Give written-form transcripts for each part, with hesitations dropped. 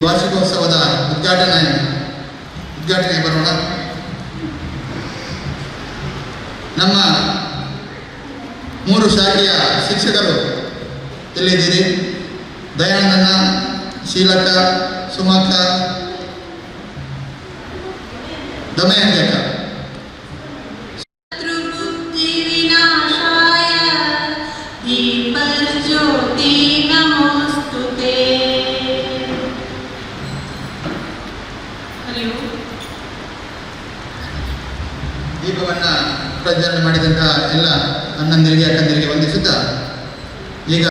ವಾರ್ಷಿಕೋತ್ಸವದ ಉದ್ಘಾಟನೆ ಬರೋಣ. ನಮ್ಮ 3 ಶಾಖೆಯ ಶಿಕ್ಷಕರು ಎಲ್ಲಿದ್ದೀರಿ? ದಯಾನಂದನ, ಶೀಲಕ್ಕ, ಸುಮಕ್ಕ, ದಮಯಂತಿ ಅಕ್ಕ. ದೀಪವನ್ನು ಪ್ರಜ್ವಲನೆ ಮಾಡಿದಂತಹ ಎಲ್ಲ ಅಣ್ಣಂದಿರಿಗೆ ಅಕ್ಕಂದಿರಿಗೆ ವಂದಿಸುತ್ತಾ ಈಗ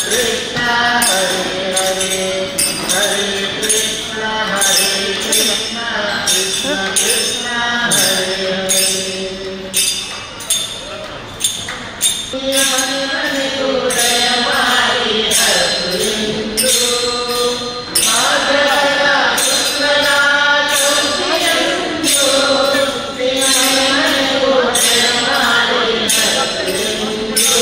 Krishna Hare Hare Hare Krishna Hare Krishna Krishna Krishna Hare Hare Mani Mani Udaya Mari Harindu Madhara Sukrana Chaudiyandu Mani Mani Udaya Mari Harindu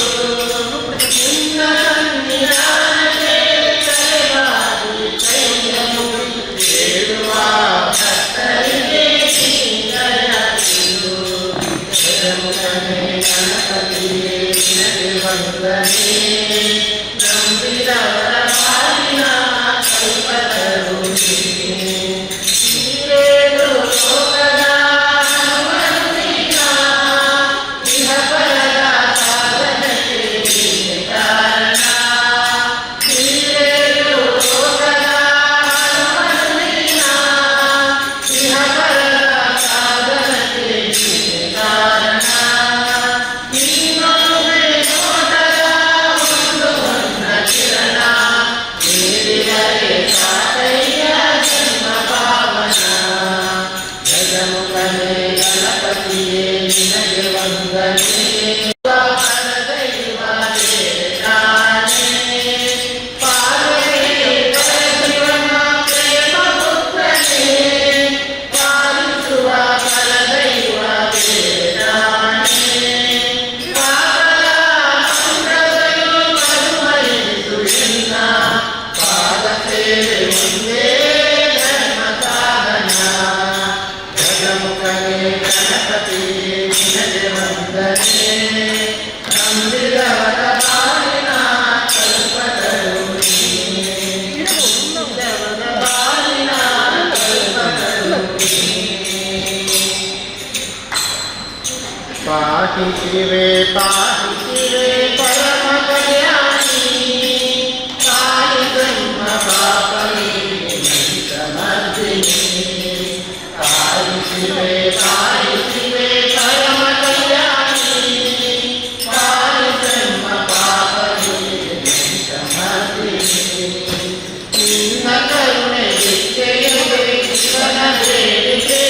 पाहि शिवे परम कल्याणी काली ब्रह्म पापी समर्दिनी काली शिवे परम कल्याणी काली ब्रह्म पापी समर्दिनी निन्न करुणे नित्ययते जीवन प्रेरिते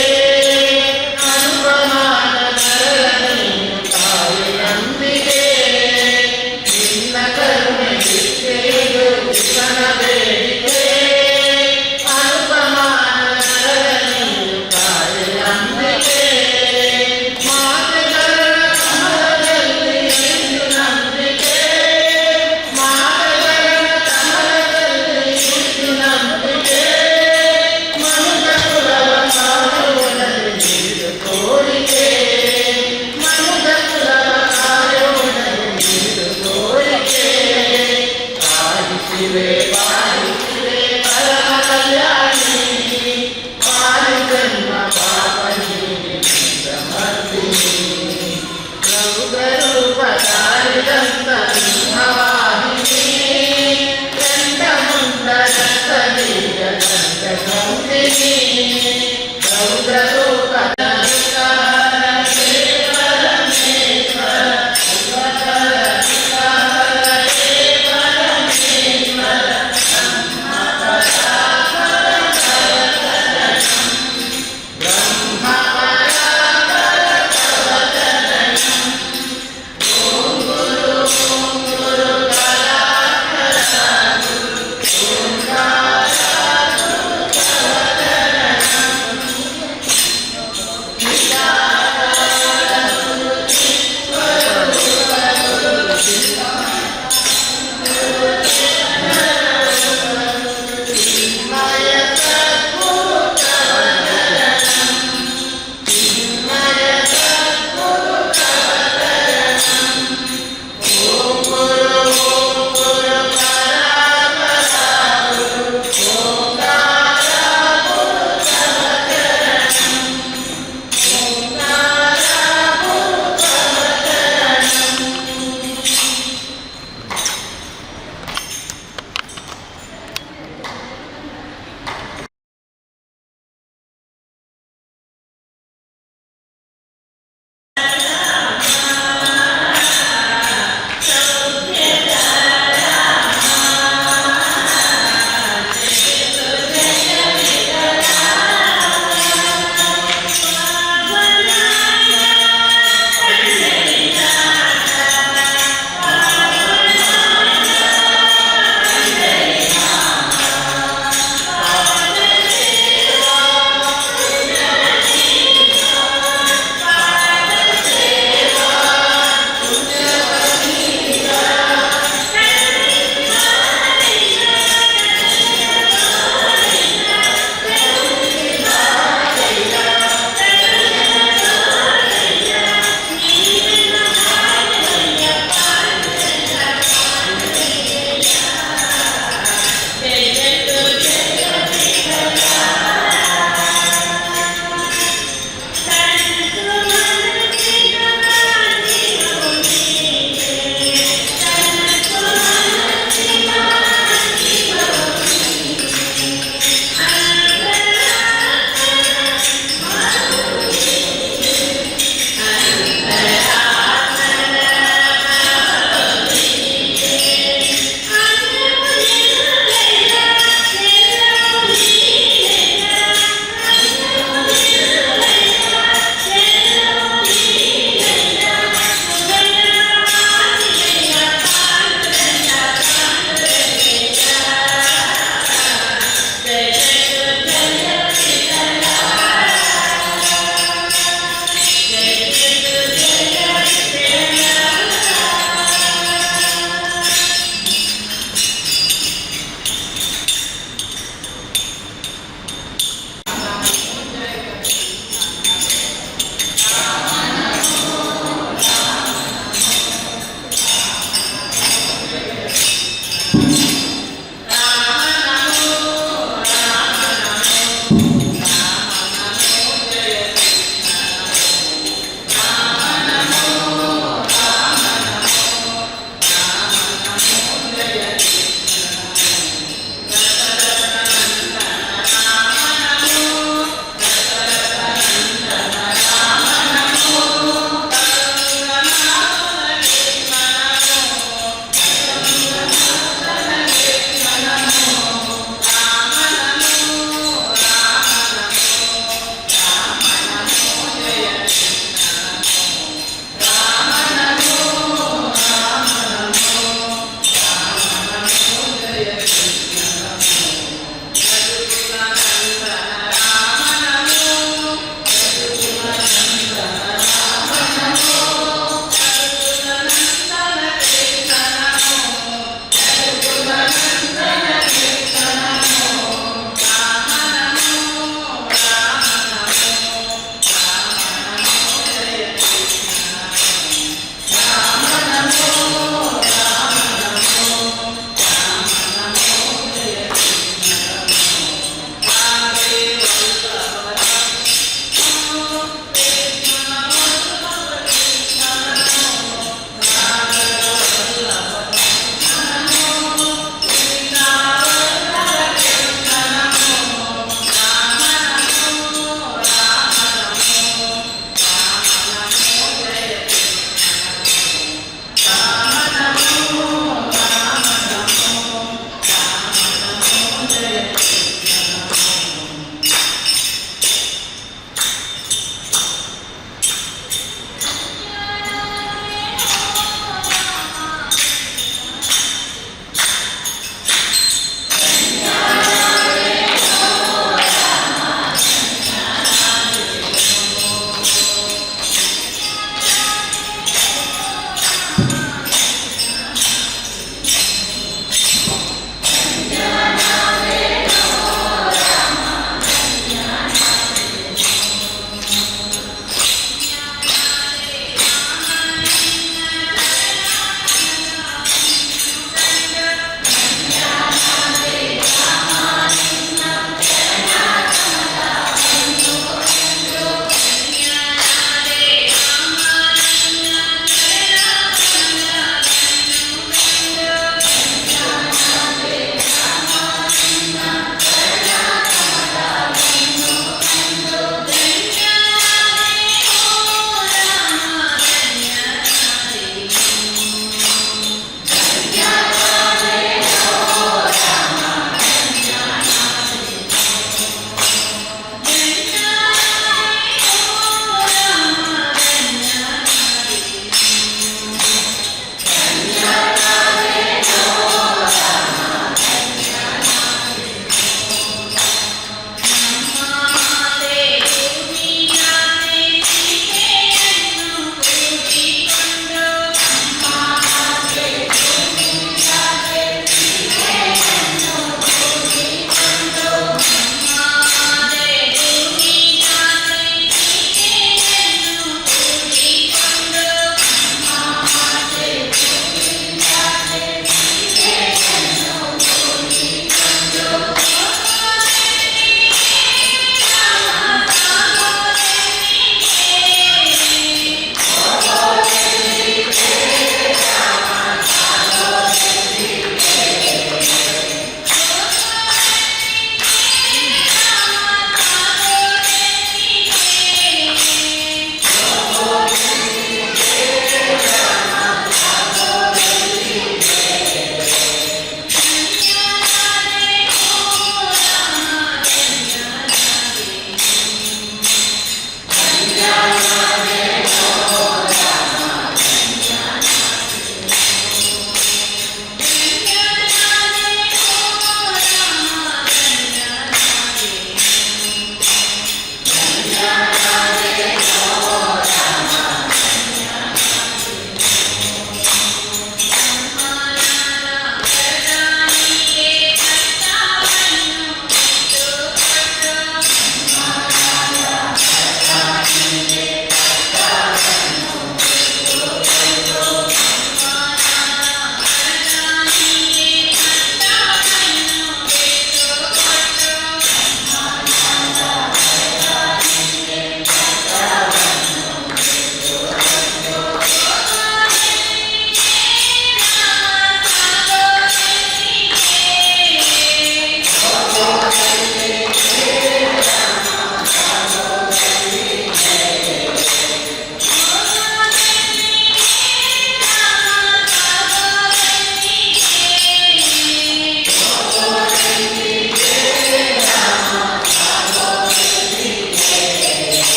Hare ದಂತ ಸಿಂಹವಾಹಿನಿ ಚಂಡಮುಂಡರಂತ ಬೀಜ ದಂತ ಗೌರಿಣಿ ರೌದ್ರರೂಪ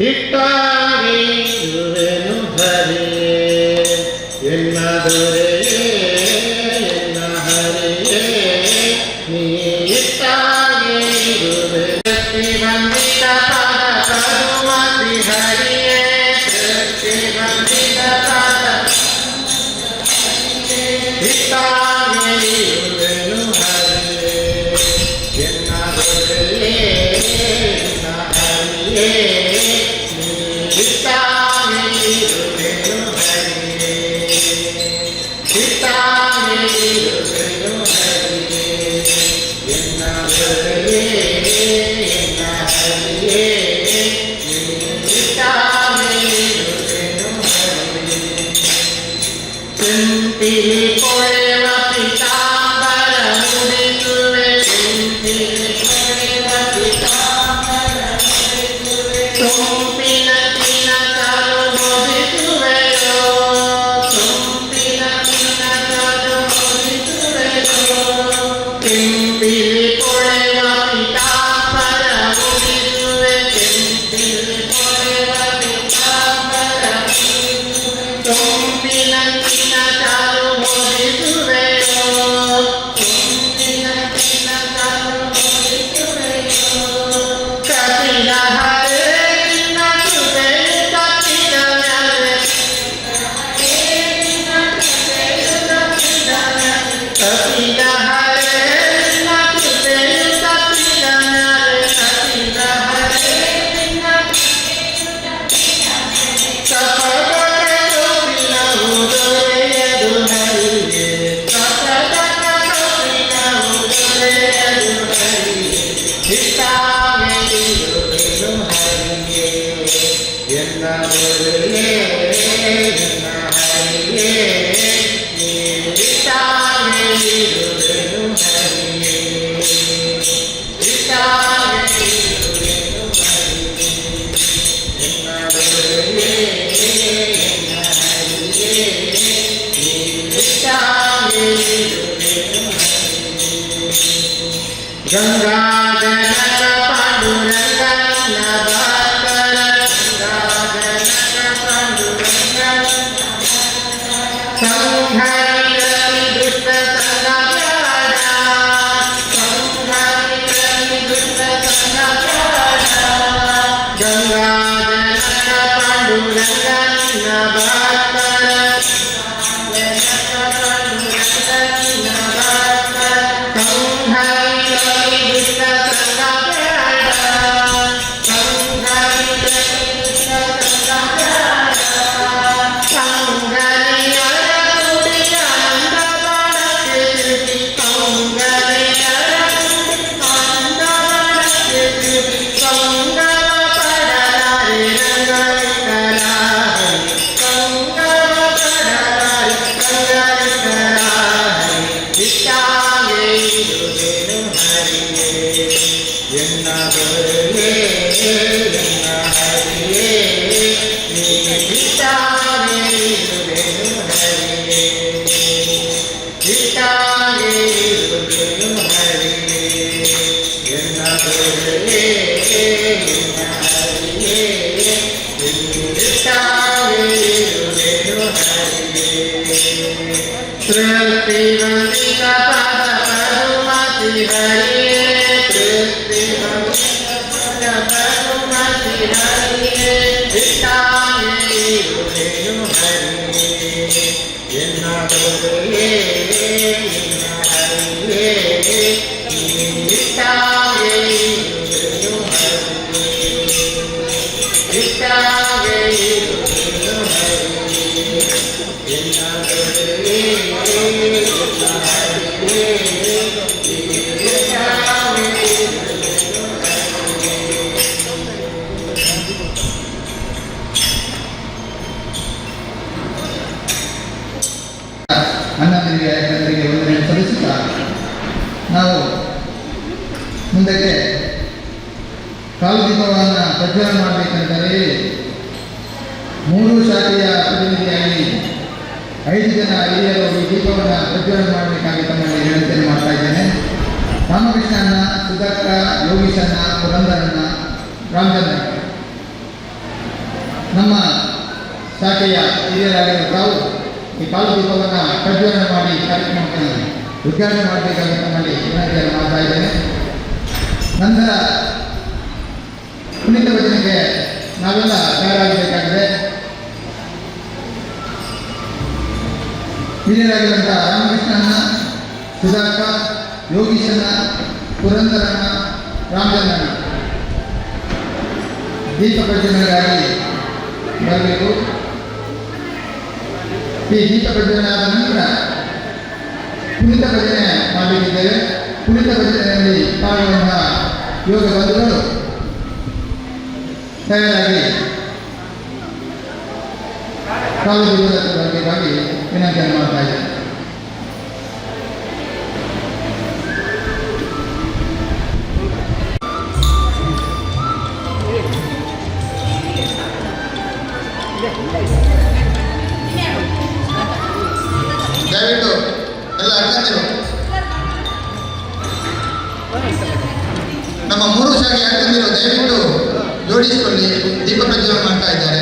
ಇಟ್ಟಾಗಿರುವೆನು ಹರಿಯೇ ಎನ್ನ ದೊರೆಯೇ ಎನ್ನ ಹರಿಯೇ ನೀ ಇಟ್ಟಾಗಿರುವೆ ಸೃಷ್ಟಿ ಬಂದಿತ ಪಾದ ಕರುಮತಿ ಹರಿಯೇ ಸೃಷ್ಟಿ ಬಂದಿತ ಪಾದ ಇಟ್ಟಾಗಿರುವೆನು ಹರಿಯೇ ಎನ್ನ ದೊರೆಯೇ ಎನ್ನ ಹರಿಯೇ Simply forever, Pitambara, Mudituve, simply forever, Pitambara, Mudituve, Tumpina, Tina, Taru, Mudituve, Tumpina, Tina, Taru, Mudituve, simply forever, Pitambara, Mudituve, simply forever, Pitambara, Mudituve, Tumpina, Tina, Taru, Mudituve, Tumpina, Tina, Taru, Mudituve, Kapila Hare, Krishna Tuve, Kapila Hare, Krishna Tuve, Kapila Hare, Kapila Hare, Krishna Tuve, Kapila Hare, Kapila Hare, Krishna Kapagare Gopila Udoreyadu Hariye, Kapagare Gopila Udoreyadu Hariye, Ittagiruvenu Hariye, enna doriye, enna hariye, ittagiruvenu Hariye, ittagiruvenu Hariye, enna doriye, enna hariye, ittagiruvenu Hariye. Ganga Janaka Panduranga Nabakara, Ganga Janaka Panduranga Samhari Ravi Dushta Sangapyada, Samhari Ravi Dushta Sangapyada, Ganga Janaka Panduranga Nabakara, Janaka Panduranga Nabakara, Samhari Ravi Dushta Sangapyada, Samhari Ravi Dushta Sangapyada, Samhari Arakudi Ananda Badakirti, Samhari Arakudi Ananda Badakirti, Samgava Padalari Rangavikarahari, Samgava Padalari Rangavikarahari, Ittagiruvenu Hariye, enna doriye, enna hariye, ittagiruvenu Hariye, ittagiruvenu Hariye, enna doriye, enna hariye, ittagiruvenu Hariye. Sriti Vandita Pada Padumati Hariye, Sriti Vandita Pada Padumati Hariye, Ittagiruvenu Hariye, enna doriye, enna hariye, ittagiruvenu Hariye, ittagiruvenu Hariye, enna doriye, enna hariye, ittagiruvenu ಅಣ್ಣಂದಿರಿಗೆ ಅಕ್ಕಂದರಿಗೆ ವಂದನೆ ಸಲ್ಲಿಸುತ್ತಾ ನಾವು ಮುಂದಕ್ಕೆ ಕಾಲು ದೀಪವನ್ನು ಪ್ರಜ್ವಲನೆ ಮಾಡಬೇಕಂದರೆ 3 ಶಾಖೆಯ ಪ್ರತಿನಿಧಿಯಾಗಿ 5 ಜನ ಹಿರಿಯರು ಈ ದೀಪವನ್ನು ಪ್ರಜ್ವಲನೆ ಮಾಡಬೇಕಾಗಿ ತಮ್ಮಲ್ಲಿ ವಿನಂತಿಯನ್ನು ಮಾಡ್ತಾ ಇದ್ದೇನೆ. ರಾಮಕೃಷ್ಣಣ್ಣ, ಸುಧಾಕರ, ಯೋಗೀಶಣ್ಣ, ಪುರಂದರಣ್ಣ, ರಾಮಚಂದ್ರಣ್ಣ. ನಮ್ಮ ಶಾಖೆಯ ಹಿರಿಯರಾಗಿರುವ ತಾವು ಈ ಕಾಲು ದೀಪವನ್ನು ಪ್ರಜ್ವಲನೆ ಮಾಡಿ ಕಾರ್ಯಕ್ರಮಕ್ಕೆ ಉದ್ಘಾಟನೆ ಮಾಡಬೇಕಾಗಿ ನಮ್ಮಲ್ಲಿ ವಿನಂತಿಯನ್ನು ಮಾಡ್ತಾ ಇದ್ದೇನೆ. ನಂತರ ಪುನೀತ ಭಜನೆಗೆ ನಾವೆಲ್ಲ ತಯಾರಾಗಬೇಕಾಗಿದೆ. ಹಿರಿಯರಾಗಿರುವಂಥ ರಾಮಕೃಷ್ಣಣ್ಣ, ಸುಧಾಕ, ಯೋಗೀಶಣ್ಣ, ಪುರಂದರಣ್ಣ, ರಾಮಚಂದ್ರಣ್ಣ ದೀಪ ಪ್ರಜ್ವಲನೆಗಾಗಿ ಬರಬೇಕು. ಈ ದೀಪ ಪ್ರಜ್ವಲನೆ ಆದ ನಂತರ ಪುನೀತ ಭಜನೆ ಮಾಡಲಿದ್ದೇವೆ. ಪುನೀತ ಭಜನೆಯಲ್ಲಿ ಪಾಲ್ಗೊಳ್ಳುವಂತಹ ಯೋಗ ಬಂಧುಗಳು ತಯಾರಾಗಿ ಕಾಲುದೀಪದ ಬಗೆಗಾಗಿ ವಿನಂತಿಯನ್ನು ಮಾಡ್ತಾ ಇದ್ದೇನೆ. ದಯವಿಟ್ಟು ಎಲ್ಲ ಅಕ್ಕಂದಿರು ನಮ್ಮ ಮೂರು ಶಾಖೆ ಅಕ್ಕಂದಿರು ದಯವಿಟ್ಟು ಜೋಡಿಸಿಕೊಳ್ಳಿ. ದೀಪ ಪ್ರಜ್ವಲನೆ ಮಾಡ್ತಾ ಇದ್ದಾರೆ.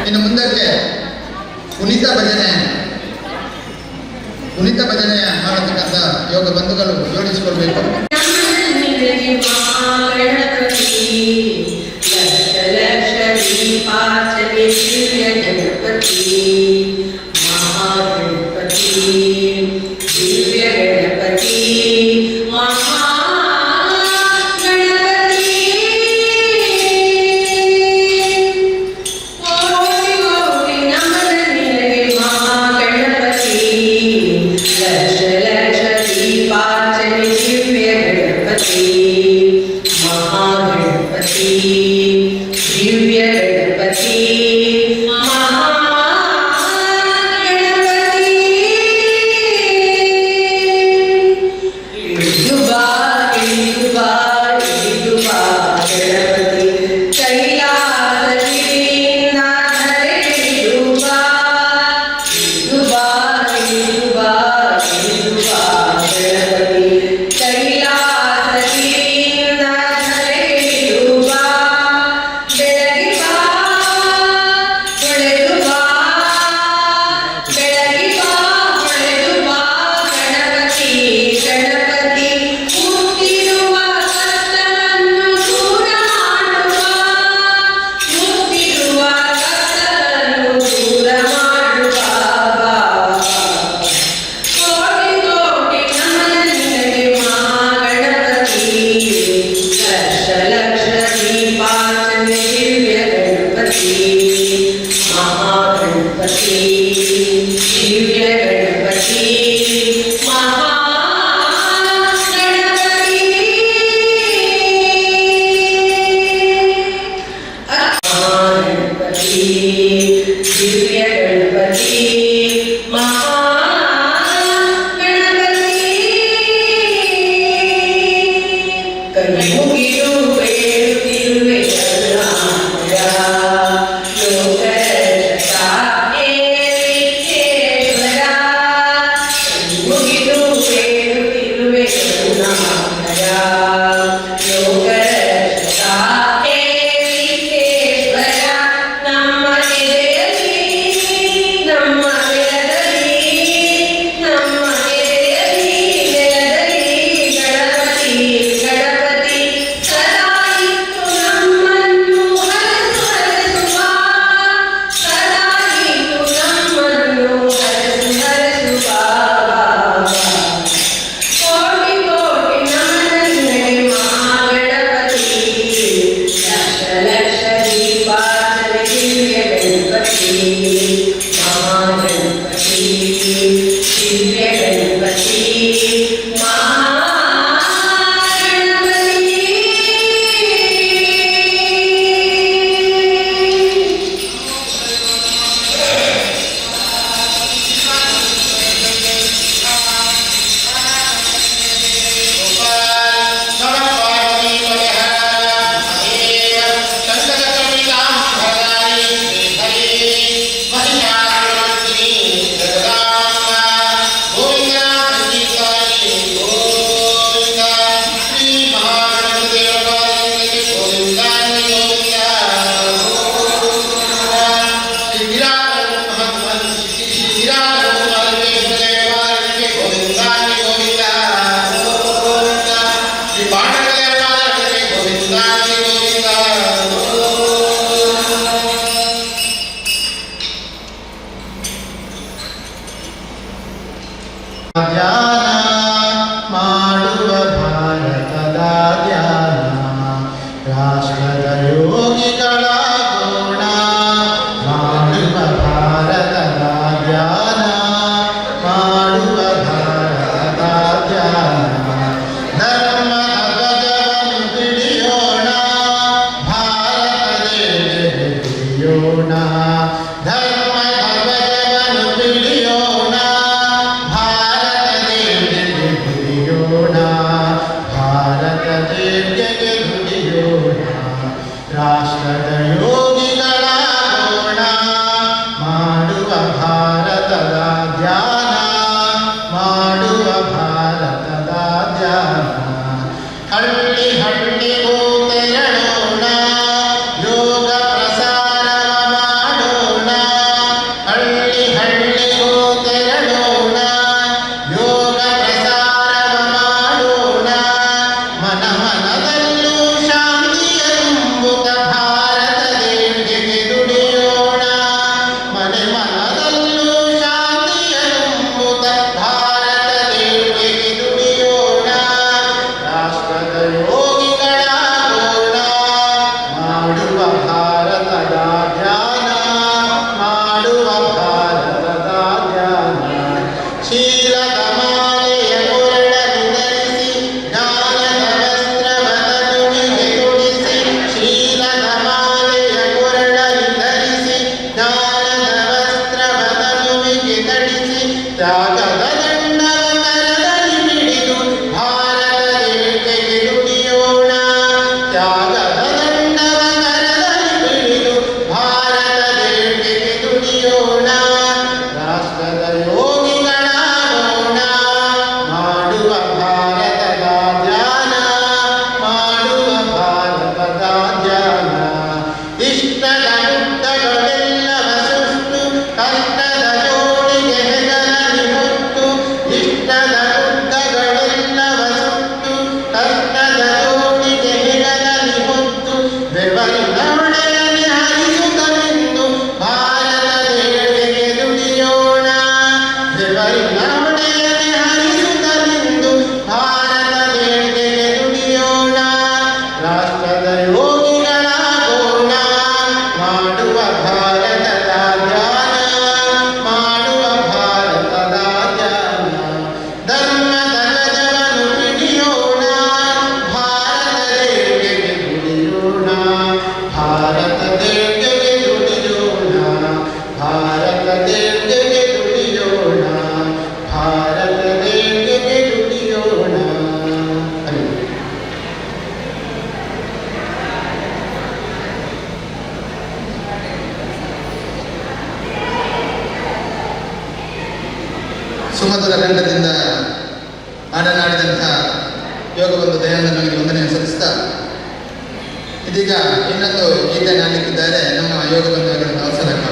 ಇನ್ನು ಮುಂದಕ್ಕೆ ಪುನೀತ ಭಜನೆ ಮಾಡತಕ್ಕಂಥ ಯೋಗ ಬಂಧುಗಳು ಜೋಡಿಸಿಕೊಳ್ಬೇಕು. महागणपति ದಿವ್ಯ ಗಣಪತಿ ಮಹಾಗಣಪತಿ ಕೈ ಮುಗಿದು ಬೇಡುತ್ತಿರುವೆ ಕರುಣಾಮಯ ಲೋಕರಕ್ಷಕ ಏಕೇಶ್ವರ ಕೈ ಮುಗಿದು ಬೇಡುತ್ತಿರುವೆ ಕರುಣಾಮಯ ಲೋಕರಕ್ಷಕ ಏಕೇಶ್ವರ ನಮ್ಮ ಎದೆಯಲ್ಲಿ ನಮ್ಮ ನೆಲದಲ್ಲಿ ನಮ್ಮ ಎದೆಯಲ್ಲಿ ನೆಲದಲ್ಲಿ ಗಣಪತಿ ಗಣಪತಿ ಸದಾ ಇತ್ತು ನಮ್ಮನ್ನು ಹರಸುವ ಸದಾ ಇತ್ತು ನಮ್ಮನ್ನು ಹರಸುವ ಕೋಟಿ ಕೋಟಿ ನಮನಂದನೆ ಮಹಾಗಣಪತಿ ಲಕ್ಷ ಲಕ್ಷ ದೀಪಾರ್ಚನೆ ದಿವ್ಯ ಗಣಪತಿ ಮಹಾಗಣಪತಿ ದಿವ್ಯ ಗಣಪತಿ ಧ್ಯಾನ ಮಾಡುವ ಭಾರತದ ಧ್ಯಾನ ರಾಷ್ಟ್ರದ ಯೋಗಿಗಳ ಗುಣ ಮಾಡುವ ಭಾರತದ ಧ್ಯಾನ ಮಾಡುವ ಭಾರತದ ಧ್ಯಾನ ಧರ್ಮದ ಧ್ವಜವನ್ನು ಹಿಡಿಯೋಣ ಭಾರತದೇಶಕ್ಕೆ ಹಿಡಿಯೋಣ ಧರ್ಮದ ಧ್ವಜವನ್ನು ಹಿಡಿಯೋಣ ಭಾರತ ದೇಶಕ್ಕೆ ದುಡಿಯೋಣ ರಾಷ್ಟ್ರದ ಯೋಗಿಗಳ ಗುಣ ಮಾಡುವ ಭಾರತದ ಧ್ಯಾನ ಮಾಡುವ ಭಾರತದ ಧ್ಯಾನ ಹಳ್ಳಿ ಹಳ್ಳಿಗೂ ತೆರಳೋಣ ಯೋಗ ಪ್ರಸಾರ ಮಾಡೋಣ ಹಳ್ಳಿ ಹಳ್ಳಿಗೂ ತೆರಳೋಣ ಯೋಗ ಪ್ರಸಾರ ಮಾಡೋಣ ಮನ ಮನದಲ್ಲೂ ಶಾಂತಿಯ ತುಂಬುತ್ತ ಭಾರತ ದೇಶಕ್ಕೆ ದುಡಿಯೋಣ ಮನೆ ಮನದಲ್ಲೂ ಶಾಂತಿಯ ತುಂಬುತ್ತ ಭಾರತ ದೇಶಕ್ಕೆ ದುಡಿಯೋಣ ರಾಷ್ಟ್ರದ ಯೋಗಿಗಳ ಗುಣ ಮಾಡುವ ಭಾರತದ ಧ್ಯಾನ ಮಾಡುವ ಭಾರತದ ಧ್ಯಾನ ಶೀಲದ ಮಾಲೆಯ ಕೊರಳಲ್ಲಿ ಧರಿಸಿ ಜ್ಞಾನದ ವಸ್ತ್ರವದನುವಿಗೆ ತೊಡಿಸಿ ಶೀಲದ ಮಾಲೆಯ ಕೊರಳಲ್ಲಿ ಧರಿಸಿ ಜ್ಞಾನದ ವಸ್ತ್ರವದನುವಿಗೆ ಧರಿಸಿ ತ್ಯಾಗದ ದಂಡವ ಕರದಲ್ಲಿ ಹಿಡಿದು ಭಾರತ ದೇಶಕ್ಕೆ ದುಡಿಯೋಣ ತ್ಯಾಗದ ದಂಡವ ಕರದಲ್ಲಿ ಹಿಡಿದು ಭಾರತ ದೇಶಕ್ಕೆ ದುಡಿಯೋಣ ರಾಷ್ಟ್ರದ ಯೋಗಿಗಳ ಗುಣ ಮಾಡುವ ಭಾರತದ ಧ್ಯಾನ ಮಾಡುವ ಭಾರತದ ಧ್ಯಾನ ಇಷ್ಟದ ಗುಡ್ಡಗಳೆಲ್ಲವ ಸುಟ್ಟು ಕಷ್ಟದ ಜೋಡಿಗೆ ಹೆಗಲಲ್ಲಿ ಹೊತ್ತು ಇಷ್ಟದ ಗುಡ್ಡಗಳೆಲ್ಲವ ಸುಟ್ಟು ಕಷ್ಟದ ಜೋಡಿಗೆ ಹೆಗಲಲ್ಲಿ ಹೊತ್ತು ಬೆವರಿನ ಹೊಳೆಯಲ್ಲಿ ಹರಿಸುತ್ತಲೆಂದು ಭಾರತ ದೇಶಕ್ಕೆ ದುಡಿಯೋಣ ಬೆವರಿನ ಹೊಳೆಯಲ್ಲಿ ಹರಿಸುತ್ತಲೆಂದು ಭಾರತ ದೇಶಕ್ಕೆ ದುಡಿಯೋಣ ರಾಷ್ಟ್ರದ ಯೋಗಿಗಳ ಗುಣ ಮಾಡುವ ಭಾರತದ ಧ್ಯಾನ ಮಾಡುವ ಭಾರತದ ಧ್ಯಾನ ಧರ್ಮದ ಧ್ವಜವನ್ನು ಹಿಡಿಯೋಣ ಭಾರತ ದೇಶಕ್ಕೆ ದುಡಿಯೋಣ ಭಾರತ ದೇಶಕ್ಕೆ ದುಡಿಯೋಣ ಸುಮಧುರ ಕಂಠದಿಂದ ಮಾತನಾಡಿದಂಥ ಯೋಗಬಂಧು ದಯಾನಂದನಿಗೆ ವಂದನೆ ಸಲ್ಲಿಸ್ತಾ ಇದೀಗ ಇನ್ನೊಂದು ಗೀತೆ ನಾಡಲಿಕ್ಕಿದ್ದಾರೆ ನಮ್ಮ ಯೋಗಬಂಧುಗಳನ್ನು ಅವಸರಕ್ಕ.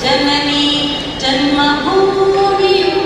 ಜನನಿ ಜನ್ಮಭೂಮಿಯು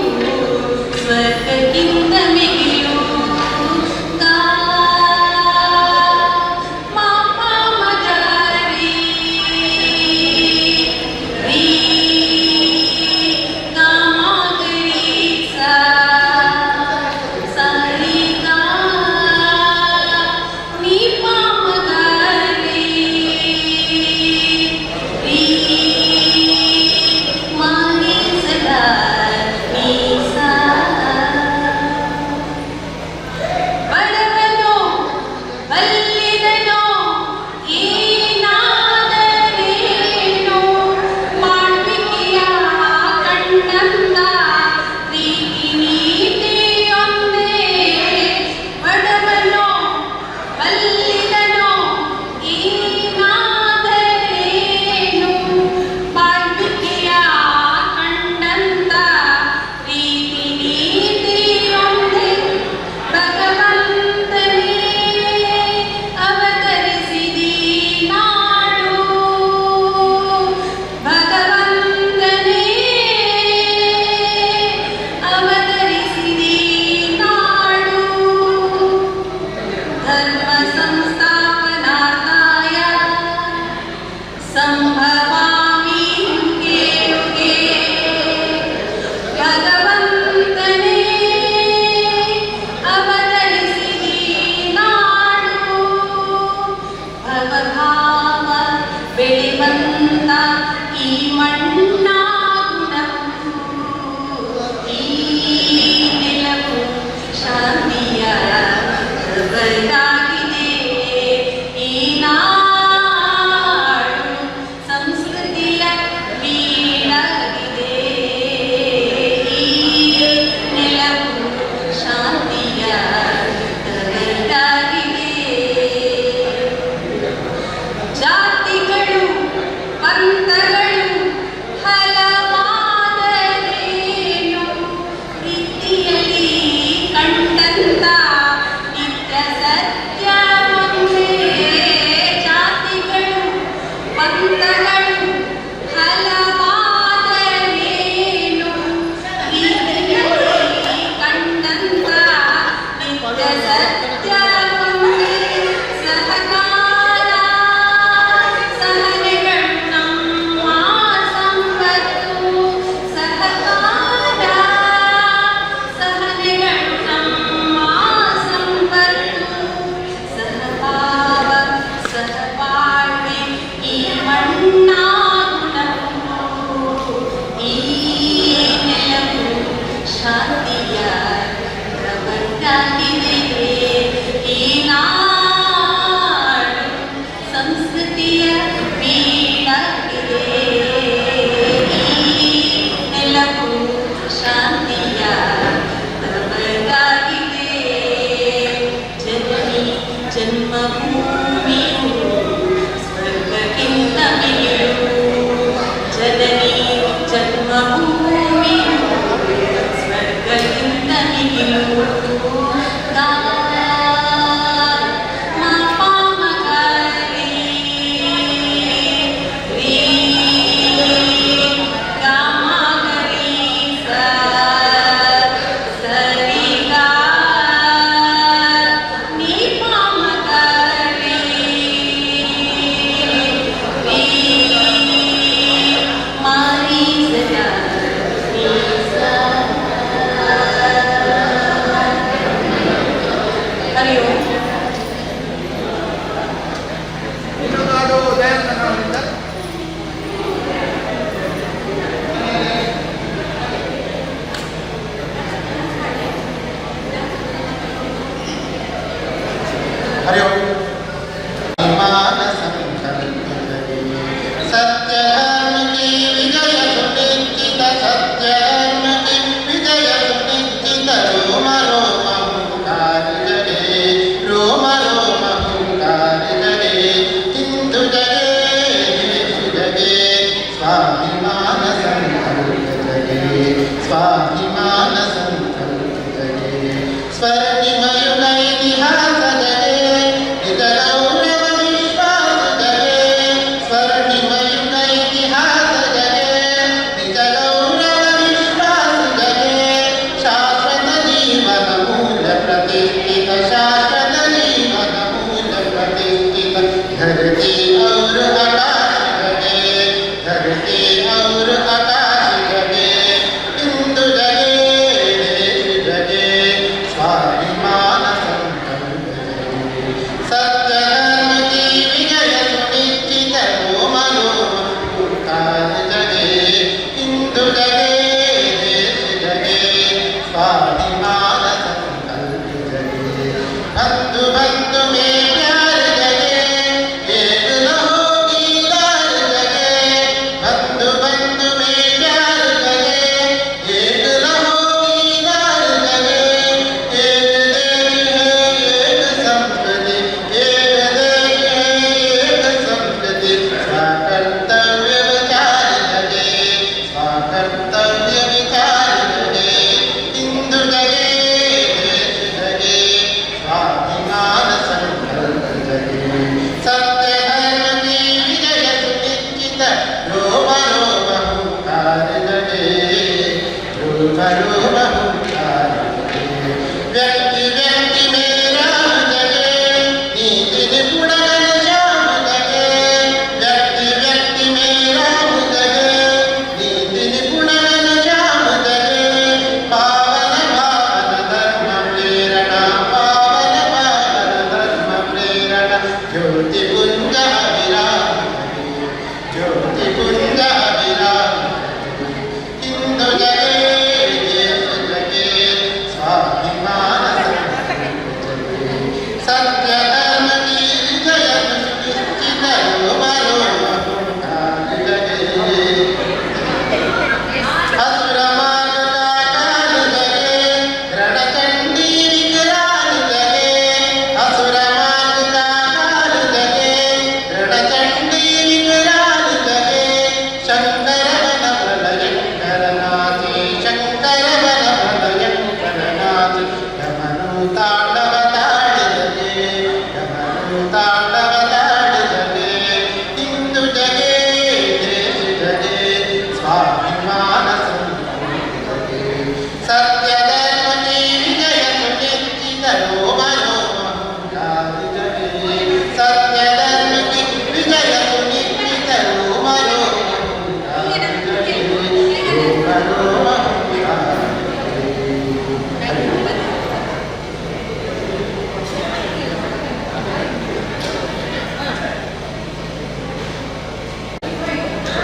स्वाभिमान संकल्प जगे स्वर्णिमयुग इतिहास जगे निज गौरव विश्वास जगे स्वर्णिमयुग इतिहास जगे निज गौरव विश्वास जगे शाश्वत जीवन मूल्य प्रतिष्ठित शाश्वत जीवन मूल्य प्रतिष्ठित धरती और आकाश जगे धरती और आकाश जगे हिंदू जगे देश जगे स्वाभिमान संकल्प जगे सत्य धर्म की विजय सुनिश्चित रोम रोम पुकार जगे हिंदू जगे देश जगे स्वाभिमान संकल्प जगे बंधु बंधु में प्यार जगे एक न होगी लाल जगे बंधु बंधु में प्यार जगे एक न होगी लाल जगे एक देश है एक संस्कृति एक देश है एक संस्कृति स्वकर्तव्य विचार जगे स्वकर्तव्य विचार जगे हिंदू जगे देश जगे स्वाभिमान संकल्प जगे सत्य धर्म की विजय सुनिश्चित रोम रोम हुंकार जगे रोम रोम हुंकार जगे व्यक्ति व्यक्ति में राम जगे नीति निपुण घनश्याम जगे व्यक्ति व्यक्ति में राम जगे नीति निपुण घनश्याम जगे पावन पावन धर्म प्रेरणा पावन पावन धर्म प्रेरणा ज्योति पुंज विराम ज्योति पुंज विराम हिंदू जगे देश जगे स्वाभिमान संकल्प जगे सत्य धर्म की विजय सुनिश्चित रोम रोम हुंकार जगे असुर मार्ग का काल जगे रणचंडी विकराल जगे असुर मार्ग का काल जगे रणचंडी विकराल जगे शंकर बन प्रलयंकर नाथे शंकर बन प्रलयंकर नाथ यमनु तांडव ताड़ जगे यमनु तांडव ताड़ जगे हिंदू जगे देश जगे स्वाभिमान संकल्प जगे सत्य धर्म की विजय सुनिश्चित रोम रोम हुंकार जगे सत्य धर्म की विजय सुनिश्चित रोम रोम हुंकार जगे रोम रोम हुंकार जगे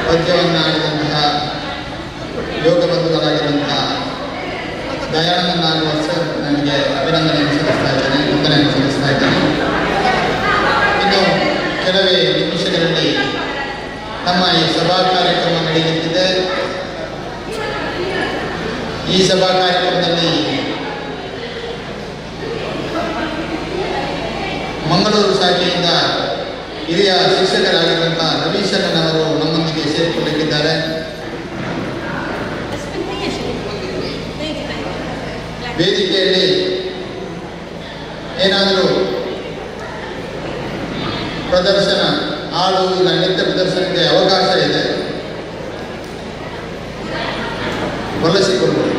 ಪದ್ಯವನ್ನು ಆಡಿದಂತಹ ಯೋಗ ಬಂಧುಗಳಾಗಿರುವಂತಹ ದಯಾನಂದ ನಾಗವರ್ ಸರ್ ನನಗೆ ಅಭಿನಂದನೆಯನ್ನು ಸಲ್ಲಿಸ್ತಾ ಇದ್ದೇನೆ ವಂದನೆಯನ್ನು ಸಲ್ಲಿಸ್ತಾ ಇದ್ದೇನೆ. ಇನ್ನು ಕೆಲವೇ ನಿಮಿಷಗಳಲ್ಲಿ ನಮ್ಮ ಈ ಸಭಾ ಕಾರ್ಯಕ್ರಮ ನಡೆಯುತ್ತಿದೆ. ಈ ಸಭಾ ಕಾರ್ಯಕ್ರಮದಲ್ಲಿ ಮಂಗಳೂರು ಶಾಖೆಯಿಂದ ಹಿರಿಯ ಶಿಕ್ಷಕರಾಗಿರುವಂತಹ ರವೀಶಣ್ಣನ್ ಅವರು ನಮ್ಮೊಂದಿಗೆ ಸೇರಿಕೊಳ್ಳಲಿದ್ದಾರೆ. ವೇದಿಕೆಯಲ್ಲಿ ಏನಾದರೂ ಪ್ರದರ್ಶನ ಹಾಡು ಇಲ್ಲ ನೃತ್ಯ ಪ್ರದರ್ಶನಕ್ಕೆ ಅವಕಾಶ ಇದೆ, ಬಳಸಿಕೊಳ್ಳಿ.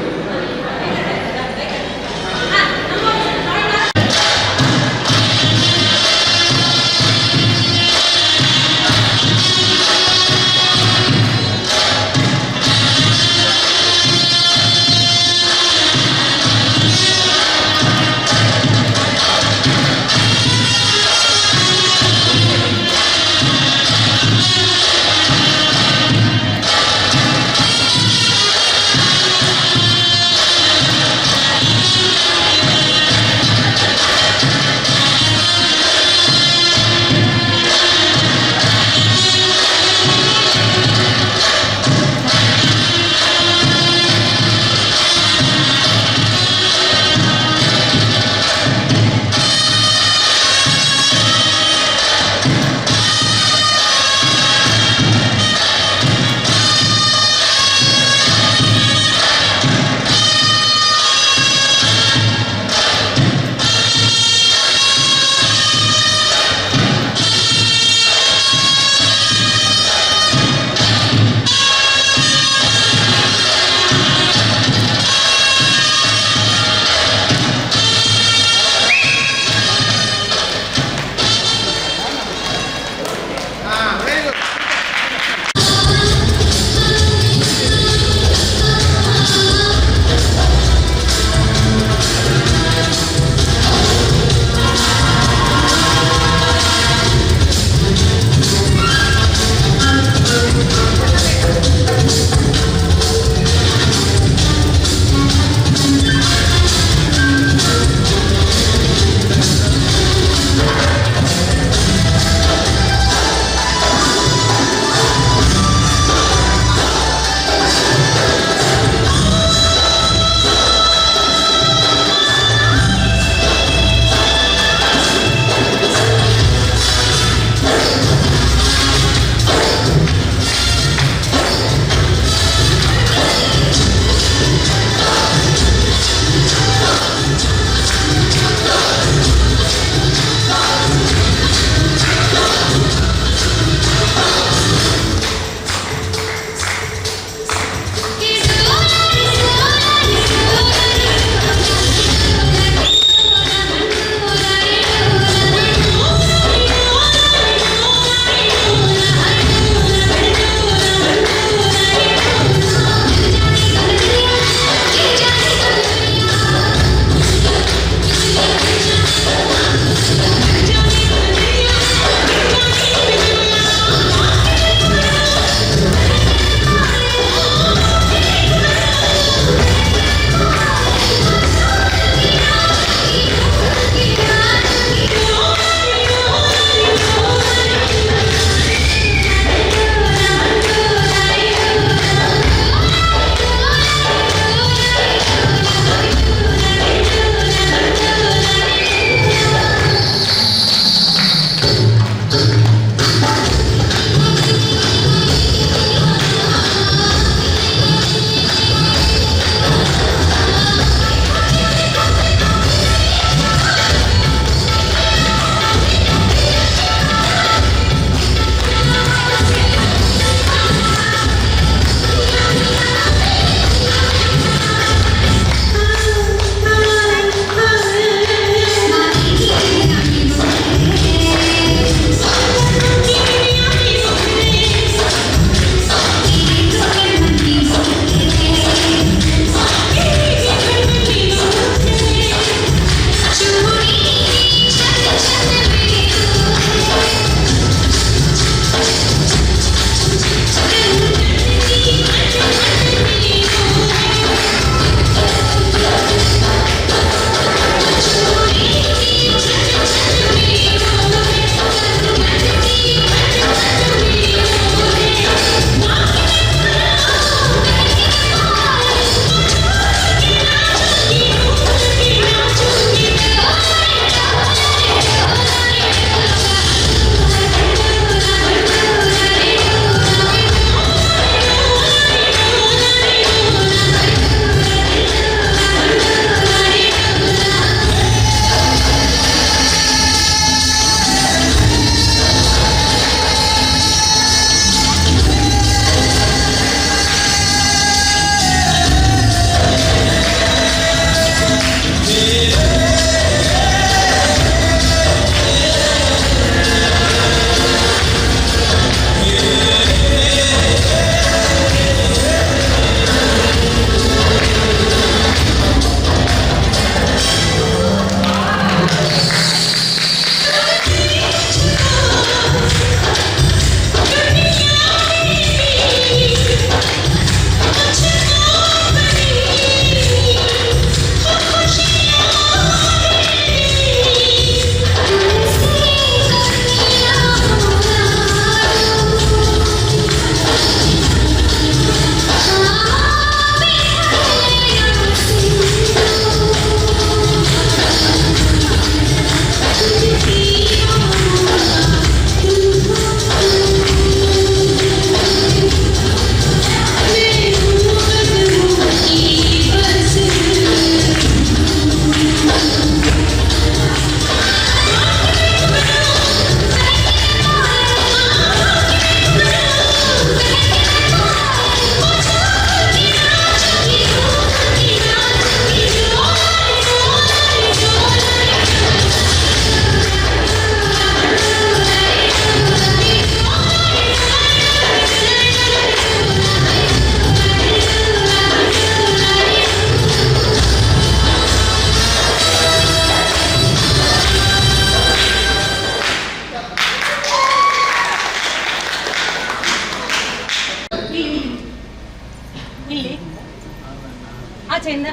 ಆಚೆಯಿಂದ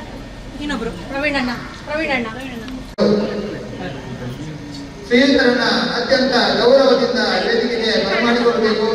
ಇನ್ನೊಬ್ರು ಪ್ರವೀಣ್ ಅಣ್ಣ. ಶ್ರೀಯುತರನ್ನ ಅತ್ಯಂತ ಗೌರವದಿಂದ ವೇದಿಕೆಗೆ ಬರಮಾಡಿಕೊಳ್ಳಬೇಕು.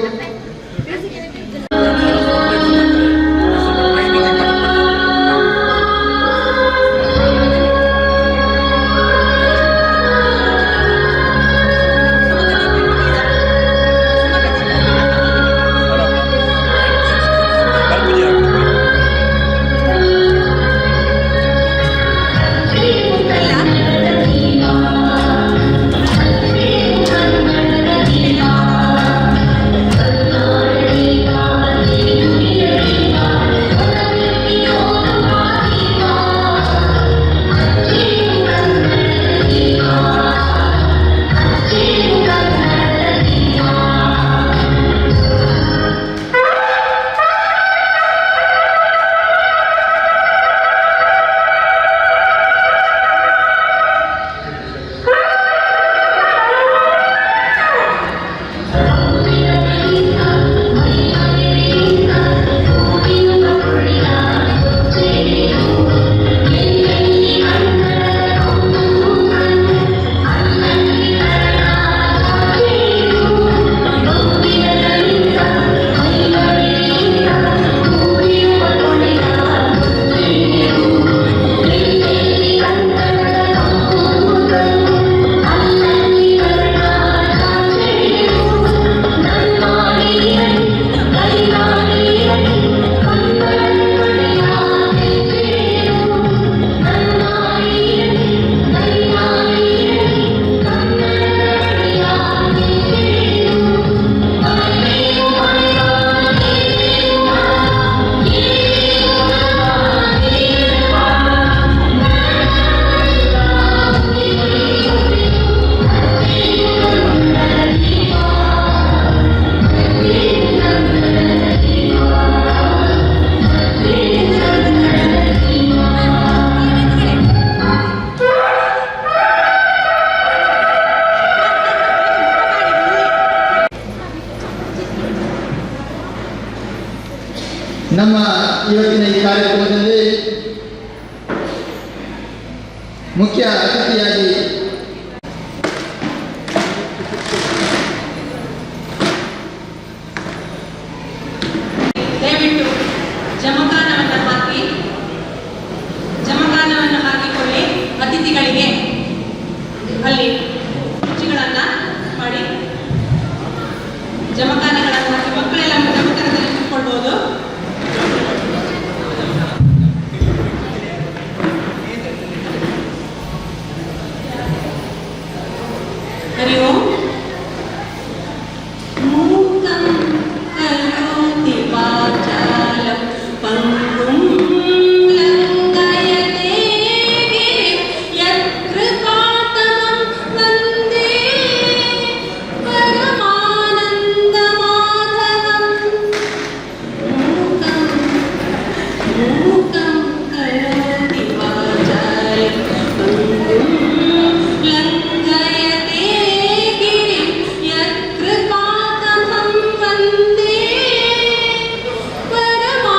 ನಮ್ಮ ಇವತ್ತಿನ ಈ ಕಾರ್ಯಕ್ರಮದಲ್ಲಿ ಮುಖ್ಯ ಅತಿಥಿಯಾಗಿ ದಯವಿಟ್ಟು ಜಮಖಾನವನ್ನು ಹಾಕಿಕೊಳ್ಳಿ. ಅತಿಥಿಗಳಿಗೆ ಅಲ್ಲಿ ಕುರ್ಚಿಗಳನ್ನು ಮಾಡಿ ಜಮಖಾನಗಳನ್ನು ಹಾಕಿ ಮಕ್ಕಳೆಲ್ಲ ಜಮಖಾನದಲ್ಲಿ ಕೂತ್ಕೊಳ್ಬಹುದು. ಹರಿ ಓಂ. ಮೂಕಂ ಕರೋತಿ ವಾಚಾಲಂ ಪಂಗುಂ ಲಂಘಯತೆ ಗಿರಿಂ ಯತ್ಕೃಪಾತಮಂ ವಂದೇ ಪರಮಾನಂದಮಾಧವಂ. ಮೂಕಂ ಕರೋತಿ ವಾಚಾಲಂ ಪಂಗುಂ ಲಂಘಯತೆ ಗಿರಿಂ ಯತ್ಕೃಪಾತಮಂ ವಂದೇ ಪರಮಾನಂದಮಾಧವಂ.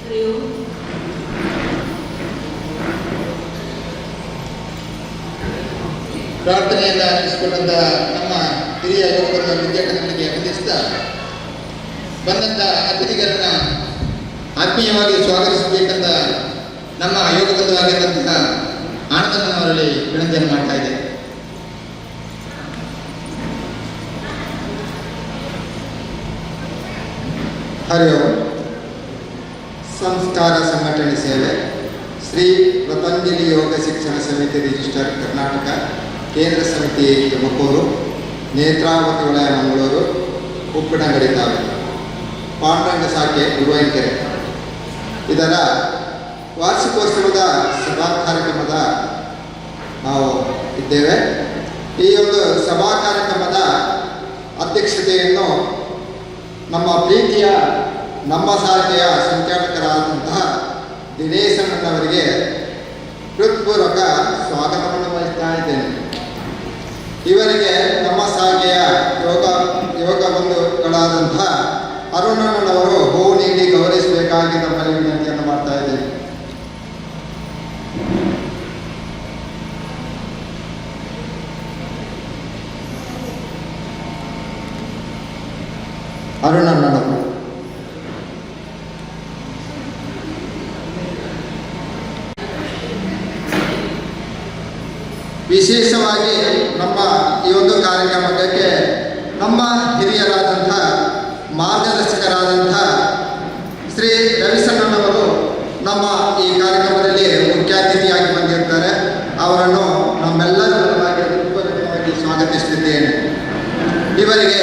ಹರಿ ಓಂ. ಪ್ರಾರ್ಥನೆಯಿಂದ ಇಸ್ಕೊಂಡಂತಹ ನಮ್ಮ ಹಿರಿಯ ಯುವಕರ ವಿದ್ಯಾರ್ಥಿಗಳಿಗೆ ವಂದಿಸುತ್ತಾ ಬಂದಂಥ ಅತಿಥಿಗಳನ್ನ ಆತ್ಮೀಯವಾಗಿ ಸ್ವಾಗತಿಸಬೇಕಂತ ನಮ್ಮ ಯೋಗ ಬಂಧುವಾಗಿರುವಂತಹ ಆನಂದನವರಲ್ಲಿ ವಿನಂತಿಯನ್ನು ಮಾಡ್ತಾ ಇದೆ. ಹರಿ ಓಂ. ಸಂಸ್ಕಾರ ಸಂಘಟನೆ ಸೇವೆ ಶ್ರೀ ಪತಂಜಲಿ ಯೋಗ ಶಿಕ್ಷಣ ಸಮಿತಿ ರಿಜಿಸ್ಟರ್ ಕರ್ನಾಟಕ ಕೇಂದ್ರ ಸಮಿತಿ ತುಮಕೂರು ನೇತ್ರಾವತಿ ವಲಯ ಮಂಗಳೂರು ಉಪ್ಪಿನಂಗಡಿ ತಾಲೂಕು ಪಾಂಡುರಂಗ ಶಾಖೆ ಗುರುವಾಂಕೆರೆ ಇದರ ವಾರ್ಷಿಕೋತ್ಸವದ ಸಭಾ ಕಾರ್ಯಕ್ರಮದ ನಾವು ಇದ್ದೇವೆ. ಈ ಒಂದು ಸಭಾ ಕಾರ್ಯಕ್ರಮದ ಅಧ್ಯಕ್ಷತೆಯನ್ನು ನಮ್ಮ ಪ್ರೀತಿಯ ನಮ್ಮ ಸಾರಿಗೆಯ ಸಂಚಾಲಕರಾದಂತಹ ದಿನೇಶಣ್ಣನವರಿಗೆ ಹೃತ್ಪೂರ್ವಕ ಸ್ವಾಗತವನ್ನು ವಹಿಸ್ತಾ ಇದ್ದೇನೆ. ಇವರಿಗೆ ನಮ್ಮ ಸಾರಿಗೆಯ ಯೋಗ ಬಂಧುಗಳಾದಂತಹ ಅರುಣಣ್ಣನವರು ಹೂವು ನೀಡಿ ಗೌರವಿಸಬೇಕಾಗಿ ತಮ್ಮಲ್ಲಿ ವಿನಂತಿಯನ್ನು ಮಾಡ್ತಾ ಇದ್ದೇನೆ. ಅರುಣಣ್ಣನವರು ವಿಶೇಷವಾಗಿ ನಮ್ಮ ಈ ಒಂದು ಕಾರ್ಯಕ್ರಮಕ್ಕೆ ನಮ್ಮ ಹಿರಿಯರಾದಂಥ ಮಾರ್ಗದರ್ಶಕರಾದಂಥ ಶ್ರೀ ರವಿಸಣ್ಣನವರು ನಮ್ಮ ಈ ಕಾರ್ಯಕ್ರಮದಲ್ಲಿ ಮುಖ್ಯ ಅತಿಥಿಯಾಗಿ ಬಂದಿರ್ತಾರೆ. ಅವರನ್ನು ನಮ್ಮೆಲ್ಲರ ಪರವಾಗಿ ಹೃತ್ಪೂರ್ವಕವಾಗಿ ಸ್ವಾಗತಿಸುತ್ತಿದ್ದೇನೆ. ಇವರಿಗೆ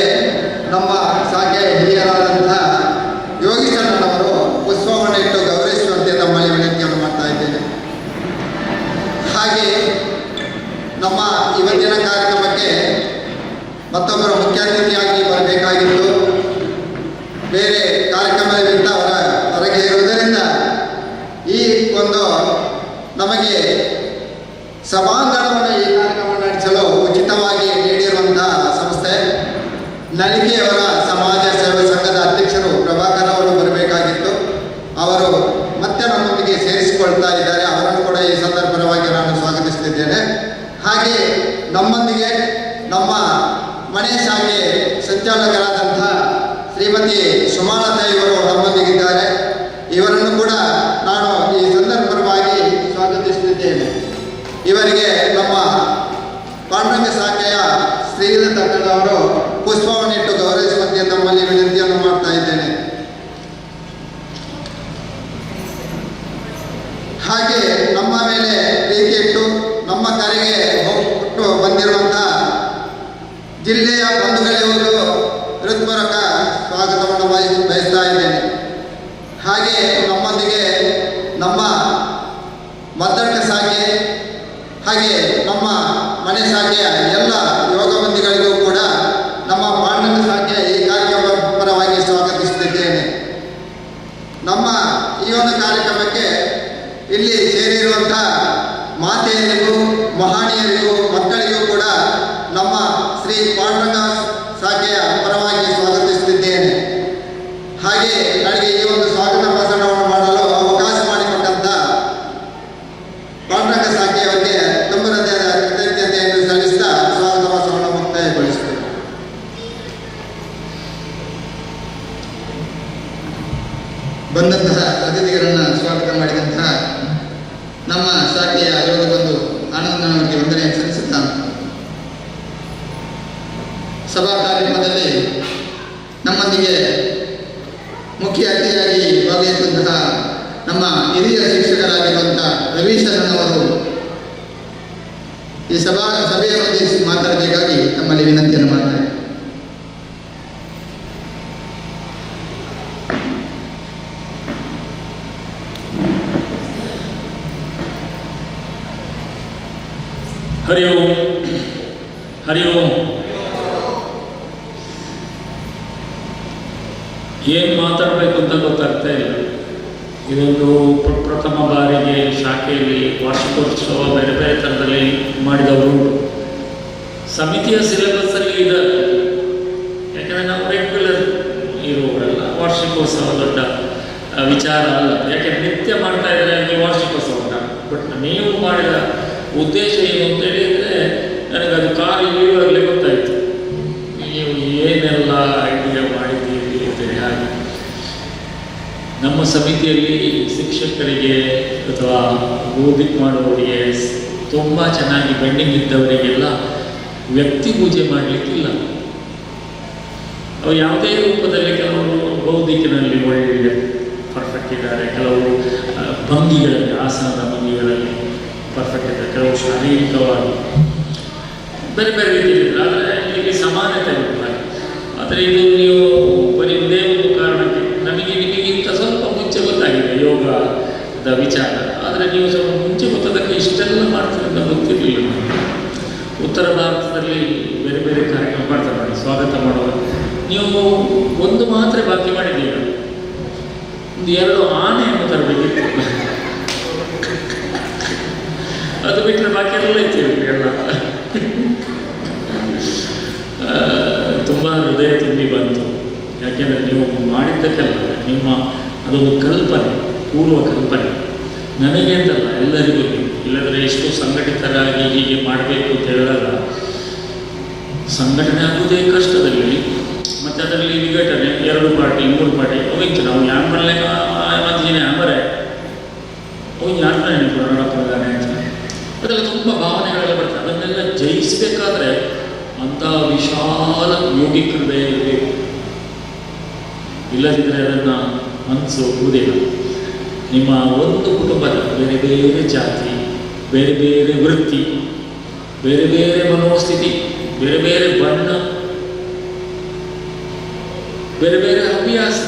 ನಮ್ಮ ಶಾಖೆಯ ಹಿರಿಯರಾದಂಥ ಯೋಗೀಶಣ್ಣನವರು ಪುಷ್ಪವನ್ನು ಇಟ್ಟು ಗೌರವಿಸುವಂತೆ ತಮ್ಮಲ್ಲಿ ವಿನಂತಿಯನ್ನು ಮಾಡ್ತಾ ಇದ್ದೇನೆ. ಹಾಗೆ ನಮ್ಮ ಇವತ್ತಿನ ಕಾರ್ಯಕ್ರಮಕ್ಕೆ ಮತ್ತೊಬ್ಬರು ಮುಖ್ಯ ಅತಿಥಿಯಾಗಿ ಬರಬೇಕಾಗಿತ್ತು. ಬೇರೆ ಕಾರ್ಯಕ್ರಮದಿಂದ ಹೊರಗೆ ಇರುವುದರಿಂದ ಈ ಒಂದು ನಮಗೆ ಸಭಾಂಗಣವನ್ನು ಈ ಕಾರ್ಯಕ್ರಮ ನಡೆಸಲು ಉಚಿತವಾಗಿ ನೀಡಿರುವಂತಹ ಸಂಸ್ಥೆ ನಲಿಕೆಯವರ ಸಮಾಜ ಸೇವಾ ಸಂಘದ ಅಧ್ಯಕ್ಷರು ಪ್ರಭಾಕರ್ ಅವರು ಬರಬೇಕಾಗಿತ್ತು. ಅವರು ಮತ್ತೆ ನಮ್ಮೊಂದಿಗೆ ಸೇರಿಸಿಕೊಳ್ತಾ ಇದ್ದಾರೆ. ಅವರನ್ನು ಕೂಡ ಈ ಸಂದರ್ಭವಾಗಿ ನಾನು ಸ್ವಾಗತಿಸುತ್ತಿದ್ದೇನೆ. ಹಾಗೆ ನಮ್ಮೊಂದಿಗೆ ನಮ್ಮ ಮನೆ ಶಾಖೆ ಸಂಚಾಲಕರಾದಂಥ ಶ್ರೀಮತಿ ಸುಮಾಲತಾ ಇವರು ನಮ್ಮೊಂದಿಗಿದ್ದಾರೆ. ಇವರನ್ನು ಕೂಡ ನಾನು ಈ ಸಂದರ್ಭವಾಗಿ ಸ್ವಾಗತಿಸುತ್ತಿದ್ದೇನೆ. ಇವರಿಗೆ ನಮ್ಮ ಪಾಂಡುರಂಗ ಶಾಖೆಯ ಶ್ರೀಲತಾ ತಂಡದವರು ಪುಷ್ಪವನ್ನಿಟ್ಟು ಗೌರವಿಸುವಂತೆ ತಮ್ಮಲ್ಲಿ ವಿನಂತಿಯನ್ನು ಮಾಡ್ತಾ ಇದ್ದೇನೆ. ಹಾಗೆ ನಮ್ಮ ಮೇಲೆ ಪ್ರೀತಿ ಇಟ್ಟು ನಮ್ಮ ಕರೆಗೆ ಕೊಟ್ಟು ಬಂದಿರುವಂಥ ಜಿಲ್ಲೆಯ ಬಂಧುಗಳಿಗೂ ಹೃತ್ಪೂರ್ವಕ ಸ್ವಾಗತವನ್ನು ಬಯಸ್ತಾ ಇದ್ದೇನೆ. ಹಾಗೆ ನಮ್ಮೊಂದಿಗೆ ನಮ್ಮ ಮದ್ದಡ್ಕ ಶಾಖೆ ಹಾಗೆ ನಮ್ಮ ಮನೆ ಶಾಖೆಯ ಎಲ್ಲ ಯೋಗ ಬಂಧಿಗಳಿಗೂ ಕೂಡ ನಮ್ಮ ಪಾಂಡುರಂಗ ಶಾಖೆಯ ಈ ಕಾರ್ಯಕ್ರಮ ಪರವಾಗಿ ಸ್ವಾಗತಿಸುತ್ತಿದ್ದೇನೆ. ನಮ್ಮ ಈ ಒಂದು ಕಾರ್ಯಕ್ರಮಕ್ಕೆ ಇಲ್ಲಿ ಸೇರಿರುವಂಥ ಮಾತೆಯರಿಗೂ ಮಹಾಣಿಯರಿಗೂ ಮಕ್ಕಳಿಗೂ ಕೂಡ ನಮ್ಮ ಶ್ರೀ ಪಾಂಡುರಂಗ ಶಾಖೆಯ ಪರವಾಗಿ ಸ್ವಾಗತಿಸುತ್ತಿದ್ದೇನೆ. ಹಾಗೆ ನನಗೆ ಈ ಒಂದು ಸ್ವಾಗತ ಭಾಷಣವನ್ನು ಮಾಡಲು ಅವಕಾಶ ಮಾಡಿಕೊಟ್ಟಂಥ ಪಾಂಡುರಂಗ ಶಾಖೆಯವರಿಗೆ ತುಂಬ ಹೃದಯದ ಕೃತಜ್ಞತೆಯನ್ನು ಸಲ್ಲಿಸಿದ ಸ್ವಾಗತ ಭಾಷಣವನ್ನು ಮುಕ್ತಾಯಗೊಳಿಸುತ್ತೇನೆ. ಬಂದಂತಹ ಅತಿಥಿಗಳನ್ನು ಸ್ವಾಗತ ಮಾಡಿದಂತಹ ನಮ್ಮ ಶಾಖೆಯ ಯೋಗ ಬಂಧು ಆನಂದನವರಿಗೆ ವಂದನೆಯನ್ನು ಸಲ್ಲಿಸುತ್ತಾ ಸಭಾ ಕಾರ್ಯಕ್ರಮದಲ್ಲಿ ನಮ್ಮೊಂದಿಗೆ ಮುಖ್ಯ ಅತಿಥಿಯಾಗಿ ಭಾಗವಹಿಸುವಂತಹ ನಮ್ಮ ಹಿರಿಯ ಶಿಕ್ಷಕರಾಗಿರುವಂತಹ ರವೀಶಣ್ಣನವರು ಈ ಸಭೆಯಲ್ಲಿ ಮಾತಾಡಬೇಕಾಗಿ ತಮ್ಮಲ್ಲಿ ವಿನಂತಿಯನ್ನು ಮಾಡ್ತಾರೆ. ಹರಿ ಓಂ ಹರಿ ಓಂ. ಏನು ಮಾತಾಡಬೇಕು ಅಂತ ಗೊತ್ತಾಗ್ತಾ ಇಲ್ಲ. ಇದೊಂದು ಪ್ರಥಮ ಬಾರಿಗೆ ಶಾಖೆಯಲ್ಲಿ ವಾರ್ಷಿಕೋತ್ಸವ ಬೇರೆ ಬೇರೆ ಥರದಲ್ಲಿ ಮಾಡಿದವರು ಸಮಿತಿಯ ಸಿಲೆಬಸ್ಸಲ್ಲಿ ಇದೆ. ಯಾಕೆಂದರೆ ನಾವು ರೆಗ್ಯುಲರ್ ಇರುವವರೆಲ್ಲ ವಾರ್ಷಿಕೋತ್ಸವ ದೊಡ್ಡ ವಿಚಾರ ಅಲ್ಲ. ಯಾಕೆಂದರೆ ನಿತ್ಯ ಮಾಡ್ತಾ ಇದ್ದಾರೆ ಈ ವಾರ್ಷಿಕೋತ್ಸವ. ಬಟ್ ನೀವು ಮಾಡಿದ ಉದ್ದೇಶ ಏನು ಅಂತ ಹೇಳಿದರೆ ನನಗದು ಕಾರು ಇಳುವಾಗಲೇ ಗೊತ್ತಾಯಿತು. ನೀವು ಏನೆಲ್ಲ ಐಡಿಯಾ ಮಾಡಿದ್ದೀರಿ ಅಂತೇಳಿ. ಹಾಗೆ ನಮ್ಮ ಸಮಿತಿಯಲ್ಲಿ ಶಿಕ್ಷಕರಿಗೆ ಅಥವಾ ಓದಿಕ್ ಮಾಡುವವರಿಗೆ ತುಂಬ ಚೆನ್ನಾಗಿ ಬೆಂಡಿಂಗ್ ಇದ್ದವರಿಗೆಲ್ಲ ವ್ಯಕ್ತಿ ಪೂಜೆ ಮಾಡಲಿಕ್ಕಿಲ್ಲ. ಅವು ಯಾವುದೇ ರೂಪದಲ್ಲಿ ಕೆಲವರು ಬೌದ್ಧಿಕಿನಲ್ಲಿ ಒಳ್ಳೆ ಪರ್ಫೆಕ್ಟ್ ಇದ್ದಾರೆ, ಕೆಲವರು ಭಂಗಿಗಳಲ್ಲಿ ಆಸನದ ಭಂಗಿಗಳಲ್ಲಿ ಪರ್ಫೆಕ್ಟ್ ಇದ್ದಾರೆ, ಕೆಲವು ಶಾರೀರಿಕವಾಗಿ ಬೇರೆ ಬೇರೆ ರೀತಿಯಲ್ಲಿದ್ದಾರೆ. ಆದರೆ ಇಲ್ಲಿ ಸಮಾನತೆ ಉಂಟಾಗಿ. ಆದರೆ ಇದು ನೀವು ಬರೀ ಒಂದೇ ಒಂದು ಕಾರಣಕ್ಕೆ ನಿಮಗಿಂತ ಸ್ವಲ್ಪ ಮುಂಚೆ ಗೊತ್ತಾಗಿದೆ ಯೋಗದ ವಿಚಾರ. ಆದರೆ ನೀವು ಸ್ವಲ್ಪ ಮುಂಚೆ ಗೊತ್ತದಕ್ಕೆ ಇಷ್ಟೆಲ್ಲ ಮಾಡ್ತೀರಿ ಅಂತ ಗೊತ್ತಿರಲಿಲ್ಲ. ಉತ್ತರ ಭಾರತದಲ್ಲಿ ಬೇರೆ ಬೇರೆ ಕಾರ್ಯಕ್ರಮ ಮಾಡ್ತಾರೆ ನೋಡಿ, ಸ್ವಾಗತ ಮಾಡುವಾಗ ನೀವು ಒಂದು ಮಾತ್ರ ಬಾಕಿ ಮಾಡಿದ್ದೀರ, ಒಂದು 2 ಆನೆಯನ್ನು ತರಬೇಕಿತ್ತು. ಅದು ಬಿಟ್ಟರೆ ಬಾಕಿ ಎಲ್ಲ ಇರ್ತೀವಿ ಎಲ್ಲ. ತುಂಬ ಹೃದಯ ತುಂಬಿ ಬಂತು. ಯಾಕೆಂದರೆ ನೀವು ಮಾಡಿದ್ದಕ್ಕೆಲ್ಲ ನಿಮ್ಮ ಅದೊಂದು ಕಲ್ಪನೆ, ಪೂರ್ವ ಕಲ್ಪನೆ, ನನಗೆ ಅಂತಲ್ಲ ಎಲ್ಲರಿಗೂ. ಇಲ್ಲದ್ರೆ ಎಷ್ಟು ಸಂಘಟಿತರಾಗಿ ಹೀಗೆ ಮಾಡಬೇಕು ಅಂತ ಹೇಳಿದಾಗ ಸಂಘಟನೆ ಆಗುವುದೇ ಕಷ್ಟದಲ್ಲಿ. ಮತ್ತು ಅದರಲ್ಲಿ ವಿಘಟನೆ, 2 ಪಾರ್ಟಿ 3 ಪಾರ್ಟಿ ಹೋಗಿತ್ತು. ನಾವು ಯಾನ್ ಮಾಡಲೇ ಮತ್ತಿನ ಆಮರೆ ಹೋಗಿ ಯಾನ್ ನೋಡಪ್ಪದಾನೆ ಅಂತ ಅದೆಲ್ಲ ತುಂಬ ಭಾವನೆಗಳೆಲ್ಲ ಬರ್ತದೆ. ಅದನ್ನೆಲ್ಲ ಜಯಿಸಬೇಕಾದ್ರೆ ಅಂಥ ವಿಶಾಲ ಯೋಗಿಕ ಹೃದಯ ಇರಬೇಕು. ಇಲ್ಲದಿದ್ದರೆ ಅದನ್ನು ಮನಸ್ಸು ಒಪ್ಪುವುದಿಲ್ಲ. ನಿಮ್ಮ ಒಂದು ಕುಟುಂಬದ ಬೇರೆ ಬೇರೆ ಜಾತಿ, ಬೇರೆ ಬೇರೆ ವೃತ್ತಿ, ಬೇರೆ ಬೇರೆ ಮನೋಸ್ಥಿತಿ, ಬೇರೆ ಬೇರೆ ಬಣ್ಣ, ಬೇರೆ ಬೇರೆ ಹವ್ಯಾಸ,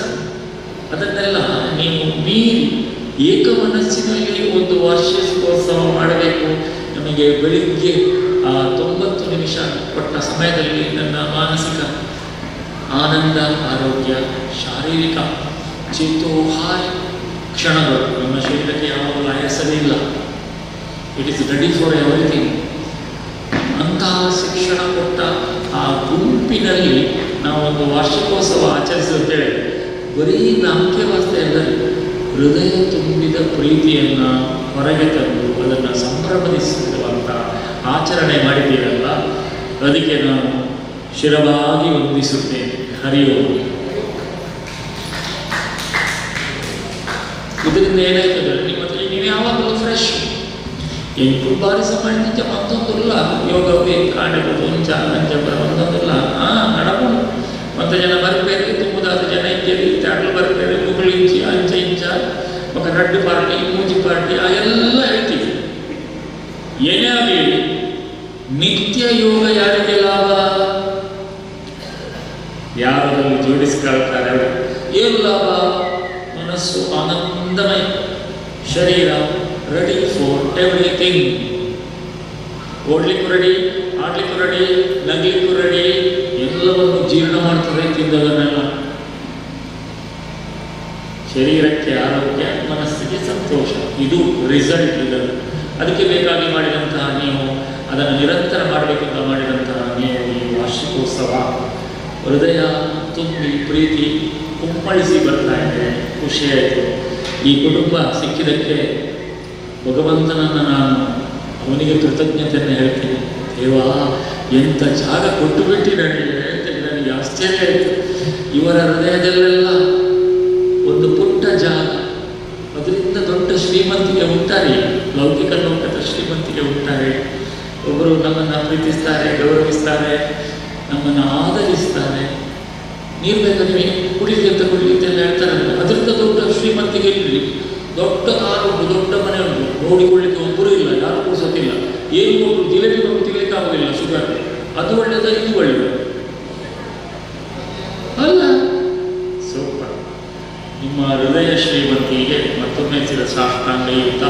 ಅದನ್ನೆಲ್ಲ ನೀವು ಮೀರಿ ಏಕ ಮನಸ್ಸಿನಲ್ಲಿ ಒಂದು ವಾರ್ಷಿಕೋತ್ಸವ ಮಾಡಬೇಕು. ನಮಗೆ ಬೆಳಿಗ್ಗೆ 90 ನಿಮಿಷ ಕೊಟ್ಟ ಸಮಯದಲ್ಲಿ ನನ್ನ ಮಾನಸಿಕ ಆನಂದ, ಆರೋಗ್ಯ, ಶಾರೀರಿಕ ಚೇತೋಹಾರಿ ಕ್ಷಣಗಳು. ನಮ್ಮ ಶರೀರಕ್ಕೆ ಯಾವಾಗಲೂ ಆಯಾಸವೇ ಇಲ್ಲ. It is ready for everything. ಅಂತಹ ಶಿಕ್ಷಣ ಕೊಟ್ಟ ಆ ಗುಂಪಿನಲ್ಲಿ ನಾವೊಂದು ವಾರ್ಷಿಕೋತ್ಸವ ಆಚರಿಸುತ್ತೇವೆ. ಬರೀ ನಂಬಿಕೆವಾಸ್ತೆ ಅಲ್ಲದೆ ಹೃದಯ ತುಂಬಿದ ಪ್ರೀತಿಯನ್ನು ಹೊರಗೆ ತಂದು ಅದನ್ನು ಸಂಭ್ರಮಿಸುವಂಥ ಆಚರಣೆ ಮಾಡಿದ್ದೀರಲ್ಲ, ಅದಕ್ಕೆ ನಾನು ಶಿರವಾಗಿ ವಂದಿಸುತ್ತೇನೆ. ಹರಿಯೋಣ. ಇದರಿಂದ ಏನಾಯ್ತದೆ, ನಿಮ್ಮಲ್ಲಿ ನೀವು ಯಾವಾಗಲೂ ಫ್ರೆಶ್. 8 ಬಾರಿ ಸಮಾಜ ಮತ್ತೊಂದಿಲ್ಲ ಯೋಗ ಕಾಣಬಹುದು ಒಂದೊಂದಿಲ್ಲ ನಡಬಹುದು. 1 ಜನ ಬರ್ಬೇಡಿ, ತುಂಬುದಾದ ಜನ ಇದ್ದೇವೆ, ಚಾಟ್ಲು ಬರ್ಬೇಡಿ, ಮುಗುಳು ಇಂಚಿ ಇಂಚ ఒక ರಡ್ಡು ಪಾರ್ಟಿ, ಮೂಜಿ ಪಾರ್ಟಿ ಎಲ್ಲ ಹೇಳ್ತೀವಿ. ಏನೇ ಆಗಲಿ ನಿತ್ಯ ಯೋಗ ಯಾರಿಗೆ ಲಾಭ? ಯಾರಲ್ಲಿ ಜೋಡಿಸ್ಕೊಳ್ತಾರೆ ಅವರು. ಏನು ಲಾಭ? ಮನಸ್ಸು ಆನಂದಮಯ, ಶರೀರ ರೆಡಿ ಫಾರ್ ಎವ್ರಿಥಿಂಗ್. ಓಡ್ಲಿಕ್ಕೂ ರೆಡಿ, ಆಡ್ಲಿಕ್ಕೂ ರೆಡಿ, ನಗ್ಲಿಕ್ಕೂ ರೆಡಿ, ಎಲ್ಲವನ್ನು ಜೀರ್ಣ ಮಾಡ್ತಾರೆ ತಿಂದದನ್ನೆಲ್ಲ. ಶರೀರಕ್ಕೆ ಆರೋಗ್ಯ, ಮನಸ್ಸಿಗೆ ಸಂತೋಷ, ಇದು ರಿಸಲ್ಟ್. ಇದನ್ನು ಅದಕ್ಕೆ ಬೇಕಾಗಿ ಮಾಡಿದಂತಹ ನೀವು, ಅದನ್ನು ನಿರಂತರ ಮಾಡಬೇಕಂತ ಮಾಡಿದಂತಹ ನೀವು ಈ ವಾರ್ಷಿಕೋತ್ಸವ ಹೃದಯ ತುಂಬಿ ಪ್ರೀತಿ ಕುಮ್ಮಳಿಸಿ ಬರ್ತಾ ಇದೆ. ಖುಷಿಯಾಯಿತು. ಈ ಕುಟುಂಬ ಸಿಕ್ಕಿದ್ದಕ್ಕೆ ಭಗವಂತನನ್ನು ನಾನು ಅವನಿಗೆ ಕೃತಜ್ಞತೆಯನ್ನು ಹೇಳ್ತೀನಿ. ದೇವಾ, ಎಂಥ ಜಾಗ ಕೊಟ್ಟು ಬಿಟ್ಟು ನನಗೆ ಆಶ್ಚರ್ಯ ಆಯಿತು. ಇವರ ಹೃದಯದಲ್ಲೆಲ್ಲ ಒಂದು ಪುಟ್ಟ ಜಾಗ, ಅದರಿಂದ ದೊಡ್ಡ ಶ್ರೀಮಂತಿಗೆ ಉಂಟಾರೆ, ಲೌಕಿಕ ಲೋಕದ ಶ್ರೀಮಂತಿಗೆ ಉಂಟಾರೆ. ಒಬ್ಬರು ನಮ್ಮನ್ನು ಪ್ರೀತಿಸ್ತಾರೆ, ಗೌರವಿಸ್ತಾರೆ, ನಮ್ಮನ್ನು ಆದರಿಸ್ತಾರೆ. ನೀರು ಬೇಕಾ ನಿಮಗೆ ಕುಡಿಲಿ ಅಂತ ಕುಡಿಲಿಂತೆಲ್ಲ ಹೇಳ್ತಾರಲ್ಲ, ಅದರಿಂದ ದೊಡ್ಡ ಶ್ರೀಮಂತಿಗೆ ಇರಲಿ. ದೊಡ್ಡ ಕಾರು ಉಂಟು, ದೊಡ್ಡ ಮನೆ ಉಂಟು, ನೋಡಿಕೊಳ್ಳಿಕ್ಕೆ ಒಬ್ಬರು ಇಲ್ಲ, ಯಾರು ಕೂಡಿಸೋಕ್ಕಿಲ್ಲ. ಏನು ಕೊಟ್ಟು ಜಿಲೇಬಿ ಕೊಟ್ಟು ತಿನ್ನಲಿಕ್ಕೆ ಆಗೋದಿಲ್ಲ, ಶುಗರ್. ಅದು ಒಳ್ಳೆಯದ, ಇದು ಒಳ್ಳೆಯದು ಅಲ್ಲ? ಸೂಪರ್. ನಿಮ್ಮ ಹೃದಯ ಶ್ರೀಮಂತಿಗೆ ಮತ್ತೊಮ್ಮೆ ಸಾಷ್ಟಾಂಗಯುಕ್ತ.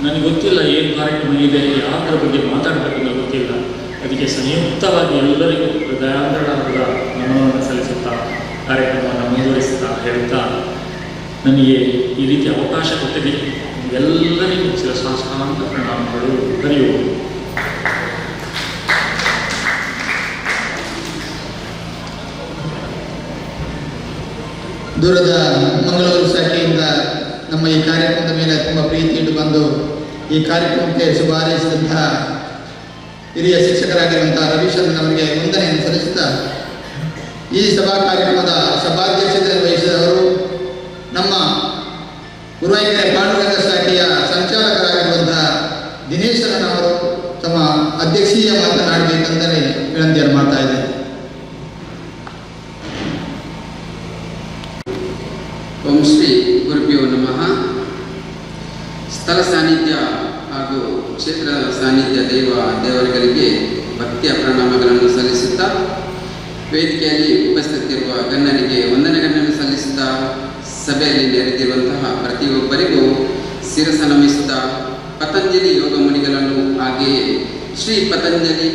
ನನಗೆ ಗೊತ್ತಿಲ್ಲ ಏನು ಕಾರ್ಯಕ್ರಮ ಇದೆ, ಯಾರ ಬಗ್ಗೆ ಮಾತಾಡಬೇಕು ಅಂತ ಗೊತ್ತಿಲ್ಲ. ಅದಕ್ಕೆ ಸಂಯುಕ್ತವಾಗಿ ಎಲ್ಲರಿಗೂ ಹೃದಯಾಂತರಾದ ನಮನವನ್ನು ಸಲ್ಲಿಸುತ್ತಾ ಕಾರ್ಯಕ್ರಮವನ್ನು ಮುಂದುವರಿಸುತ್ತಾ ಹೇಳ್ತಾ, ನನಗೆ ಈ ರೀತಿ ಅವಕಾಶ ಕೊಟ್ಟಿದ್ದೀನಿ. ಎಲ್ಲರಿಗೂ ಸಾಷ್ಟಾಂಗ ಪ್ರಣಾಮಗಳು. ಹರಿಯೋಣ. ದೂರದ ಮಂಗಳೂರು ಶಾಖೆಯಿಂದ ನಮ್ಮ ಈ ಕಾರ್ಯಕ್ರಮದ ಮೇಲೆ ತುಂಬ ಪ್ರೀತಿ ಇಟ್ಟು ಬಂದು ಈ ಕಾರ್ಯಕ್ರಮಕ್ಕೆ ಶುಭ ಹಾರೈಸಿದಂತಹ ಹಿರಿಯ ಶಿಕ್ಷಕರಾಗಿರುವಂತಹ ರವಿಚಂದ್ರನ್ ಅವರಿಗೆ ವಂದನೆಯನ್ನು ಸಲ್ಲಿಸುತ್ತಾ, ಈ ಸಭಾ ಕಾರ್ಯಕ್ರಮದ ಸಭಾಧ್ಯಕ್ಷತೆ ವಹಿಸಿದವರು ನಮ್ಮ ಗುರುವಾಯೂರ ಪಾಂಡುರಂಗ ಶಾಖೆಯ ಸಂಚಾಲಕರಾಗಿರುವಂತಹ ದಿನೇಶನ್ ಅವರು ತಮ್ಮ ಅಧ್ಯಕ್ಷೀಯ ಮಾತನಾಡಬೇಕಂತಲೇ ವಿನಂತಿಯನ್ನು ಮಾಡ್ತಾ ಇದ್ದೇನೆ. ಓಂ ಶ್ರೀ ಗುರುಭ್ಯೋ ನಮಃ. ಸ್ಥಳ ಸಾನ್ನಿಧ್ಯ ಹಾಗೂ ಕ್ಷೇತ್ರ ಸಾನ್ನಿಧ್ಯ ದೇವರುಗಳಿಗೆ ಭಕ್ತಿಯ ಪ್ರಣಾಮಗಳನ್ನು ಸಲ್ಲಿಸುತ್ತಾ, ವೇದಿಕೆಯಲ್ಲಿ ಉಪಸ್ಥಿತಿರುವ ಗಣ್ಯರಿಗೆ ವಂದನೆಗಳನ್ನು ಸಲ್ಲಿಸುತ್ತಾ, ಸಭೆಯಲ್ಲಿ ನೆರೆದಿರುವಂತಹ ಪ್ರತಿಯೊಬ್ಬರಿಗೂ ಶಿರಸ ನಮಿಸುತ್ತಾ, ಪತಂಜಲಿ ಯೋಗ ಮುನಿಗಳನ್ನು ಹಾಗೆಯೇ ಶ್ರೀ ಪತಂಜಲಿ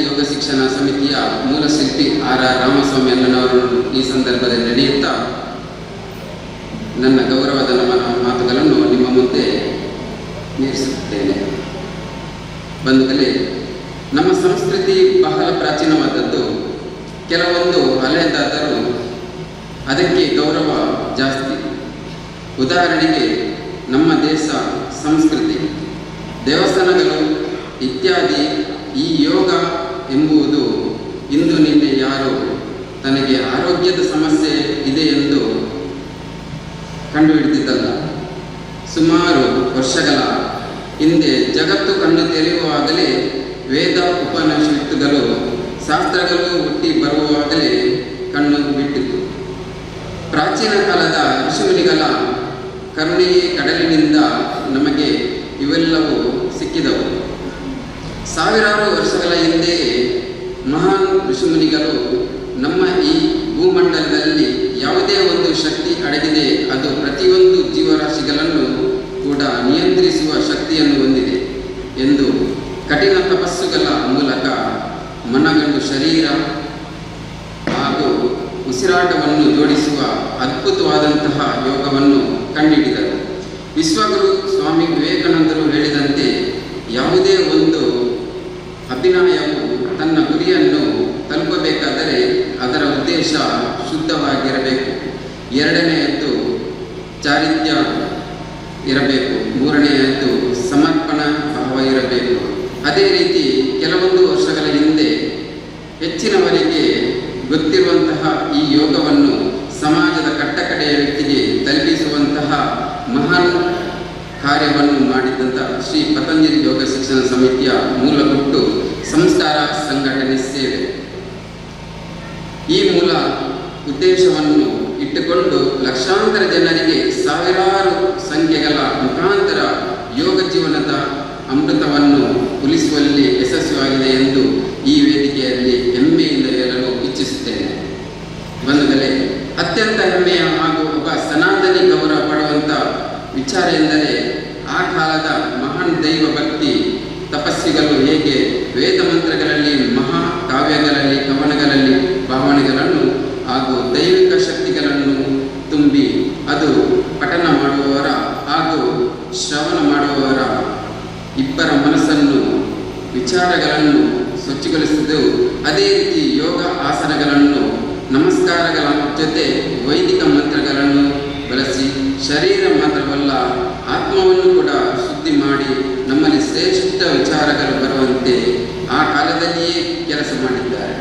ಯೋಗ ಶಿಕ್ಷಣ ಸಮಿತಿಯ ಮೂಲ ಶಿಲ್ಪಿ ಆರ್ ರಾಮಸ್ವಾಮಿ ಅಣ್ಣನವರನ್ನು ಈ ಸಂದರ್ಭದಲ್ಲಿ ನಡೆಯುತ್ತಾ ನನ್ನ ಗೌರವದ ನಮನ ಮಾತುಗಳನ್ನು ನಿಮ್ಮ ಮುಂದೆ ನೀಡಿಸುತ್ತೇನೆ. ಬಂಧುಗಳೇ, ನಮ್ಮ ಸಂಸ್ಕೃತಿ ಬಹಳ ಪ್ರಾಚೀನವಾದದ್ದು. ಕೆಲವೊಂದು ಹಳೆಯದಾದರೂ ಅದಕ್ಕೆ ಗೌರವ ಜಾಸ್ತಿ. ಉದಾಹರಣೆಗೆ ನಮ್ಮ ದೇಶ ಸಂಸ್ಕೃತಿ, ದೇವಸ್ಥಾನಗಳು ಇತ್ಯಾದಿ. ಈ ಯೋಗ ಎಂಬುದು ಇಂದು ನಿನ್ನೆ ಯಾರು ತನಗೆ ಆರೋಗ್ಯದ ಸಮಸ್ಯೆ ಇದೆ ಎಂದು ಕಂಡುಹಿಡಿದಿದ್ದಲ್ಲ. ಸುಮಾರು ವರ್ಷಗಳ ಹಿಂದೆ ಜಗತ್ತು ಕಣ್ಣು ತೆರೆಯುವಾಗಲೇ ವೇದ ಉಪನಿಷತ್ತುಗಳು ಶಾಸ್ತ್ರಗಳು ಹುಟ್ಟಿ ಬರುವಾಗಲೇ ಕಣ್ಣು ಬಿಟ್ಟಿತು. ಪ್ರಾಚೀನ ಕಾಲದ ಋಷಿಮುನಿಗಳ ಕರುಣೆಯ ಕಡಲಿನಿಂದ ನಮಗೆ ಇವೆಲ್ಲವೂ ಸಿಕ್ಕಿದವು. ಸಾವಿರಾರು ವರ್ಷಗಳ ಹಿಂದೆಯೇ ಮಹಾನ್ ಋಷಿಮುನಿಗಳು ನಮ್ಮ ಈ ಭೂಮಂಡಲದಲ್ಲಿ ಯಾವುದೇ ಒಂದು ಶಕ್ತಿ ಅಡಗಿದೆ, ಅದು ಪ್ರತಿಯೊಂದು ಜೀವರಾಶಿಗಳನ್ನು ಕೂಡ ನಿಯಂತ್ರಿಸುವ ಶಕ್ತಿಯನ್ನು ಹೊಂದಿದೆ ಎಂದು ಕಠಿಣ ತಪಸ್ಸುಗಳ ಮೂಲಕ ಮನಗಂಡು ಶರೀರ ಹಾಗೂ ಉಸಿರಾಟವನ್ನು ಜೋಡಿಸುವ ಅದ್ಭುತವಾದಂತಹ ಯೋಗವನ್ನು ಕಂಡುಹಿಡಿದರು. ವಿಶ್ವಗುರು ಸ್ವಾಮಿ ವಿವೇಕಾನಂದರು ಹೇಳಿದಂತೆ, ಯಾವುದೇ ಒಂದು ಅಭಿನಯವು ತನ್ನ ಗುರಿಯನ್ನು ತಲುಪಬೇಕಾದರೆ ಅದರ ಉದ್ದೇಶ ಶುದ್ಧವಾಗಿರಬೇಕು. ಎರಡನೆಯದ್ದು ಚಾರಿತ್ರ್ಯ ಇರಬೇಕು. ಮೂರನೆಯದ್ದು ಸಮರ್ಪಣಾ ಭಾವ ಇರಬೇಕು. ಅದೇ ರೀತಿ ಕೆಲವೊಂದು ವರ್ಷಗಳ ಹಿಂದೆ ಹೆಚ್ಚಿನವರಿಗೆ ಗೊತ್ತಿರುವಂತಹ ಈ ಯೋಗವನ್ನು ಸಮಾಜದ ಕಟ್ಟಕಡೆಯ ವ್ಯಕ್ತಿಗೆ ತಲುಪಿಸುವಂತಹ ಮಹಾನ್ ಕಾರ್ಯವನ್ನು ಮಾಡಿದಂತಹ ಶ್ರೀ ಪತಂಜಲಿ ಯೋಗ ಶಿಕ್ಷಣ ಸಮಿತಿಯ ಮೂಲಗುಟ್ಟು ಸಂಸ್ಕಾರ ಸಂಘಟನೆ ಸೇವೆ. ಈ ಮೂಲ ಉದ್ದೇಶವನ್ನು ಇಟ್ಟುಕೊಂಡು ಲಕ್ಷಾಂತರ ಜನರಿಗೆ ಸಾವಿರಾರು ಸಂಖ್ಯೆಗಳ ಮುಖಾಂತರ ಯೋಗ ಜೀವನದ ಅಮೃತವನ್ನು ಉಳಿಸುವಲ್ಲಿ ಯಶಸ್ವಿಯಾಗಿದೆ ಎಂದು ಈ ವೇದಿಕೆಯಲ್ಲಿ ಹೆಮ್ಮೆಯಿಂದ ಹೇಳಲು ಇಚ್ಛಿಸುತ್ತೇನೆ. ಬಂಧುಗಳೇ, ಅತ್ಯಂತ ಹೆಮ್ಮೆಯ ಹಾಗೂ ಒಬ್ಬ ಸನಾತನಿ ಗೌರವ ಪಡುವಂಥ ವಿಚಾರ ಎಂದರೆ ಆ ಕಾಲದ ಮಹಾನ್ ದೈವ ಭಕ್ತಿ ತಪಸ್ವಿಗಳು ಹೇಗೆ ವೇದ ಮಂತ್ರಗಳಲ್ಲಿ, ಮಹಾ ಕಾವ್ಯಗಳಲ್ಲಿ, ಕವನಗಳಲ್ಲಿ ಭಾವನೆಗಳನ್ನು ಹಾಗೂ ದೈವಿಕ ಶಕ್ತಿಗಳನ್ನು ತುಂಬಿ ಅದು ಪಠನ ಮಾಡುವವರ ಹಾಗೂ ಶ್ರವಣ ಮಾಡುವವರ ಇಬ್ಬರ ಮನಸ್ಸನ್ನು, ವಿಚಾರಗಳನ್ನು ಸ್ವಚ್ಛಗೊಳಿಸಿದ್ದು. ಅದೇ ರೀತಿ ಯೋಗ ಆಸನಗಳನ್ನು, ನಮಸ್ಕಾರಗಳ ಜೊತೆ ವೈದಿಕ ಮಂತ್ರಗಳನ್ನು ಬಳಸಿ ಶರೀರ ಮಾತ್ರವಲ್ಲ ಆತ್ಮವನ್ನು ಕೂಡ ಶುದ್ಧಿ ಮಾಡಿ ನಮ್ಮಲ್ಲಿ ಶ್ರೇಷ್ಠ ವಿಚಾರಗಳು ಬರುವಂತೆ ಆ ಕಾಲದಲ್ಲಿಯೇ ಕೆಲಸ ಮಾಡಿದ್ದಾರೆ.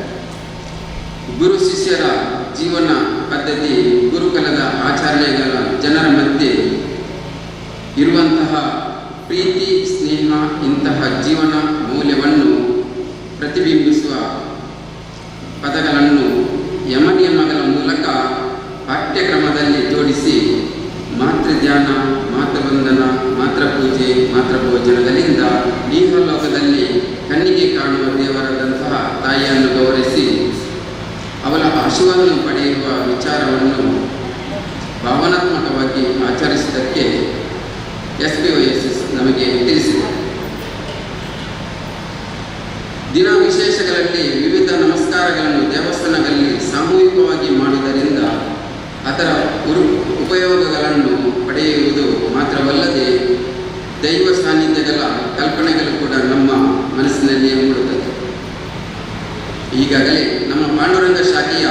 ಗುರು ಶಿಷ್ಯರ ಜೀವನ ಪದ್ಧತಿ, ಗುರುಕುಲದ ಆಚರಣೆಗಳ ಜನರ ಮಧ್ಯೆ ಇರುವಂತಹ ಪ್ರೀತಿ, ಸ್ನೇಹ, ಇಂತಹ ಜೀವನ ಮೌಲ್ಯವನ್ನು ಪ್ರತಿಬಿಂಬಿಸುವ ಪದಗಳನ್ನು ಯಮನಿಯಮಗಳ ಮೂಲಕ ಪಾಠ್ಯಕ್ರಮದಲ್ಲಿ ಜೋಡಿಸಿ ಮಾತೃಧ್ಯಾನ, ಮಾತೃವಂದನ, ಮಾತೃಪೂಜೆ, ಮಾತೃಭೋಜನಗಳಿಂದ ಇಹಲೋಕದಲ್ಲಿ ಕಣ್ಣಿಗೆ ಕಾಣುವ ದೇವರಾದಂತಹ ತಾಯಿಯನ್ನು ಗೌರವಿಸಿ ಅವಳ ಆಶೀರ್ವಾದವನ್ನು ಪಡೆಯುವ ವಿಚಾರವನ್ನು ಭಾವನಾತ್ಮಕವಾಗಿ ಆಚರಿಸುವುದಕ್ಕೆ SPOSS ನಮಗೆ ತಿಳಿಸಿದೆ. ದಿನ ವಿಶೇಷಗಳಲ್ಲಿ ವಿವಿಧ ನಮಸ್ಕಾರಗಳನ್ನು ದೇವಸ್ಥಾನಗಳಲ್ಲಿ ಸಾಮೂಹಿಕವಾಗಿ ಮಾಡುವುದರಿಂದ ಅದರ ಉಪಯೋಗಗಳನ್ನು ಪಡೆಯುವುದು ಮಾತ್ರವಲ್ಲದೆ ದೈವ ಸಾನ್ನಿಧ್ಯಗಳ ಕಲ್ಪನೆಗಳು ಕೂಡ ನಮ್ಮ ಮನಸ್ಸಿನಲ್ಲಿ ಮೂಡುತ್ತದೆ. ಈಗಾಗಲೇ ನಮ್ಮ ಪಾಂಡುರಂಗ ಶಾಖೆಯ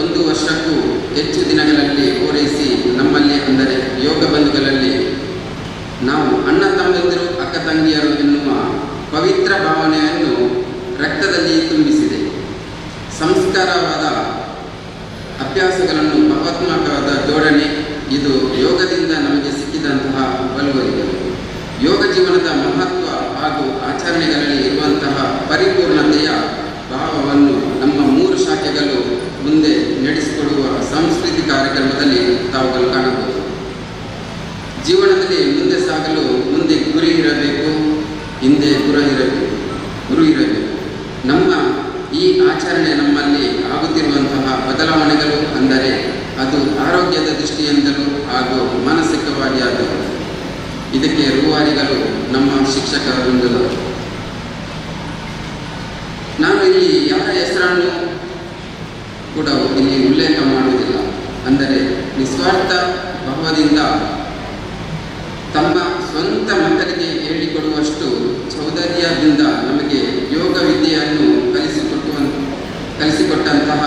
1 ವರ್ಷಕ್ಕೂ ಹೆಚ್ಚು ದಿನಗಳಲ್ಲಿ ಪೂರೈಸಿ ನಮ್ಮಲ್ಲಿ, ಅಂದರೆ ಯೋಗ ಬಂಧುಗಳಲ್ಲಿ ನಾವು ಅಣ್ಣ ತಮ್ಮಂದಿರು, ಅಕ್ಕ ತಂಗಿಯರು ಎನ್ನುವ ಪವಿತ್ರ ಭಾವನೆಯನ್ನು ರಕ್ತದಲ್ಲಿ ತುಂಬಿಸಿದೆ. ಸಂಸ್ಕಾರವಾದ ಅಭ್ಯಾಸಗಳನ್ನು ಭಾವಾತ್ಮಕವಾದ ಜೋಡಣೆ, ಇದು ಯೋಗದಿಂದ ನಮಗೆ ಸಿಕ್ಕಿದಂತಹ ಬಲುವರಿಗಳು. ಯೋಗ ಜೀವನದ ಮಹತ್ವ ಹಾಗೂ ಆಚರಣೆಗಳಲ್ಲಿ ಇರುವಂತಹ ಪರಿಪೂರ್ಣತೆಯ ಭಾವವನ್ನು ನಮ್ಮ 3 ಶಾಖೆಗಳು ಮುಂದೆ ನಡೆಸಿಕೊಡುವ ಸಾಂಸ್ಕೃತಿಕ ಕಾರ್ಯಕ್ರಮದಲ್ಲಿ ತಾವುಗಳು ಕಾಣಬಹುದು. ಜೀವನದಲ್ಲಿ ಮುಂದೆ ಸಾಗಲು ಮುಂದೆ ಗುರಿ ಇರಬೇಕು, ಹಿಂದೆ ಗುರು ಇರಬೇಕು. ನಮ್ಮ ಈ ಆಚರಣೆ ನಮ್ಮಲ್ಲಿ ಆಗುತ್ತಿರುವಂತಹ ಬದಲಾವಣೆಗಳು ಅಂದರೆ ಅದು ಆರೋಗ್ಯದ ದೃಷ್ಟಿಯಿಂದಲೂ ಹಾಗೂ ಮಾನಸಿಕವಾಗಿ ಆದವು. ಇದಕ್ಕೆ ರೂವಾರಿಗಳು ನಮ್ಮ ಶಿಕ್ಷಕ ವೃಂದದವರು. ನಾನು ಇಲ್ಲಿ ಯಾರ ಹೆಸರನ್ನು ಕೂಡ ಇಲ್ಲಿ ಉಲ್ಲೇಖ ಮಾಡುವುದಿಲ್ಲ. ಅಂದರೆ ನಿಸ್ವಾರ್ಥ ಭಾವದಿಂದ ತಮ್ಮ ಸ್ವಂತ ಮಕ್ಕಳಿಗೆ ಹೇಳಿಕೊಡುವಷ್ಟು ಸೌಂದರ್ಯದಿಂದ ನಮಗೆ ಯೋಗ ವಿದ್ಯೆಯನ್ನು ಕಲಿಸಿಕೊಟ್ಟಂತಹ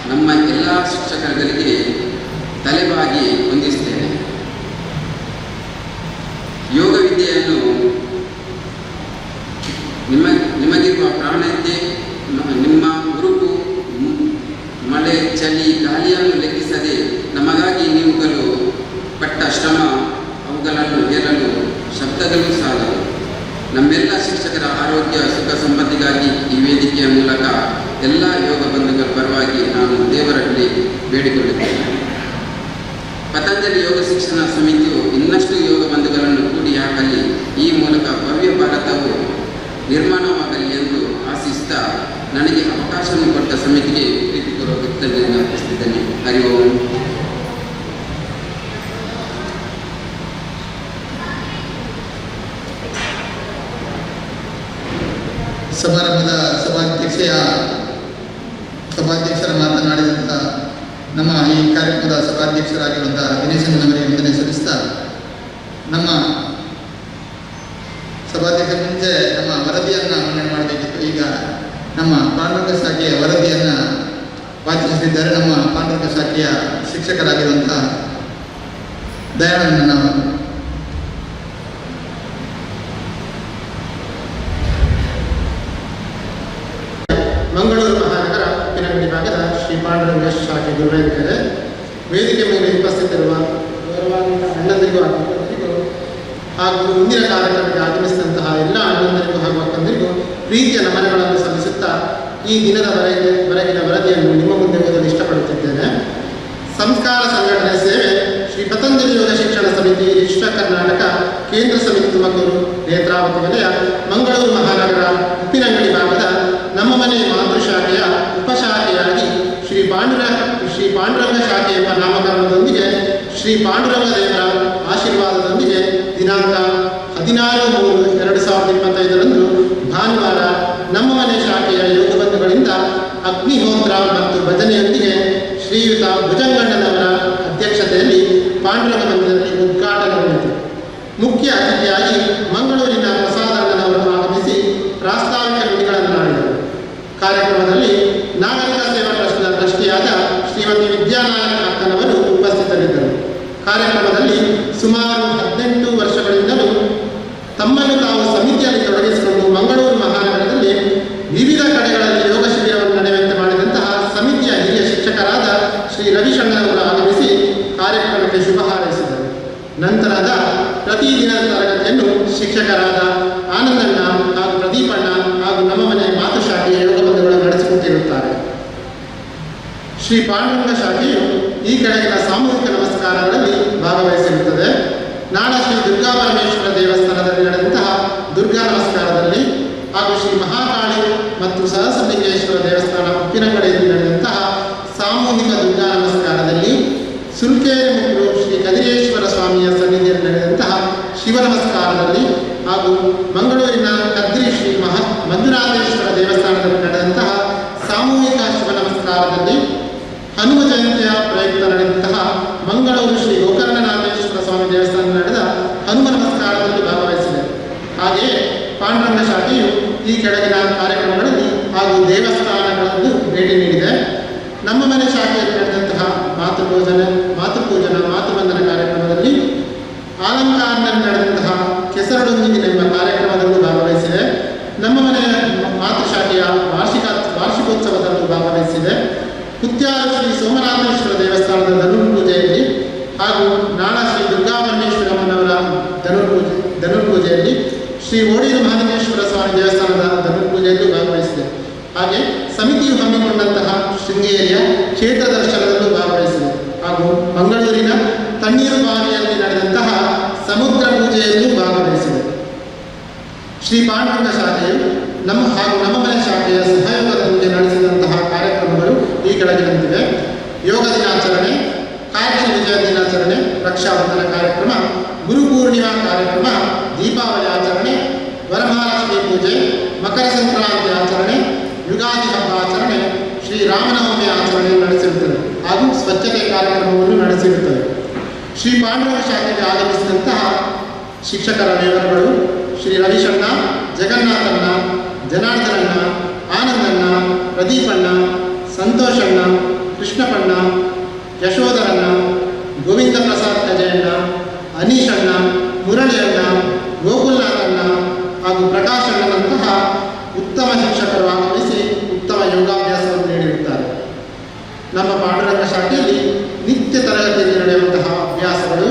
ನಮ್ಮ ಎಲ್ಲ ಶಿಕ್ಷಕರಿಗೆ ತಲೆಬಾಗಿ ವಂದಿಸುತ್ತೇನೆ. ಯೋಗ ವಿದ್ಯೆಯನ್ನು ನಿಮಗಿರುವ ಪ್ರಾಣಕ್ಕೆ ನಿಮ್ಮ ಉರುಪು, ಮಳೆ, ಚಳಿ, ಗಾಳಿಯನ್ನು ಲೆಕ್ಕಿಸದೆ ನಮಗಾಗಿ ನೀವುಗಳು ಪಟ್ಟ ಶ್ರಮ, ಅವುಗಳನ್ನು ಹೇಳಲು ಶಬ್ದಗಳು ಸಾಲದು. ನಮ್ಮೆಲ್ಲ ಶಿಕ್ಷಕರ ಆರೋಗ್ಯ, ಸುಖ, ಸಂಪತ್ತಿಗಾಗಿ ಈ ವೇದಿಕೆಯ ಮೂಲಕ ಎಲ್ಲ ಯೋಗ ಬಂಧುಗಳ ಪರವಾಗಿ ನಾನು ದೇವರಲ್ಲಿ ಬೇಡಿಕೊಳ್ಳುತ್ತೇನೆ. ಪತಂಜಲಿ ಯೋಗ ಶಿಕ್ಷಣ ಸಮಿತಿಯು ಇನ್ನಷ್ಟು ಯೋಗ ಬಂಧುಗಳನ್ನು ಕೂಡಿ ಹಾಕಲಿ, ಈ ಮೂಲಕ ಭವ್ಯ ಭಾರತವು ನಿರ್ಮಾಣವಾಗಲಿ ಎಂದು ಆಶಿಸುತ್ತಾ ನನಗೆ ಅವಕಾಶವನ್ನು ಕೊಟ್ಟ ಸಮಿತಿಗೆ ಪ್ರೀತಿಪೂರ್ವಕ ಕೃತಜ್ಞತೆ ಅರ್ಪಿಸುತ್ತಿದ್ದೇನೆ. ಹರಿ ಓಂ. ಸಮಾರಂಭದ ಸಭಾಧ್ಯಕ್ಷರ ಮಾತನಾಡಿದಂಥ ನಮ್ಮ ಈ ಕಾರ್ಯಕ್ರಮದ ಸಭಾಧ್ಯಕ್ಷರಾಗಿರುವಂಥ ದಿನೇಶಣ್ಣನವರಿಗೆ ವಂದನೆ ಸಲ್ಲಿಸ್ತಾ, ನಮ್ಮ ಸಭಾಧ್ಯಕ್ಷರ ಮುಂಚೆ ನಮ್ಮ ವರದಿಯನ್ನು ಮನ್ನಣೆ ಮಾಡಬೇಕಿತ್ತು. ಈಗ ನಮ್ಮ ಪಾಂಡುರಂಗ ಶಾಖೆಯ ವರದಿಯನ್ನು ವಾಚಿಸುತ್ತಿದ್ದಾರೆ ನಮ್ಮ ಪಾಂಡುರಂಗ ಶಾಖೆಯ ಶಿಕ್ಷಕರಾಗಿರುವಂಥ ದಯಾನಂದನವರು. ಮಂಗಳೂರು ಮಹಾನಗರ ಉಪ್ಪಿನಂಗಡಿ ಭಾಗದ ಶ್ರೀ ಪಾಂಡುರಂಗ ಶಾಖೆ ಗುರುಗಳಿದ್ದಾರೆ. ವೇದಿಕೆ ಮೇಲೆ ಉಪಸ್ಥಿತರಿರುವ ಗೌರವಾನ್ವಿತ ಅಣ್ಣಂದರಿಗೂ ಹಾಗೂ ಮುಂದಿನ ಕಾರ್ಯಕ್ರಮಕ್ಕೆ ಆಗಮಿಸಿದಂತಹ ಎಲ್ಲ ಅಣ್ಣಂದರಿಗೂ ಹಾಗೂ ಅಕ್ಕಂದರಿಗೂ ಪ್ರೀತಿಯ ನಮನಗಳನ್ನು ಸಲ್ಲಿಸುತ್ತಾ ಈ ದಿನದ ವರೆಗಿನ ವರದಿಯನ್ನು ನಿಮ್ಮ ಮುಂದೆ ಓದಲು ಇಷ್ಟಪಡುತ್ತಿದ್ದೇನೆ. ಸಂಸ್ಕಾರ ಸಂಘಟನೆ ಸೇವೆ ಶ್ರೀ ಪತಂಜಲಿ ಯೋಗ ಶಿಕ್ಷಣ ಸಮಿತಿ ವಿಶ್ವ ಕರ್ನಾಟಕ ಕೇಂದ್ರ ಸಮಿತಿ ತುಮಕೂರು ನೇತ್ರಾವತಿ ವಲಯ ಮಂಗಳೂರು ಮಹಾನಗರ ಉಪ್ಪಿನಂಗಡಿ ಭಾಗದ ನಮ್ಮ ಮನೆ ಮಾತೃಶಾಖೆಯ ಉಪಶಾಖೆಯಾಗಿ ಶ್ರೀ ಪಾಂಡುರಂಗ ಶಾಖೆ ಎಂಬ ನಾಮಕರಣದೊಂದಿಗೆ ಶ್ರೀ ಪಾಂಡುರಂಗ ದೇವರ ಆಶೀರ್ವಾದದೊಂದಿಗೆ ದಿನಾಂಕ 16/3/2025 ಭಾನುವಾರ ನಮ್ಮ ಮನೆ ಶಾಖೆಯ ಯೋಗ ಬಂಧುಗಳಿಂದ ಅಗ್ನಿಹೋತ್ರ ಮತ್ತು ಭಜನೆಯೊಂದಿಗೆ ಶ್ರೀಯುತ ಭುಜಂಗಣ್ಣನವರ ಅಧ್ಯಕ್ಷತೆಯಲ್ಲಿ ಪಾಂಡುರಂಗ ಮಂದಿರದಲ್ಲಿ ಉದ್ಘಾಟನೆಗೊಂಡಿತು. ಮುಖ್ಯ ಅತಿಥಿಯಾಗಿ ಮಂಗಳೂರಿನ ಪ್ರಸಾದಣ್ಣನವರು ಆಗಮಿಸಿ ಪ್ರಾಸ್ತಾವಿಕ ನುಡಿಗಳನ್ನಾಡಿದರು. ಕಾರ್ಯಕ್ರಮದಲ್ಲಿ ನಾಗರಿಕ ಸೇವಾ ಟ್ರಸ್ಟ್ನ ಟ್ರಸ್ಟಿಯಾದ ಶ್ರೀಮತಿ ವಿದ್ಯಾನಾಯಕ ಅಕ್ಕನವರು ಉಪಸ್ಥಿತರಿದ್ದರು. ಕಾರ್ಯಕ್ರಮದಲ್ಲಿ ಸುಮಾರು 18 ವರ್ಷಗಳಿಂದಲೂ ತಮ್ಮನ್ನು ತಾವು ಸಮಿತಿಯಲ್ಲಿ ತೊಡಗಿಸಿಕೊಂಡು ಮಂಗಳೂರು ಮಹಾನಗರದಲ್ಲಿ ವಿವಿಧ ಕಡೆಗಳಲ್ಲಿ ಯೋಗ ಶಿಬಿರವನ್ನು ನಡೆಯುವಂತೆ ಮಾಡಿದಂತಹ ಸಮಿತಿಯ ಹಿರಿಯ ಶಿಕ್ಷಕರಾದ ಶ್ರೀ ರವಿಶಣ್ಣನವರು ಆಗಮಿಸಿ ಕಾರ್ಯಕ್ರಮಕ್ಕೆ ಶುಭ ಹಾರೈಸಿದರು. ನಂತರದ ಪ್ರತಿದಿನದ ತರಗತಿಯನ್ನು ಶಿಕ್ಷಕರಾದ ಆನಂದಣ್ಣ ಹಾಗೂ ಪ್ರದೀಪಣ್ಣ ಹಾಗೂ ನಮ್ಮ ಮನೆ ಮಾತೃಶಾಖೆಯ ಯೋಗ ಬಂಧುಗಳು ನಡೆಸಿಕೊಟ್ಟಿರುತ್ತಾರೆ. ಶ್ರೀ ಪಾಂಡುರಂಗ ಶಾಖೆಯು ಈ ಕೆಳಗಿನ ಸಾಮೂಹಿಕ ನಮಸ್ಕಾರಗಳಲ್ಲಿ ಭಾಗವಹಿಸಿರುತ್ತದೆ. ನಾಡ ಶ್ರೀ ದುರ್ಗಾ ಪರಮೇಶ್ವರ ದೇವಸ್ಥಾನದಲ್ಲಿ ನಡೆದಂತಹ ದುರ್ಗಾ ನಮಸ್ಕಾರದಲ್ಲಿ ಹಾಗೂ ಶ್ರೀ ಮಹಾಕಾಳಿ ಮತ್ತು ಸಹಸ್ರಲಿಂಗೇಶ್ವರ ದೇವಸ್ಥಾನ ಉಪ್ಪಿನಂಗಡಿಯಲ್ಲಿ ನಡೆದಂತಹ ಸಾಮೂಹಿಕ ದುರ್ಗಾ ನಮಸ್ಕಾರದಲ್ಲಿ ಸುಲ್ಕೇರಿ ಮುಖ್ಯರು ಶ್ರೀ ಕದಿರೇಶ್ವರ ಸ್ವಾಮಿಯ ಸನ್ನಿಧಿಯಲ್ಲಿ ನಡೆದಂತಹ ಶಿವ ನಮಸ್ಕಾರದಲ್ಲಿ ಹಾಗೂ ಮಂಗಳೂರಿನ ಕದ್ರಿ ಶ್ರೀ ಮಂಜುನಾಥೇಶ್ವರ ದೇವಸ್ಥಾನದಲ್ಲಿ ನಡೆದಂತಹ ಸಾಮೂಹಿಕ ಶಿವ ನಮಸ್ಕಾರದಲ್ಲಿ ಹನುಮ ಜಯಂತಿಯ ಪ್ರಯುಕ್ತ ನಡೆದಂತಹ ಮಂಗಳೂರು ಶ್ರೀ ಗೋಕರ್ಣನಾಥೇಶ್ವರ ಸ್ವಾಮಿ ದೇವಸ್ಥಾನದಲ್ಲಿ ನಡೆದ ಹನುಮ ನಮಸ್ಕಾರದಲ್ಲಿ ಭಾಗವಹಿಸಿದೆ. ಹಾಗೆಯೇ ಪಾಂಡುರಂಗ ಶಾಖೆಯು ಈ ಕೆಳಗಿನ ಕಾರ್ಯಕ್ರಮಗಳಲ್ಲಿ ಹಾಗೂ ದೇವಸ್ಥಾನಗಳನ್ನು ಭೇಟಿ ನೀಡಿದೆ. ನಮ್ಮ ಮನೆ ಶಾಖೆಯಲ್ಲಿ ನಡೆದಂತಹ ಮಾತೃಪೂಜನ ಮಾತೃವಂದನ ಕಾರ್ಯಕ್ರಮದಲ್ಲಿ ಆಲಂಕಾರ್ನಲ್ಲಿ ನಡೆದಂತಹ ಕೆಸರಡೊಂದಿಗಿನೆಂಬ ಕಾರ್ಯಕ್ರಮದಲ್ಲೂ ಭಾಗವಹಿಸಿದೆ. ನಮ್ಮ ಮನೆಯ ಮಾತೃಶಾಖೆಯ ವಾರ್ಷಿಕೋತ್ಸವದಲ್ಲೂ ಭಾಗವಹಿಸಿದೆ. ಕುತ್ಯಾರು ಶ್ರೀ ಸೋಮನಾಥೇಶ್ವರ ದೇವಸ್ಥಾನದ ಧನುರ್ಪೂಜೆಯಲ್ಲಿ ಹಾಗೂ ನಾಳ ಶ್ರೀ ದುರ್ಗಾಪರಮೇಶ್ವರಮ್ಮನವರ ಧನುರ್ಪೂಜೆಯಲ್ಲಿ ಶ್ರೀ ಓಡೀರು ಮಹಾಲಿಂಗೇಶ್ವರ ಸ್ವಾಮಿ ದೇವಸ್ಥಾನದ ಧನುರ್ಪೂಜೆಯಲ್ಲೂ ಭಾಗವಹಿಸಿದೆ. ಹಾಗೆ ಸಮಿತಿಯು ಹಮ್ಮಿಕೊಂಡಂತಹ ಶೃಂಗೇರಿಯ ಕ್ಷೇತ್ರ ದರ್ಶನದಲ್ಲೂ ಭಾಗವಹಿಸಿದೆ. ಹಾಗೂ ಮಂಗಳೂರಿನ ತಣ್ಣೀರು ಬಾವಿಯಲ್ಲಿ ನಡೆದಂತಹ ಸಮುದ್ರ ಪೂಜೆಯಲ್ಲೂ ಭಾಗವಹಿಸಿದೆ. ಶ್ರೀ ಪಾಂಡುರಂಗ ಶಾಖೆಯು ನಮ್ಮ ಮನೆ ಶಾಖೆಯ ಸಹಯೋಗದೊಂದಿಗೆ ನಡೆಸಿದಂತಹ ಕಾರ್ಯಕ್ರಮಗಳು ಈ ಕೆಳಗಿನಂತಿವೆ. ಯೋಗ ದಿನಾಚರಣೆ, ಕಾರ್ಗಿಲ್ ವಿಜಯ ದಿನಾಚರಣೆ, ರಕ್ಷಾಬಂಧನ ಕಾರ್ಯಕ್ರಮ, ಗುರುಪೂರ್ಣಿಮಾ ಕಾರ್ಯಕ್ರಮ, ದೀಪಾವಳಿ ಆಚರಣೆ, ವರಮಹಾಲಕ್ಷ್ಮಿ ಪೂಜೆ, ಮಕರ ಸಂಕ್ರಾಂತಿ ಆಚರಣೆ, ಯುಗಾದಿ ಹಬ್ಬ ಆಚರಣೆ, ಶ್ರೀರಾಮನವಮಿ ಆಚರಣೆ ನಡೆಸಿರುತ್ತದೆ ಹಾಗೂ ಸ್ವಚ್ಛತೆ ಕಾರ್ಯಕ್ರಮವನ್ನು ನಡೆಸಿರುತ್ತದೆ. ಶ್ರೀ ಪಾಂಡುರಂಗ ಶಾಖೆಗೆ ಆಗಮಿಸಿದಂತಹ ಶಿಕ್ಷಕರ ವಿವರಗಳು: ಶ್ರೀ ರವಿಶಣ್ಣ, ಜಗನ್ನಾಥಣ್ಣ, ಜನಾರ್ದನಣ್ಣ, ಆನಂದಣ್ಣ, ಪ್ರದೀಪಣ್ಣ, ಸಂತೋಷಣ್ಣ, ಕೃಷ್ಣಪ್ಪಣ್ಣ, ಯಶೋಧರಣ್ಣ, ಗೋವಿಂದ ಪ್ರಸಾದ್ ಕಜಯಣ್ಣ, ಅನೀಶಣ್ಣ, ಮುರಳಿಯಣ್ಣ, ಗೋಕುಲ್ನಾಥಣ್ಣ ಹಾಗೂ ಪ್ರಕಾಶಣ್ಣನಂತಹ ಉತ್ತಮ ಶಿಕ್ಷಕರು ಆಗಮಿಸಿ ಉತ್ತಮ ಯೋಗಾಭ್ಯಾಸವನ್ನು ನೀಡಿರುತ್ತಾರೆ. ನಮ್ಮ ಪಾಂಡುರಂಗ ಶಾಖೆಯಲ್ಲಿ ನಿತ್ಯ ತರಗತಿಯಲ್ಲಿ ನಡೆಯುವಂತಹ ಅಭ್ಯಾಸಗಳು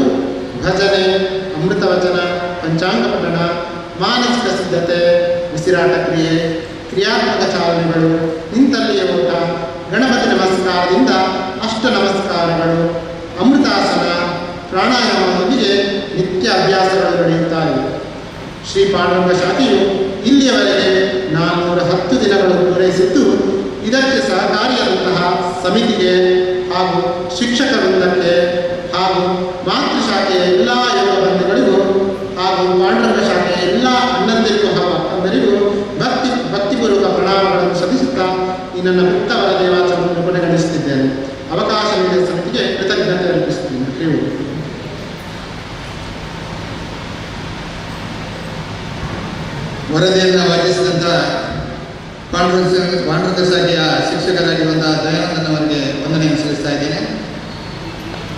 ಭಜನೆ, ಅಮೃತವಚನ, ಪಂಚಾಂಗ ಪಠಣ, ಮಾನಸಿಕ ಸಿದ್ಧತೆ, ಉಸಿರಾಟ ಕ್ರಿಯೆ, ಕ್ರಿಯಾತ್ಮಕ ಚಾಲನೆಗಳು, ನಿಂತಲ್ಲಿಯ ಓಟ, ಗಣಪತಿ ನಮಸ್ಕಾರದಿಂದ ಅಷ್ಟ ನಮಸ್ಕಾರಗಳು, ಅಮೃತಾಸನ, ಪ್ರಾಣಾಯಾಮದೊಂದಿಗೆ ನಿತ್ಯ ಅಭ್ಯಾಸಗಳು ನಡೆಯುತ್ತಾರೆ. ಶ್ರೀ ಪಾಂಡುರಂಗ ಶಾಖೆಯು ಇಲ್ಲಿಯವರೆಗೆ 410 ದಿನಗಳು ಪೂರೈಸಿದ್ದು, ಇದಕ್ಕೆ ಸಹಕಾರಿಯಾದಂತಹ ಸಮಿತಿಗೆ ಹಾಗೂ ಶಿಕ್ಷಕ ವೃಂದಕ್ಕೆ ಹಾಗೂ ಮಾತೃ ಶಾಖೆಯ ಎಲ್ಲ ಯೋಗ ಬಂಧುಗಳಿಗೂ ಹಾಗೂ ಪಾಂಡುರಂಗ ಶಾಖೆಯ ಎಲ್ಲ ಅಣ್ಣಂದಿರಿಗೂ ಹಾಗೂ ಅಕ್ಕಂದರಿಗೂ ಭಕ್ತಿಪೂರ್ವಕ ಪ್ರಣಾಮಗಳನ್ನು ಸಲ್ಲಿಸುತ್ತಾ ಈ ನನ್ನ ಪುಟ್ಟವರ ದೇವಾಚರಣೆಯನ್ನು ಕೊನೆಗೊಳಿಸುತ್ತಿದ್ದೇನೆ. ಅವಕಾಶ ನೀಡಿದ ಸಮಿತಿಗೆ ಕೃತಜ್ಞತೆ ಅರ್ಪಿಸುತ್ತೇನೆ. ನೀವು ವರದಿಯನ್ನು ವಾಚಿಸಿದಂಥ ಪಾಂಡುರಂಗ ಶಾಖೆಯ ಶಿಕ್ಷಕರಾಗಿರುವಂತಹ ದಯಾನಂದನ್ ಅವರಿಗೆ ವಂದನೆಯನ್ನು ಸಲ್ಲಿಸ್ತಾ ಇದ್ದೇನೆ.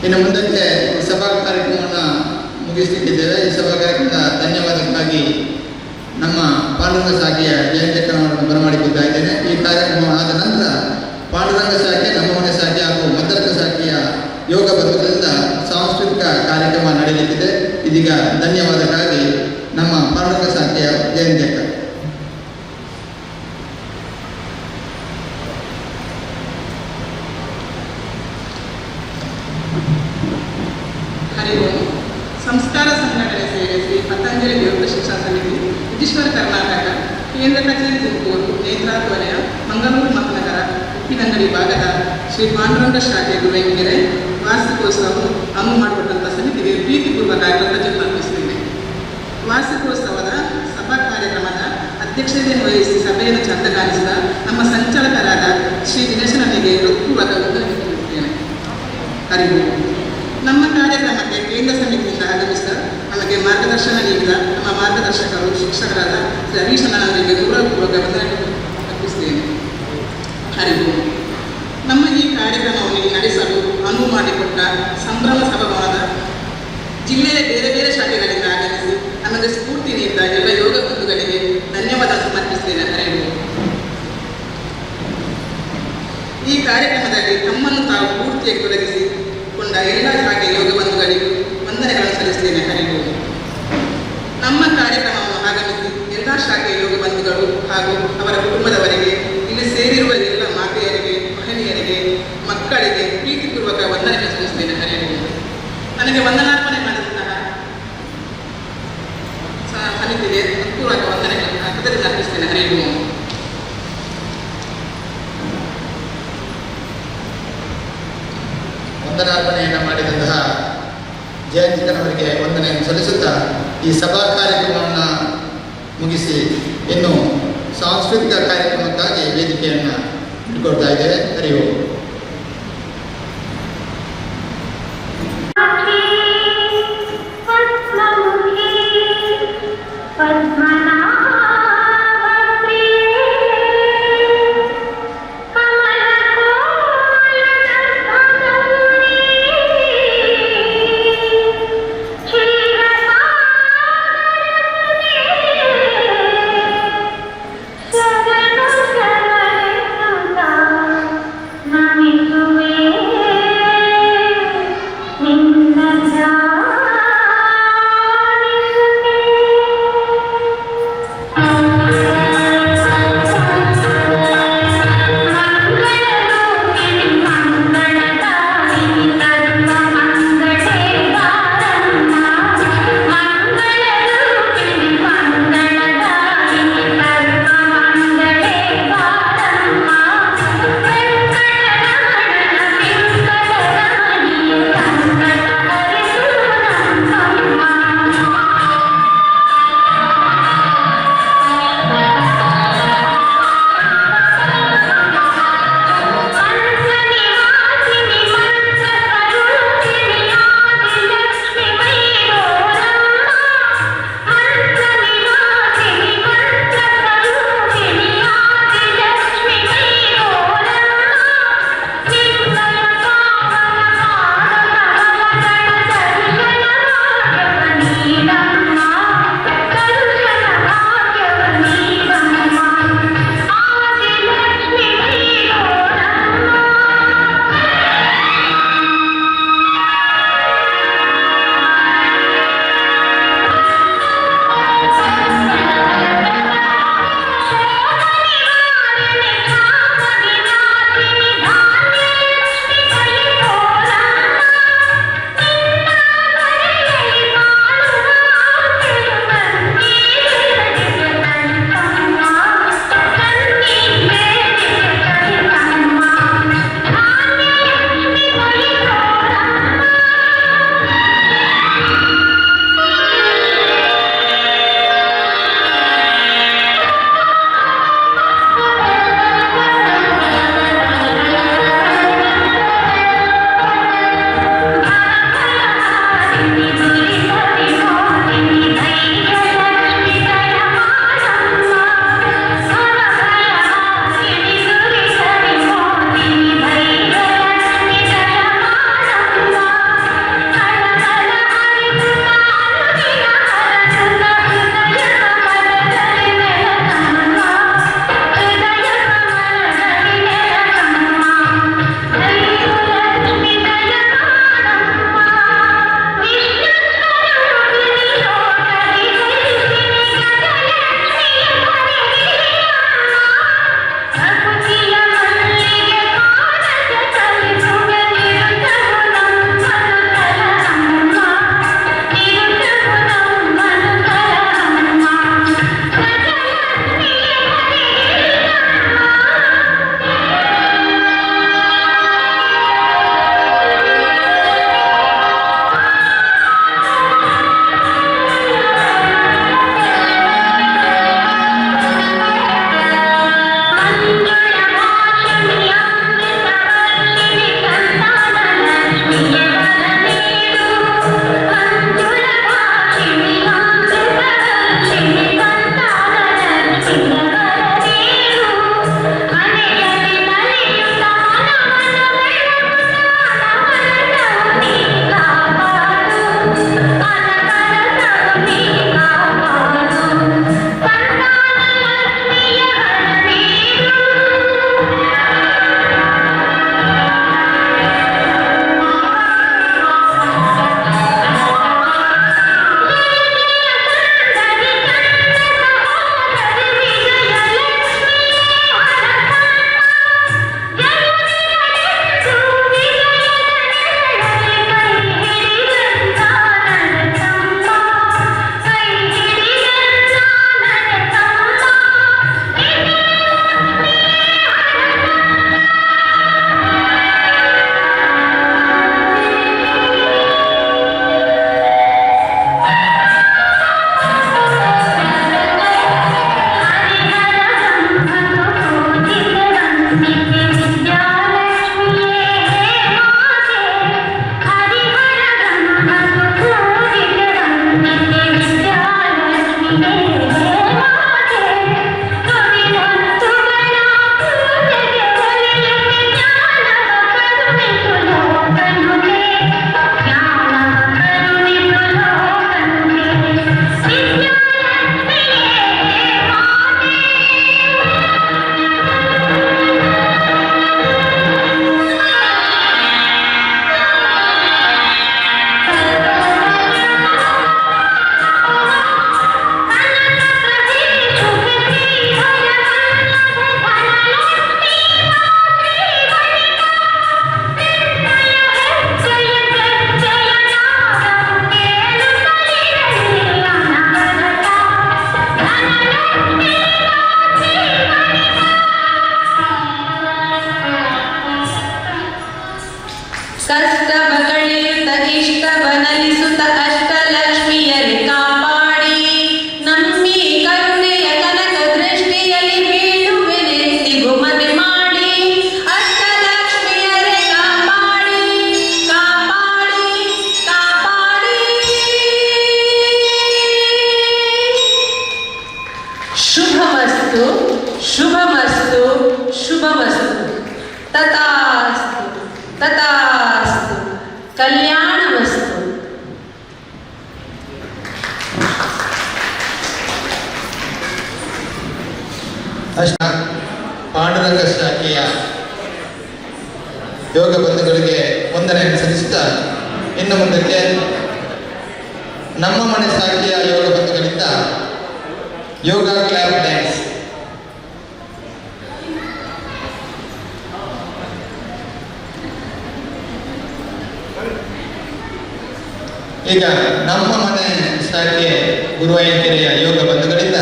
ಇನ್ನು ಮುಂದಕ್ಕೆ ಈ ಸಭಾ ಕಾರ್ಯಕ್ರಮವನ್ನು ಮುಗಿಸಲಿಕ್ಕಿದ್ದೇವೆ. ಈ ಸಭಾ ಕಾರ್ಯಕ್ರಮದ ಧನ್ಯವಾದಕ್ಕಾಗಿ ನಮ್ಮ ಪಾಂಡುರಂಗ ಶಾಖೆಯ ಜಯಂತಕ್ಕನವರನ್ನು ಬರಮಾಡಿಕೊಳ್ತಾ ಇದ್ದೇನೆ. ಈ ಕಾರ್ಯಕ್ರಮ ಆದ ನಂತರ ಪಾಂಡುರಂಗ ಶಾಖೆ, ನಮ್ಮ ಮನೆ ಶಾಖೆ ಹಾಗೂ ಮದ್ದರ್ಕ ಶಾಖೆಯ ಯೋಗ ಬಂಧುಗಳಿಂದ ಸಾಂಸ್ಕೃತಿಕ ಕಾರ್ಯಕ್ರಮ ನಡೆಯಲಿಕ್ಕಿದೆ. ಇದೀಗ ಧನ್ಯವಾದಕ್ಕಾಗಿ ನಮ್ಮ ಪಾಂಡುರಂಗ ಶಾಖೆಯ ಜಯಂತಕ್ಕ. ಹರಿವು ಸಂಸ್ಕಾರ ಸಂಘಟನೆ ಸೇವೆ ಶ್ರೀ ಪತಂಜಲಿ ಯೋಗ ಶಿಕ್ಷಣ ಸಮಿತಿ, ವಿಜಯೇಶ್ವರ ಕರ್ನಾಟಕ, ಕೇಂದ್ರ ಕಚೇರಿ ತುಮಕೂರು, ನೇತ್ರಾವತಿ ವಲಯ, ಮಂಗಳೂರು ಮಹಾನಗರ, ಉಪ್ಪಿನಂಗಡಿ ಭಾಗದ ಶ್ರೀ ಪಾಂಡುರಂಗ ಶಾಖೆ ಗುರುವೆಂಗೆರೆ ವಾರ್ಷಿಕೋತ್ಸವವನ್ನು ಅಮಲು ಮಾಡಿಕೊಟ್ಟಂಥ ಸಮಿತಿಗೆ ಪ್ರೀತಿಪೂರ್ವಕ ಕೃತಜ್ಞತೆ ಅರ್ಪಿಸುತ್ತೇನೆ. ವಾರ್ಷಿಕೋತ್ಸವದ ಸಭಾ ಕಾರ್ಯಕ್ರಮದ ಅಧ್ಯಕ್ಷತೆಯನ್ನು ವಹಿಸಿ ಸಭೆಯನ್ನು ಚಂದಗಾಣಿಸಿದ ನಮ್ಮ ಸಂಚಾಲಕರಾದ ಶ್ರೀ ದಿನೇಶನಿಗೆ ಹೃತ್ಪೂರ್ವಕ ವಂದನೆ ನೀಡುತ್ತೇನೆ. ಹರಿವು ನಮ್ಮ ಕಾರ್ಯಕ್ರಮಕ್ಕೆ ಕೇಂದ್ರ ಸಮಿತಿಯಿಂದ ಆಗಮಿಸಿದ ನಮಗೆ ಮಾರ್ಗದರ್ಶನ ನೀಡಿದ ನಮ್ಮ ಮಾರ್ಗದರ್ಶಕರು ಶಿಕ್ಷಕರಾದ ಶ್ರೀ ಹರೀಶಣ್ಣನವರಿಗೆ ಗೌರವಪೂರ್ವಕ ವಂದನೆ ಅರ್ಪಿಸುತ್ತೇನೆ. ಹರಿವು ನಮ್ಮ ಈ ಕಾರ್ಯಕ್ರಮವನ್ನು ನಡೆಸಲು ಅನುವು ಮಾಡಿಕೊಟ್ಟ ಸಂಭ್ರಮ ಸಭಾಭವನದ ಜಿಲ್ಲೆಯ ಬೇರೆ ಬೇರೆ ಶಾಖೆಗಳಿಂದ ಆಗಮಿಸಿ ನಮಗೆ ಸ್ಫೂರ್ತಿ ನೀಡಿದ ಎಲ್ಲ ಯೋಗ ಬಂಧುಗಳಿಗೆ ಧನ್ಯವಾದ ಸಮರ್ಪಿಸುತ್ತೇನೆ. ಹರಿವು ಈ ಕಾರ್ಯಕ್ರಮದಲ್ಲಿ ತಮ್ಮನ್ನು ತಾವು ಪೂರ್ತಿಯಾಗಿ ತೊಡಗಿಸಿಕೊಂಡ ಎಲ್ಲ ಶಾಖೆ ಯೋಗ ಬಂಧುಗಳಿಗೂ ವಂದನೆಗಳನ್ನು ಸಲ್ಲಿಸುತ್ತೇನೆ. ಹರಿವು ನಮ್ಮ ಕಾರ್ಯಕ್ರಮವನ್ನು ಆಗಮಿಸಿ ಎಲ್ಲ ಶಾಖೆಯ ಯೋಗ ಬಂಧುಗಳು ಹಾಗೂ ಅವರ ಕುಟುಂಬದವರಿಗೆ, ಇಲ್ಲಿ ಸೇರಿರುವ ಎಲ್ಲ ಮಾತೆಯರಿಗೆ, ಮಹಿಳೆಯರಿಗೆ, ಮಕ್ಕಳಿಗೆ ಪ್ರೀತಿಪೂರ್ವಕ ವಂದನೆಗಳನ್ನು ಸಲ್ಲಿಸುತ್ತೇನೆ. ಹರಿವು ನನಗೆ ವಂದನಾರ್ಪಣೆ ಮಾಡಿದಂತಹ ಸಮಿತಿಗೆ ಹೃತ್ಪೂರ್ವಕ ವಂದನೆಗಳನ್ನು ಕೃತಜ್ಞತೆ ಅರ್ಪಿಸುತ್ತೇನೆ. ಹರಿವು ವಂದನಾರ್ಪಣೆಯನ್ನು ಮಾಡಿದಂತಹ ಜಯಂತಿಕನವರಿಗೆ ವಂದನೆಯನ್ನು ಸಲ್ಲಿಸುತ್ತಾ ಈ ಸಭಾ ಕಾರ್ಯಕ್ರಮವನ್ನು ಮುಗಿಸಿ ಇನ್ನು ಸಾಂಸ್ಕೃತಿಕ ಕಾರ್ಯಕ್ರಮಕ್ಕಾಗಿ ವೇದಿಕೆಯನ್ನು ಇಟ್ಕೊಳ್ತಾ ಇದ್ದೇವೆ. ಹರಿವು ನಮಿಸುವೆ ನಿನ್ನ ಕಷ್ಟವ ಕಳೆಯುತ್ತ ಇಷ್ಟವ ನಲಿಸುತ್ತ ಅಷ್ಟಲಕ್ಷ್ಮಿಯರೇ ಕಾಪಾಡಿ ನಮ್ಮಿ ಕರುಣೆಯ ಕನಕ ದೃಷ್ಟಿಯಲ್ಲಿ ಬೀಳುವೆನೆಂದಿಗೂ ಮನೆ ಮಾಡಿ ಅಷ್ಟಲಕ್ಷ್ಮಿಯರೇ ಕಾಪಾಡಿ ಕಾಪಾಡಿ ಕಾಪಾಡಿ. ಶುಭಮಸ್ತು ಶುಭಮಸ್ತು ಶುಭಮಸ್ತು. ತಥಾಸ್ತು ತಥಾಸ್ತು. ಕಲ್ಯಾಣಮಸ್ತು. ಅಷ್ಟ ಪಾಂಡುರಂಗ ಶಾಖೆಯ ಯೋಗ ಬಂಧುಗಳಿಗೆ ವಂದನೆಯನ್ನು ಸಲ್ಲಿಸುತ್ತಾ ಇನ್ನು ಮುಂದಕ್ಕೆ ನಮ್ಮ ಮನೆ ಶಾಖೆಯ ಯೋಗ ಬಂಧುಗಳಿಂದ ಯೋಗ ಕ್ಲಾಪ್ ಡ್ಯಾನ್ಸ್. ಈಗ ನಮ್ಮ ಮನೆ ಶಾಖೆ ಗುರುವಾಯಕೆರೆಯ ಯೋಗ ಬಂಧುಗಳಿಂದ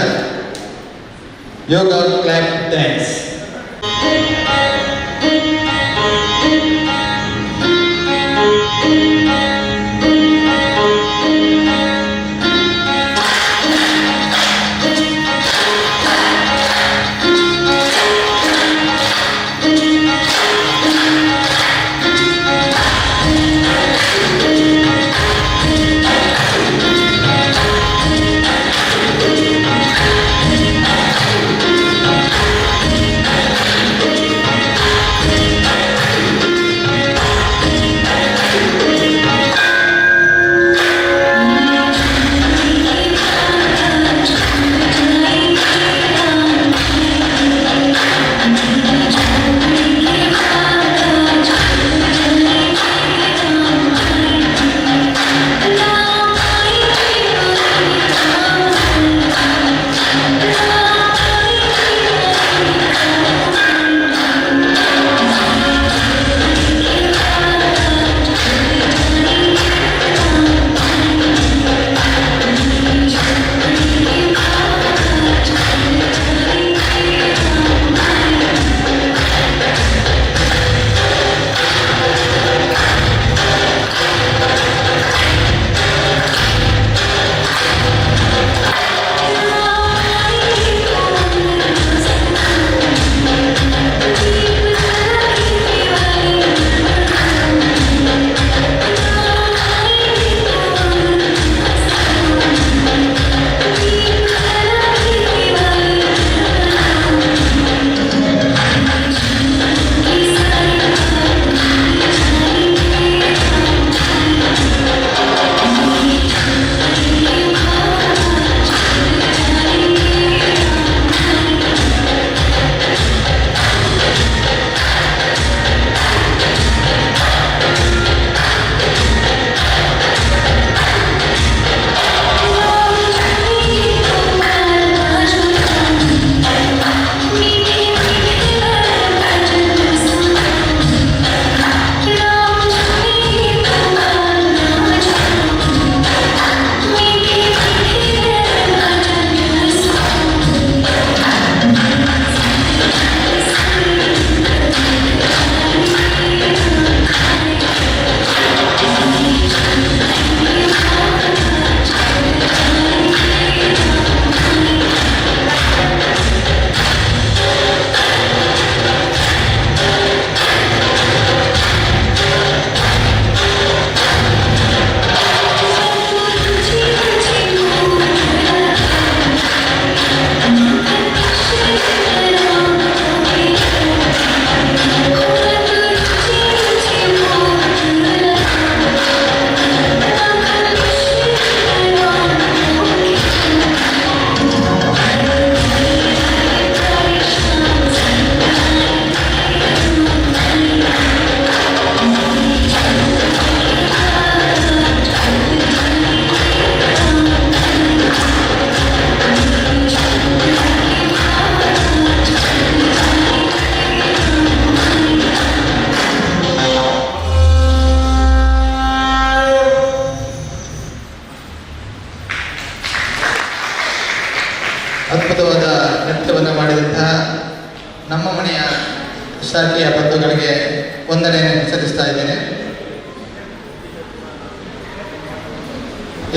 ಯೋಗ ಕ್ಲಾಪ್ ಡ್ಯಾನ್ಸ್.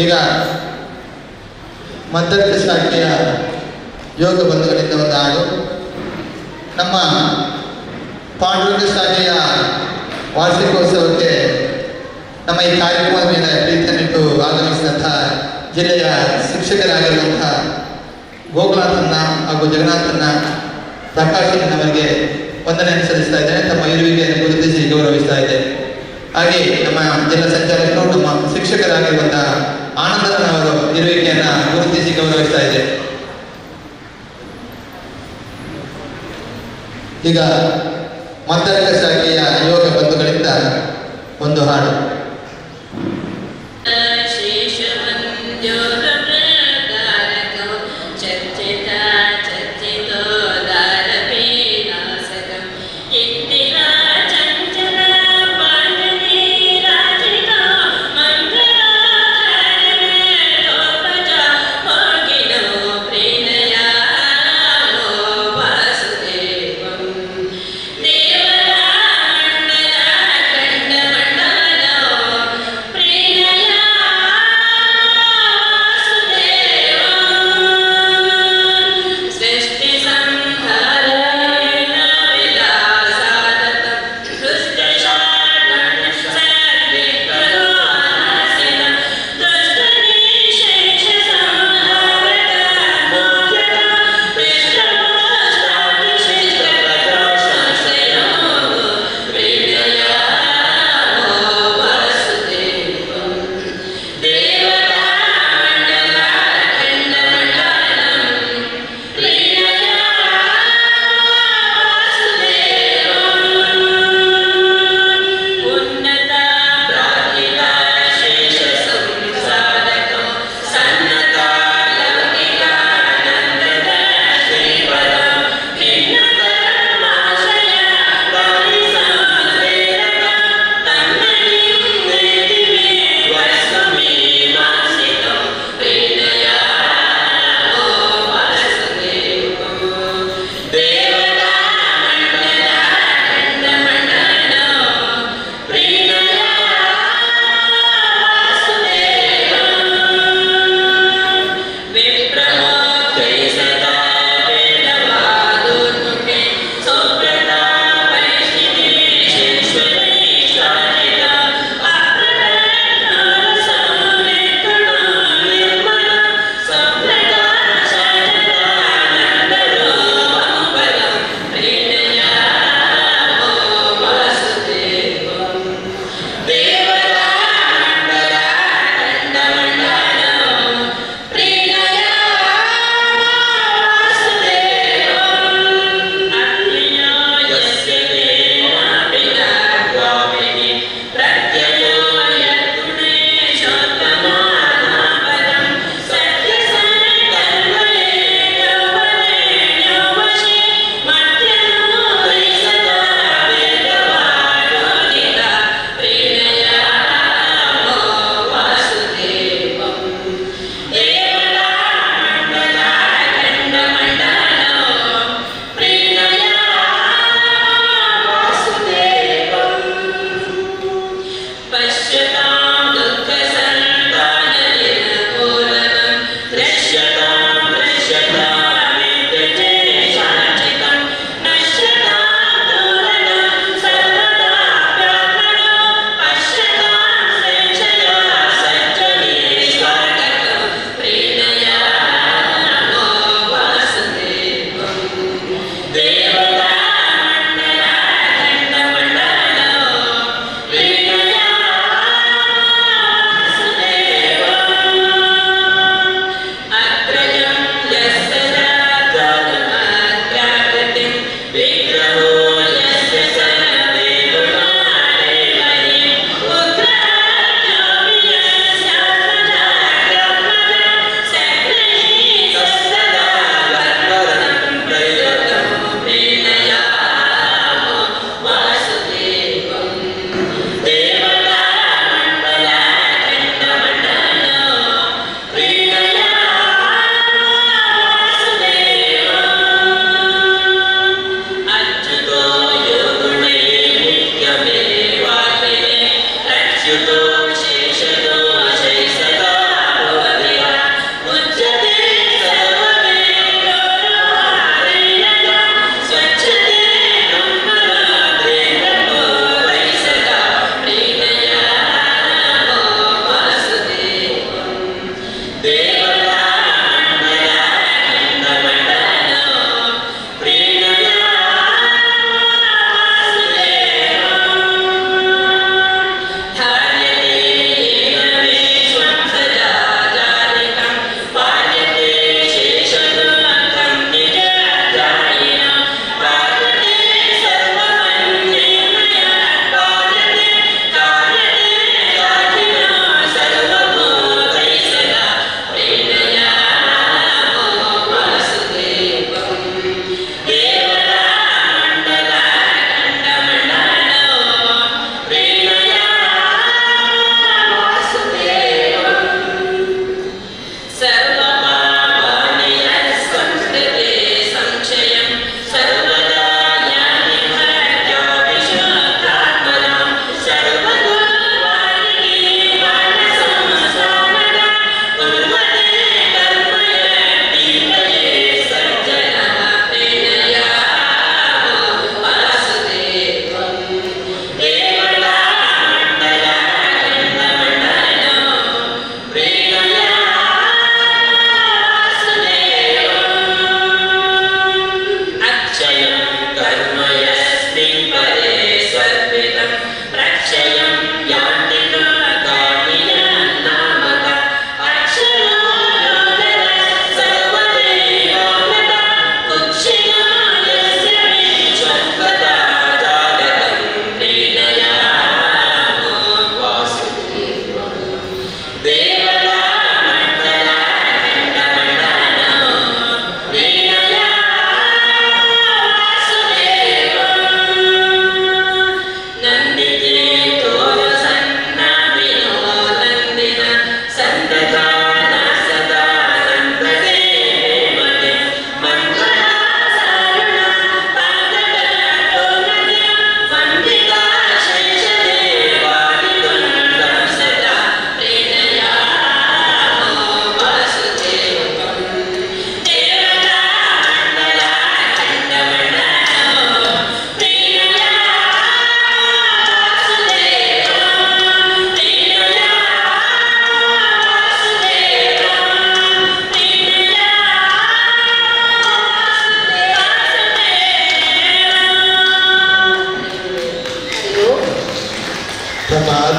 ಈಗ ಮಧ್ಯರ್ಥ ಶಾಖೆಯ ಯೋಗ ಬಂಧುಗಳಿಂದ ಒಂದು ಹಾಡು. ನಮ್ಮ ಪಾಂಡುರಂಗ ಶಾಖೆಯ ವಾರ್ಷಿಕೋತ್ಸವಕ್ಕೆ ನಮ್ಮ ಈ ಕಾರ್ಯಕ್ರಮದ ಮೇಲೆ ಪ್ರೀತಿಯನ್ನಿಟ್ಟು ಆಗಮಿಸಿದಂತಹ ಜಿಲ್ಲೆಯ ಶಿಕ್ಷಕರಾಗಿರುವಂತಹ ಗೋಕುಲನಾಥನ್ನ ಹಾಗೂ ಜಗನ್ನಾಥನ್ನ ಪ್ರಕಾಶನವರಿಗೆ ವಂದನೆಯನ್ನು ಸಲ್ಲಿಸ್ತಾ ಇದ್ದೇನೆ. ತಮ್ಮ ಇರುವಿಕೆಯನ್ನು ಗುರುತಿಸಿ ಗೌರವಿಸ್ತಾ ಇದ್ದೇನೆ. ಹಾಗೆ ನಮ್ಮ ಜಿಲ್ಲಾ ಸಂಚಾಲಕರು ನಮ್ಮ ಶಿಕ್ಷಕರಾಗಿರುವಂತಹ ಆನಂದನವರು ಇರುವಿಕೆಯನ್ನು ಗುರುತಿಸಿ ಗೌರವಿಸ್ತಾ ಇದ್ದೇನೆ. ಈಗ ಮಧ್ಯರ್ಥ ಶಾಖೆಯ ಯೋಗ ಬಂಧುಗಳಿಂದ ಒಂದು ಹಾಡು. ಪ್ರೇಮ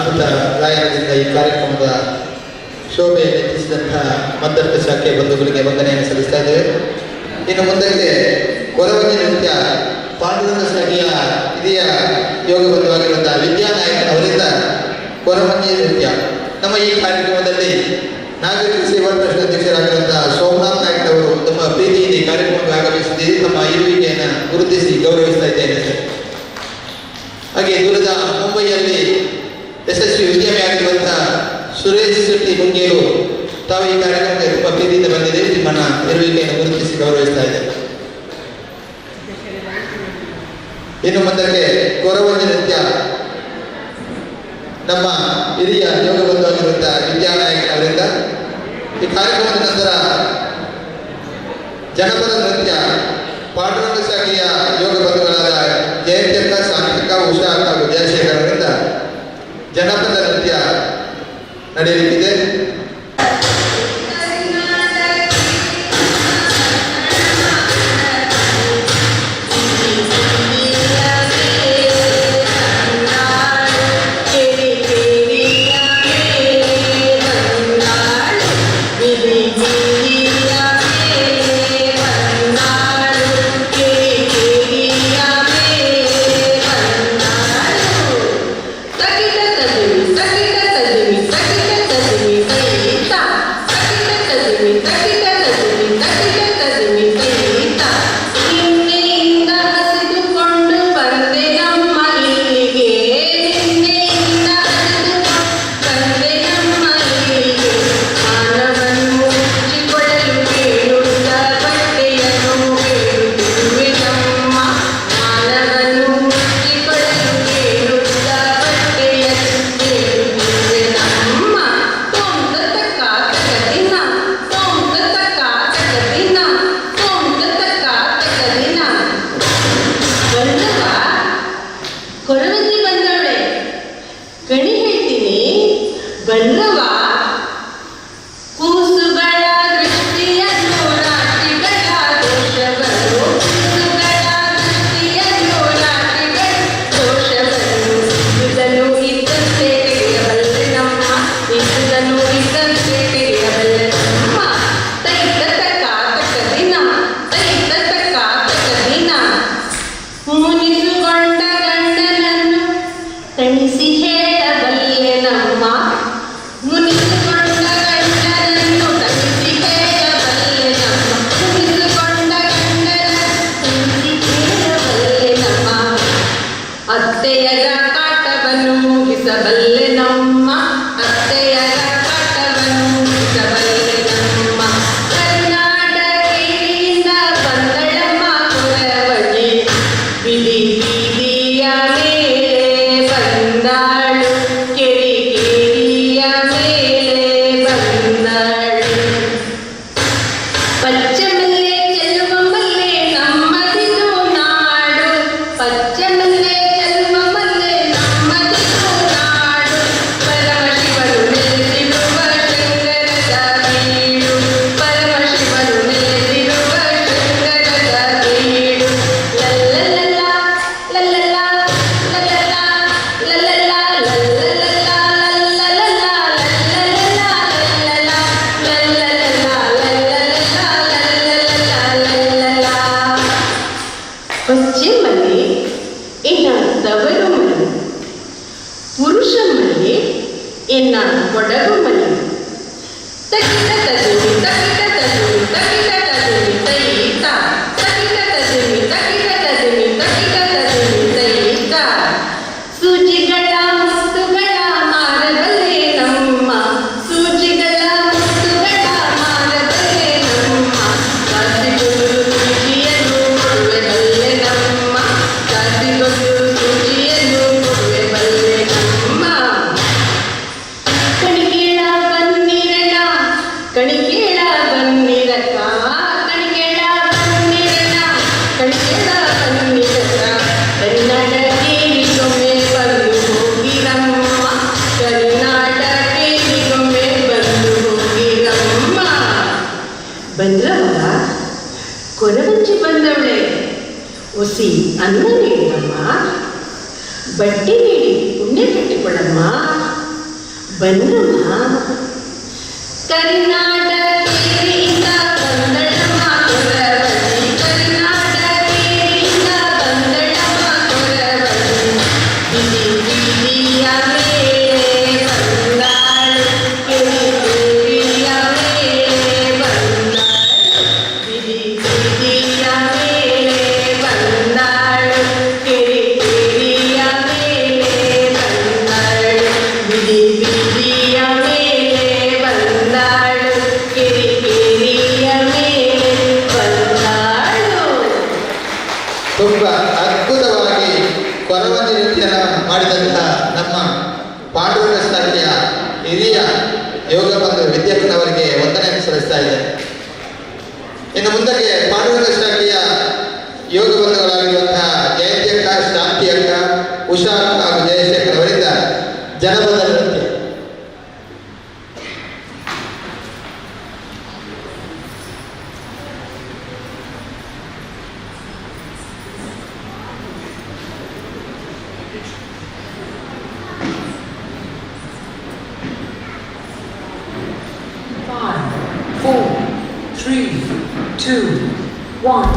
ಅದ್ಭುತ ಗಾಯನದಿಂದ ಈ ಕಾರ್ಯಕ್ರಮದ ಶೋಭೆಯನ್ನು ಹೆಚ್ಚಿಸಿದಂತಹ ಮದ್ದರ್ಥ ಶಾಖೆ ಬಂಧುಗಳಿಗೆ ವಂದನೆಯನ್ನು ಸಲ್ಲಿಸ್ತಾ ಇದ್ದೇವೆ. ಇನ್ನು ಮುಂದಕ್ಕೆ ಕೊರವಂಜಿ ನೃತ್ಯ ಪಾಂಡುರಂಗ ಶಾಖೆಯ ಹಿರಿಯ ಯೋಗ ಬಂಧುವಾಗಿರುವಂತಹ ವಿದ್ಯಾನಾಯಕ ಅವರಿಂದ ಕೊರವಂಜಿ ನೃತ್ಯ. ನಮ್ಮ ಈ ಕಾರ್ಯಕ್ರಮದಲ್ಲಿ ನಾಗರಿಕ ಸೇವಾ ಟ್ರಸ್ಟ್ ಅಧ್ಯಕ್ಷರಾಗಿರುವಂತಹ ಸೋಮನಾಥ್ ನಾಯ್ಕ ಅವರು ತಮ್ಮ ಪ್ರೀತಿಯಿಂದ ಈ ಕಾರ್ಯಕ್ರಮಕ್ಕೆ ಆಗಮಿಸಿದ್ದೀರಿ. ನಮ್ಮ ಇರುವಿಕೆಯನ್ನು ಗುರುತಿಸಿ ಗೌರವಿಸ್ತಾ ಇದ್ದೇನೆ ಸರ್. ಹಾಗೆ ದೂರದ ಮುಂಬೈಯಲ್ಲಿ ಯಶಸ್ವಿ ಉದ್ಯಮಿ ಆಗಿರುವಂತಹ ಸುರೇಶ್ ಶೆಟ್ಟಿ ಮುಂಗೇರು ತಾವು ಈ ಕಾರ್ಯಕ್ರಮಕ್ಕೆ ತುಂಬ ಪ್ರೀತಿಯಿಂದ ಬಂದಿದ್ದೀರಿ. ನಿಮ್ಮನ್ನ ಇರುವಿಕೆಯನ್ನು ಗುರುತಿಸಿ ಗೌರವಿಸ್ತಾ ಇದ್ದೇನೆ. ಇನ್ನು ಮುಂದಕ್ಕೆ ಕೊರವಂಜಿ ನೃತ್ಯ ನಮ್ಮ ಹಿರಿಯ ಯೋಗ ಬಂಧುವಾಗಿರುವಂತಹ ವಿದ್ಯಾನಾಯಕ ಅವರಿಂದ. ಈ ಕಾರ್ಯಕ್ರಮದ ನಂತರ ಜನಪದ ನೃತ್ಯ ಪಾಂಡುರಂಗ ಶಾಖೆಯ ಯೋಗ ಬಂಧುಗಳಾದ ಜಯಂತಿಯಕ್ಕ, ಸಾಂತ್ವಿಕ, ಉಷಾ ಹಾಗೂ ಜಯಶೇಖರ್ ಅವರಿಂದ ಜನಪದ ನೃತ್ಯ ನಡೆಯಲಿಕ್ಕಿದೆ. ಕೊರವಂಜಿ ಬಂದವಳೆ ಒಸಿ ಅನ್ನ ನೀಡಿದಮ್ಮ, ಬಟ್ಟೆ ನೀಡಿ ಪುಣ್ಯ ಕಟ್ಟಿಕೊಳ್ಳಮ್ಮ. ಬಂದ್ರಮ್ಮ ಕರ್ನಾಟಕದಿಂದ ಬಂದಳಮ್ಮ ಕೊರವಳ್ಳಿ ಕರ್ನಾಟಕದಿಂದ ಬಂದಳಮ್ಮ ಕೊರವಳ್ಳಿ ಬಿಡಿ ಬಿಡಿಯ ಮೇಲೆ ಬಂದಾಳು ಕಿರಿಕಿರಿಯ ಮೇಲೆ ಬಂದಾಳು ಬಿಡಿ ಬಿಡಿಯ ಮೇಲೆ ಬಂದಾಳು ಕಿರಿಕಿರಿಯ ಮೇಲೆ ಬಂದಾಳು ಬಿಡಿ ಬಿಡಿಯ ಮೇಲೆ ಬಂದಾಳು ಕಿರಿಕಿರಿಯ ಮೇಲೆ ಬಂದಾಳು. ತುಂಬ ಅದ್ಭುತವಾಗಿ ಕೊರವಂಜಿ ನೃತ್ಯನ ಮಾಡಿದಂತಹ ನಮ್ಮ ಪಾಂಡುರಂಗ ಶಾಖೆಯ ಹಿರಿಯ ಯೋಗ ಬಂಧು ವಿದ್ಯಾರ್ಥಿನವರಿಗೆ ವಂದನೆಯನ್ನು ಸಲ್ಲಿಸ್ತಾ ಇದ್ದಾರೆ. ಇನ್ನು ಮುಂದಕ್ಕೆ ಪಾಂಡುರಂಗ ಶಾಖೆಯ ಯೋಗ ಬಂಧುಗಳಾಗಿರುವಂತಹ ಜಯಂತಿ ಅಕ್ಕ, ಶಾಂತಿ ಅಕ್ಕ, ಉಷಾ ಅಕ್ಕ ಹಾಗೂ ಜಯಶೇಖರ್ ಅವರಿಂದ ಜನಪದ ನೃತ್ಯ. Five, four, three, two, one.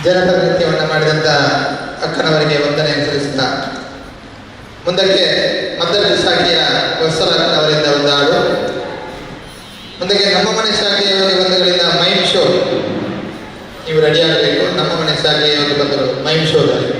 ಜನಪದ ನೃತ್ಯವನ್ನು ಮಾಡಿದಂಥ ಅಕ್ಕನವರಿಗೆ ವಂದನೆಯನ್ನು ಸಲ್ಲಿಸ್ತಾ ಮುಂದಕ್ಕೆ ಮದ್ದರ ಶಾಖೆಯ ವತ್ಸಲಾರವರಿಂದ ಒಂದು ಹಾಡು, ಮುಂದಕ್ಕೆ ನಮ್ಮ ಮನೆ ಶಾಖೆಯ ಯೋಗ ಬಂಧುಗಳಿಂದ ಮೈಮ್ ಶೋ. ನೀವು ರೆಡಿ ಆಗಬೇಕು. ನಮ್ಮ ಮನೆ ಶಾಖೆಯ ಯೋಗ ಬಂಧುಗಳು ಮೈಮ್ ಶೋದಲ್ಲಿ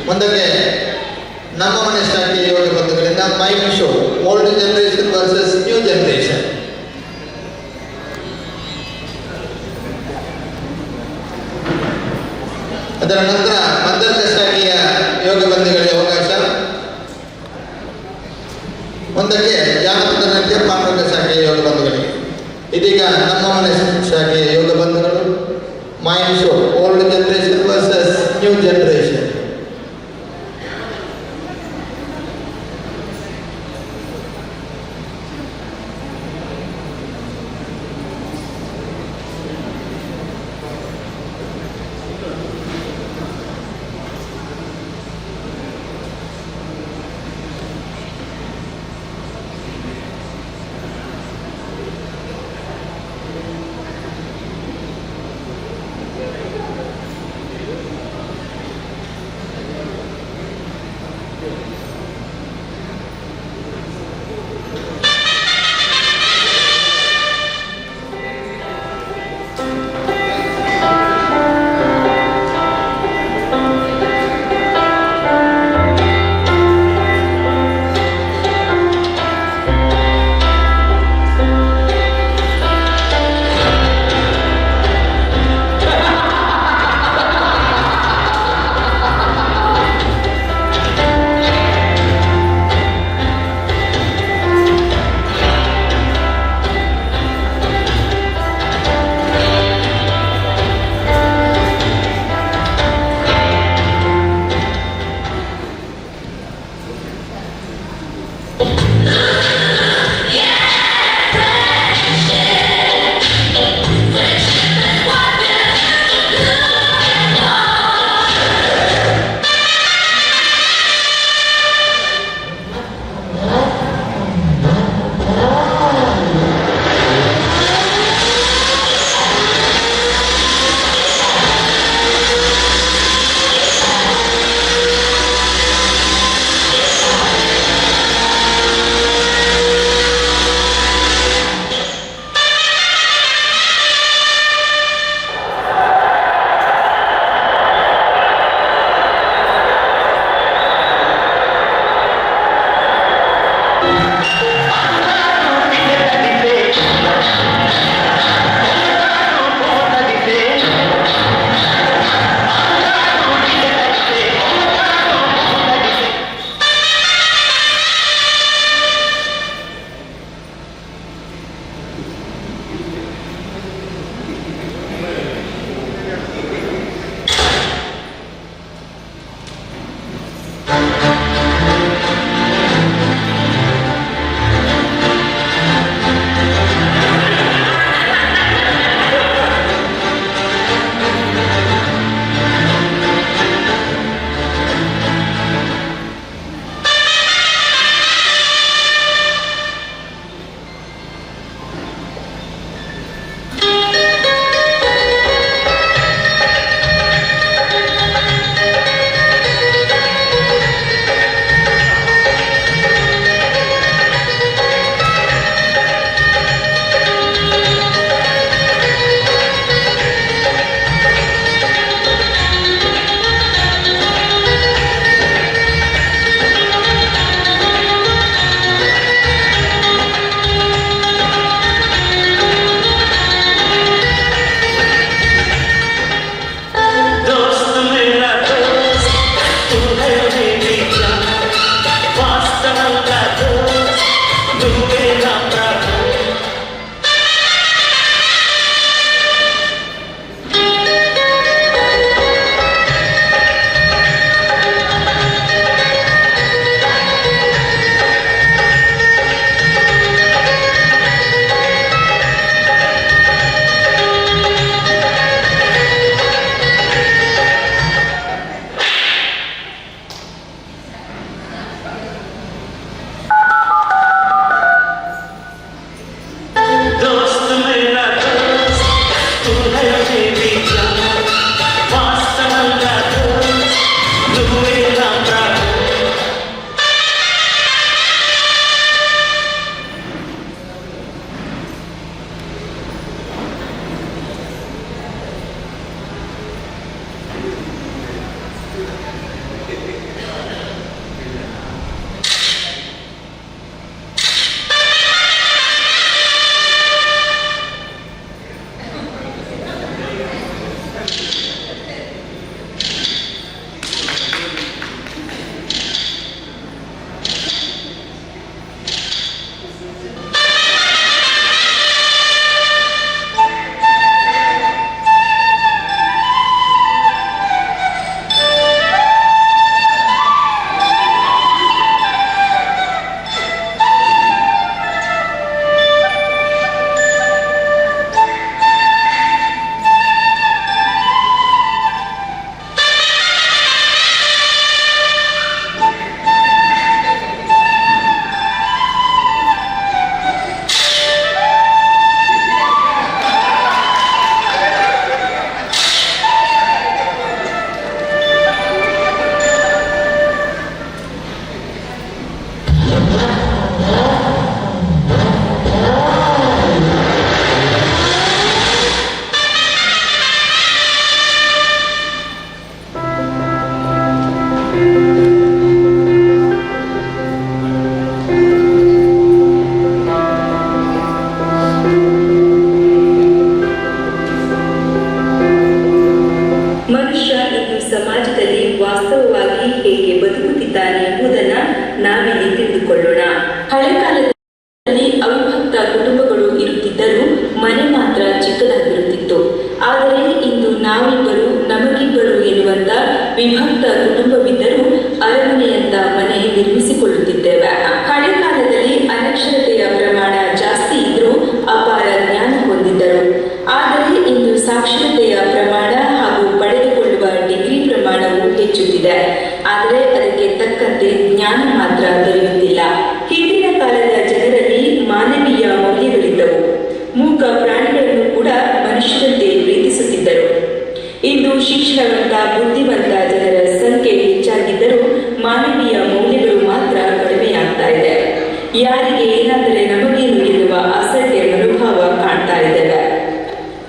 ಮುಂದಕ್ಕೆ ನಮ್ಮ ಮನೆ ಶಾಖೆಯ ಯೋಗ ಬಂಧುಗಳಿಂದ mime show, old generation versus new generation. ಅದರ ನಂತರ ಮದ್ದರ ಶಾಖೆಯ ಯೋಗ ಬಂಧುಗಳಿಗೆ ಅವಕಾಶ. ಮುಂದಕ್ಕೆ ಜಾನಪದ ನೃತ್ಯ ಪಾಂಡುರಂಗ ಶಾಖೆಯ ಯೋಗ ಬಂಧುಗಳಿಗೆ. ಇದೀಗ ನಮ್ಮ ಮನೆ ಶಾಖೆಯ ಯೋಗ ಬಂಧುಗಳು mime show, old generation versus new generation. ಮನುಷ್ಯ ಇಂದು ಸಮಾಜದಲ್ಲಿ ವಾಸ್ತವವಾಗಿ ಹೇಗೆ ಬದುಕುತ್ತಿದ್ದಾನೆ ಎಂಬುದನ್ನು ನಾವಿಲ್ಲಿ ತಿಳಿದುಕೊಳ್ಳೋಣ. ಹಳೆ ಕಾಲದಲ್ಲಿ ಅವಿಭಕ್ತ ಕುಟುಂಬಗಳು ಇರುತ್ತಿದ್ದರೂ ಮನೆ ಮಾತ್ರ ಚಿಕ್ಕದಾಗಿರುತ್ತಿತ್ತು. ಆದರೆ ಇಂದು ನಾವಿಬ್ಬರು ನಮಗಿಬ್ಬರು ಎನ್ನುವಂತ ವಿಭಕ್ತ ಕುಟುಂಬವಿದ್ದರೂ ಅರಮನೆಯಂತ ಮನೆ ನಿರ್ಮಿಸಿಕೊಳ್ಳುತ್ತಿದ್ದೇವೆ. ಹಳೆ ಕಾಲದಲ್ಲಿ ಅನಕ್ಷರತೆಯ ಪ್ರಮಾಣ ಜಾಸ್ತಿ ಇದ್ರೂ ಅಪಾರ ಜ್ಞಾನ ಹೊಂದಿದ್ದರು. ಆದರೆ ಇಂದು ಸಾಕ್ಷರತೆಯ ಪ್ರಮಾಣ ಹಾಗೂ ಪಡೆದುಕೊಳ್ಳುವ ಡಿಗ್ರಿ ಪ್ರಮಾಣವು ಹೆಚ್ಚುತ್ತಿದೆ. ಆದರೆ ಅದಕ್ಕೆ ತಕ್ಕಂತೆ ಜ್ಞಾನ ಮಾತ್ರ ದೊರೆಯುತ್ತಿಲ್ಲ. ಹಿಂದಿನ ಕಾಲದ ಜನರಲ್ಲಿ ಮಾನವೀಯ ಮೌಲ್ಯಗಳಿದ್ದವು. ಮೂಕ ಪ್ರಾಣಿಗಳನ್ನು ಕೂಡ ಮನುಷ್ಯರಂತೆ ಪ್ರೀತಿಸುತ್ತಿದ್ದರು. ಇಂದು ಶಿಕ್ಷಣವಂತ ಬುದ್ಧಿವಂತ ಜನರ ಸಂಖ್ಯೆ ಹೆಚ್ಚಾಗಿದ್ದರೂ ಮಾನವೀಯ ಮೌಲ್ಯಗಳು ಮಾತ್ರ ಕಡಿಮೆಯಾಗ್ತಾ ಇದೆ. ಯಾರಿಗೆ ಏನಾದರೆ ನಮಗೇನು ಎನ್ನುವ ಅಸಡ್ಡೆ ಮನೋಭಾವ ಕಾಣ್ತಾ ಇದ್ದೇವೆ.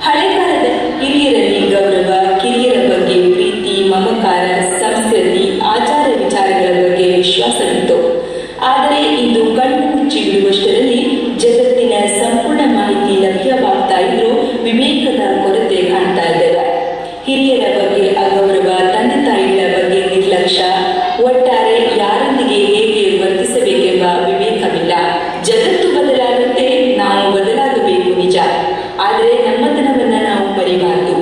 ಹಳೆ ಕಾಲದ ಹಿರಿಯರಲ್ಲಿ ಗೌರವ, ಕಿರಿಯರ ಬಗ್ಗೆ ಪ್ರೀತಿ, ಮಮಕಾರ, ಸಂಸ್ಕೃತಿ, ಆಚಾರ ವಿಚಾರಗಳ ಬಗ್ಗೆ ವಿಶ್ವಾಸವಿತ್ತು. ಆದರೆ ಇಂದು ಕಣ್ಣು ಮುಚ್ಚಿ ಬಿಡುವಷ್ಟರಲ್ಲಿ ಜಗತ್ತಿನ ಸಂಪೂರ್ಣ ಮಾಹಿತಿ ಲಭ್ಯವಾಗ್ತಾ ಇದ್ರೂ ವಿವೇಕದ ಕೊರತೆ ಕಾಣ್ತಾ ಇದ್ದೇವೆ. ಹಿರಿಯರ ಬಗ್ಗೆ ಅಗೌರವ, ತಂದೆ ತಾಯಿಗಳ ಬಗ್ಗೆ ನಿರ್ಲಕ್ಷ್ಯ, ಒಟ್ಟಾರೆ ಯಾರೊಂದಿಗೆ ಹೇಗೆ ವರ್ತಿಸಬೇಕೆಂಬ ವಿವೇಕವಿಲ್ಲ. ಜಗತ್ತು ಬದಲಾದಂತೆ ನಾವು ಬದಲಾಗಬೇಕು ನಿಜ, ಆದರೆ ನಮ್ಮತನವನ್ನ ನಾವು ಮರಿಬಾರದು.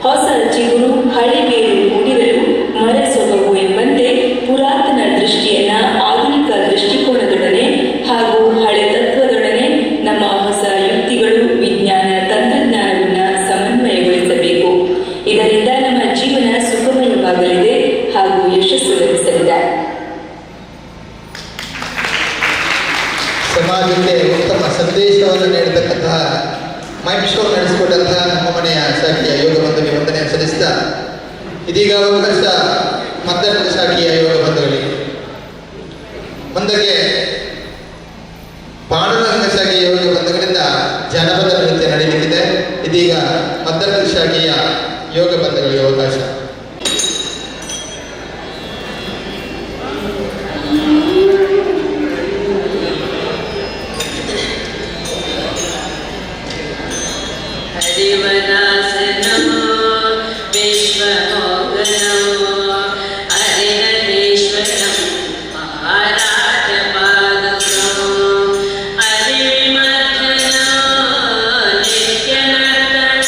ಹೊಸ ಚಿಗುರು ಹಳೆ ಬೇರು ಕೂಡಿರಲು ಮರ ಸೊಬಗು ಎಂಬಂತೆ ಪುರಾತನ ದೃಷ್ಟಿಯನ್ನ ಆಧುನಿಕ ದೃಷ್ಟಿಕೋನದೊಡನೆ ಹಾಗೂ ಹಳೆ ತತ್ವದೊಡನೆ ನಮ್ಮ ಹೊಸ ಯುಕ್ತಿಗಳು, ವಿಜ್ಞಾನ, ತಂತ್ರಜ್ಞಾನವನ್ನ ಸಮನ್ವಯಗೊಳಿಸಬೇಕು. ಇದರಿಂದ ನಮ್ಮ ಜೀವನ ಸುಗಮಯವಾಗಲಿದೆ ಹಾಗೂ ಯಶಸ್ಸು ಲಭಿಸಲಿದೆ. ಸಮಾಜಕ್ಕೆ ಉತ್ತಮ ಸಂದೇಶವನ್ನು ನೀಡತಕ್ಕಂತಹ ಮೈಕ್ ಶೋ ನಡೆಸಿಕೊಟ್ಟಂತಹ ನಮ್ಮ ಮನೆಯ ಶಾಖೆಯ ಯೋಗ ಬಂಧುಗೆ ವಂದನೆಯನ್ನು ಸಲ್ಲಿಸಿದ ಇದೀಗ ಅವಕಾಶ ಮದ್ದರ್ಗ ಶಾಖೆಯ ಯೋಗ ಬಂಧುಗಳಿಗೆ. ಮುಂದಕ್ಕೆ ಪಾಂಡುರಂಗ ಶಾಖೆಯ ಯೋಗ ಬಂಧುಗಳಿಂದ ಜನಪದ ನೃತ್ಯ ನಡೆಯಲಿಕ್ಕಿದೆ. ಇದೀಗ ಮದ್ದರ್ಗ ಶಾಖೆಯ ಯೋಗ ಬಂಧುಗಳಿಗೆ ಅವಕಾಶ. ಹರಿಮಥನ ನಿತ್ಯ ನರ್ತನ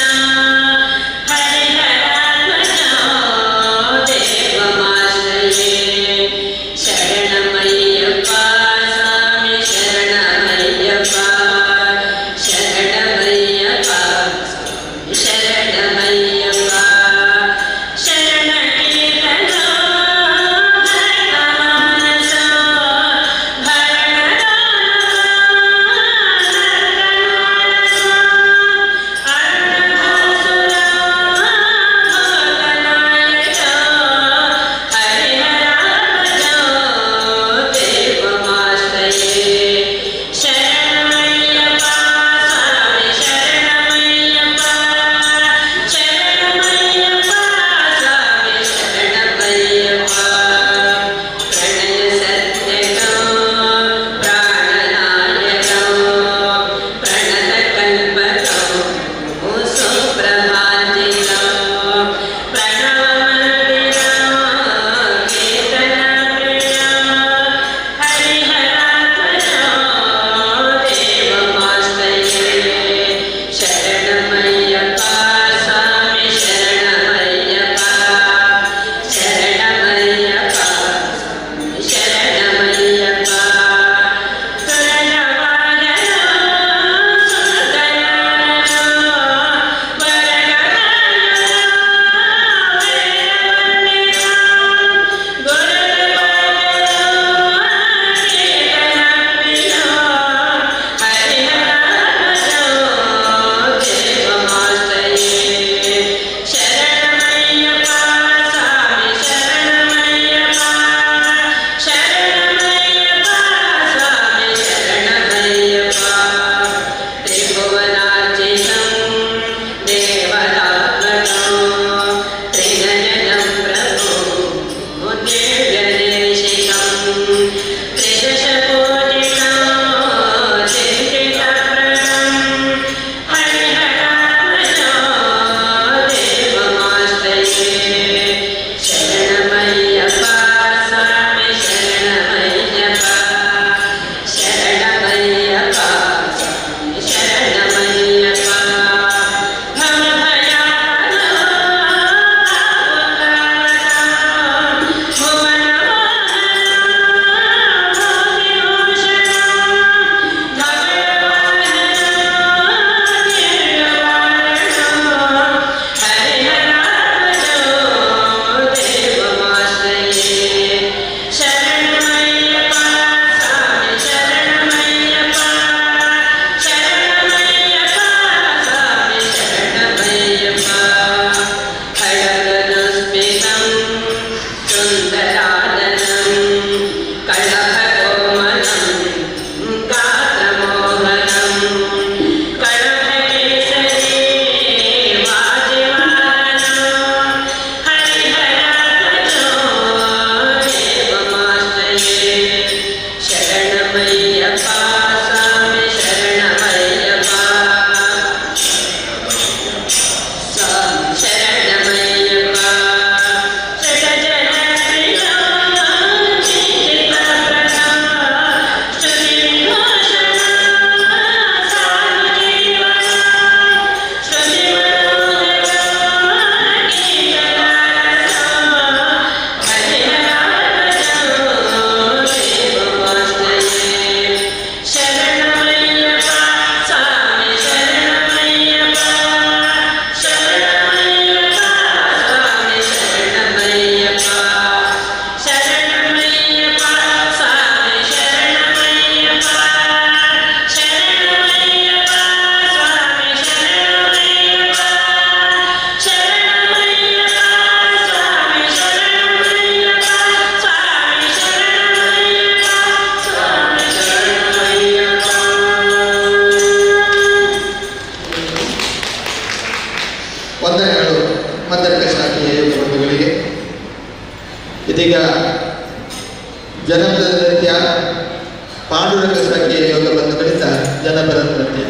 ಪಾಂಡುರಂಗ ಶಾಖೆಯ ಯೋಗ ಬಂಧುಗಳಿಂದ ಜನಪದ ನೃತ್ಯ,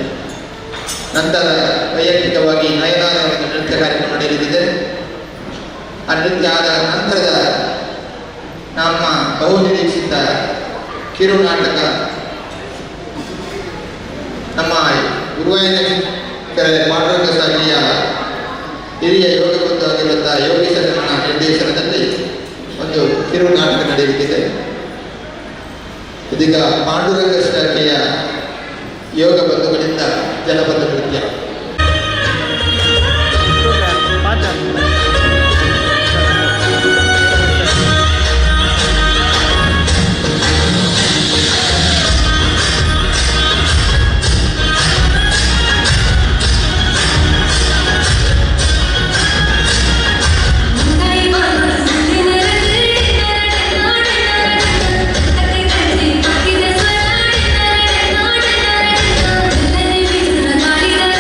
ನಂತರ ವೈಯಕ್ತಿಕವಾಗಿ ನಯನಾದ ಒಂದು ನೃತ್ಯ ಕಾರ್ಯಕ್ರಮ ನಡೆಯಲಿದೆ. ಆ ನೃತ್ಯ ಆದ ನಂತರದ ನಮ್ಮ ಬಹುನಿರೀಕ್ಷಿತ ಕಿರು ನಾಟಕ ನಮ್ಮ ಗುರುವಾಯೂರ ಪಾಂಡುರಂಗ ಶಾಖೆಯ ಹಿರಿಯ ಯೋಗ ಬಂಧುವಾಗಿರುವಂತಹ ಯೋಗೀಶನ ನಿರ್ದೇಶನದಲ್ಲಿ ಒಂದು ಕಿರು ನಾಟಕ ನಡೆಯಲಿದೆ. ಇದೀಗ ಪಾಂಡುರಂಗ ಶಾಖೆಯ ಯೋಗ ಬಂಧುಗಳಿಂದ ಜನಪದ ನೃತ್ಯ. ಗಾಳಿಗಳ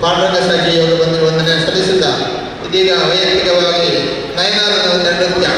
ಪಾಂಡುರಂಗ ಶಾಖೆ ಅವರು ಬಂದು ವಂದನೆ ಸಲ್ಲಿಸಿದ್ದ. ಇದೀಗ ವೈಯಕ್ತಿಕವಾಗಿ ನಯನಾರನ ಒಂದು ನೃತ್ಯ.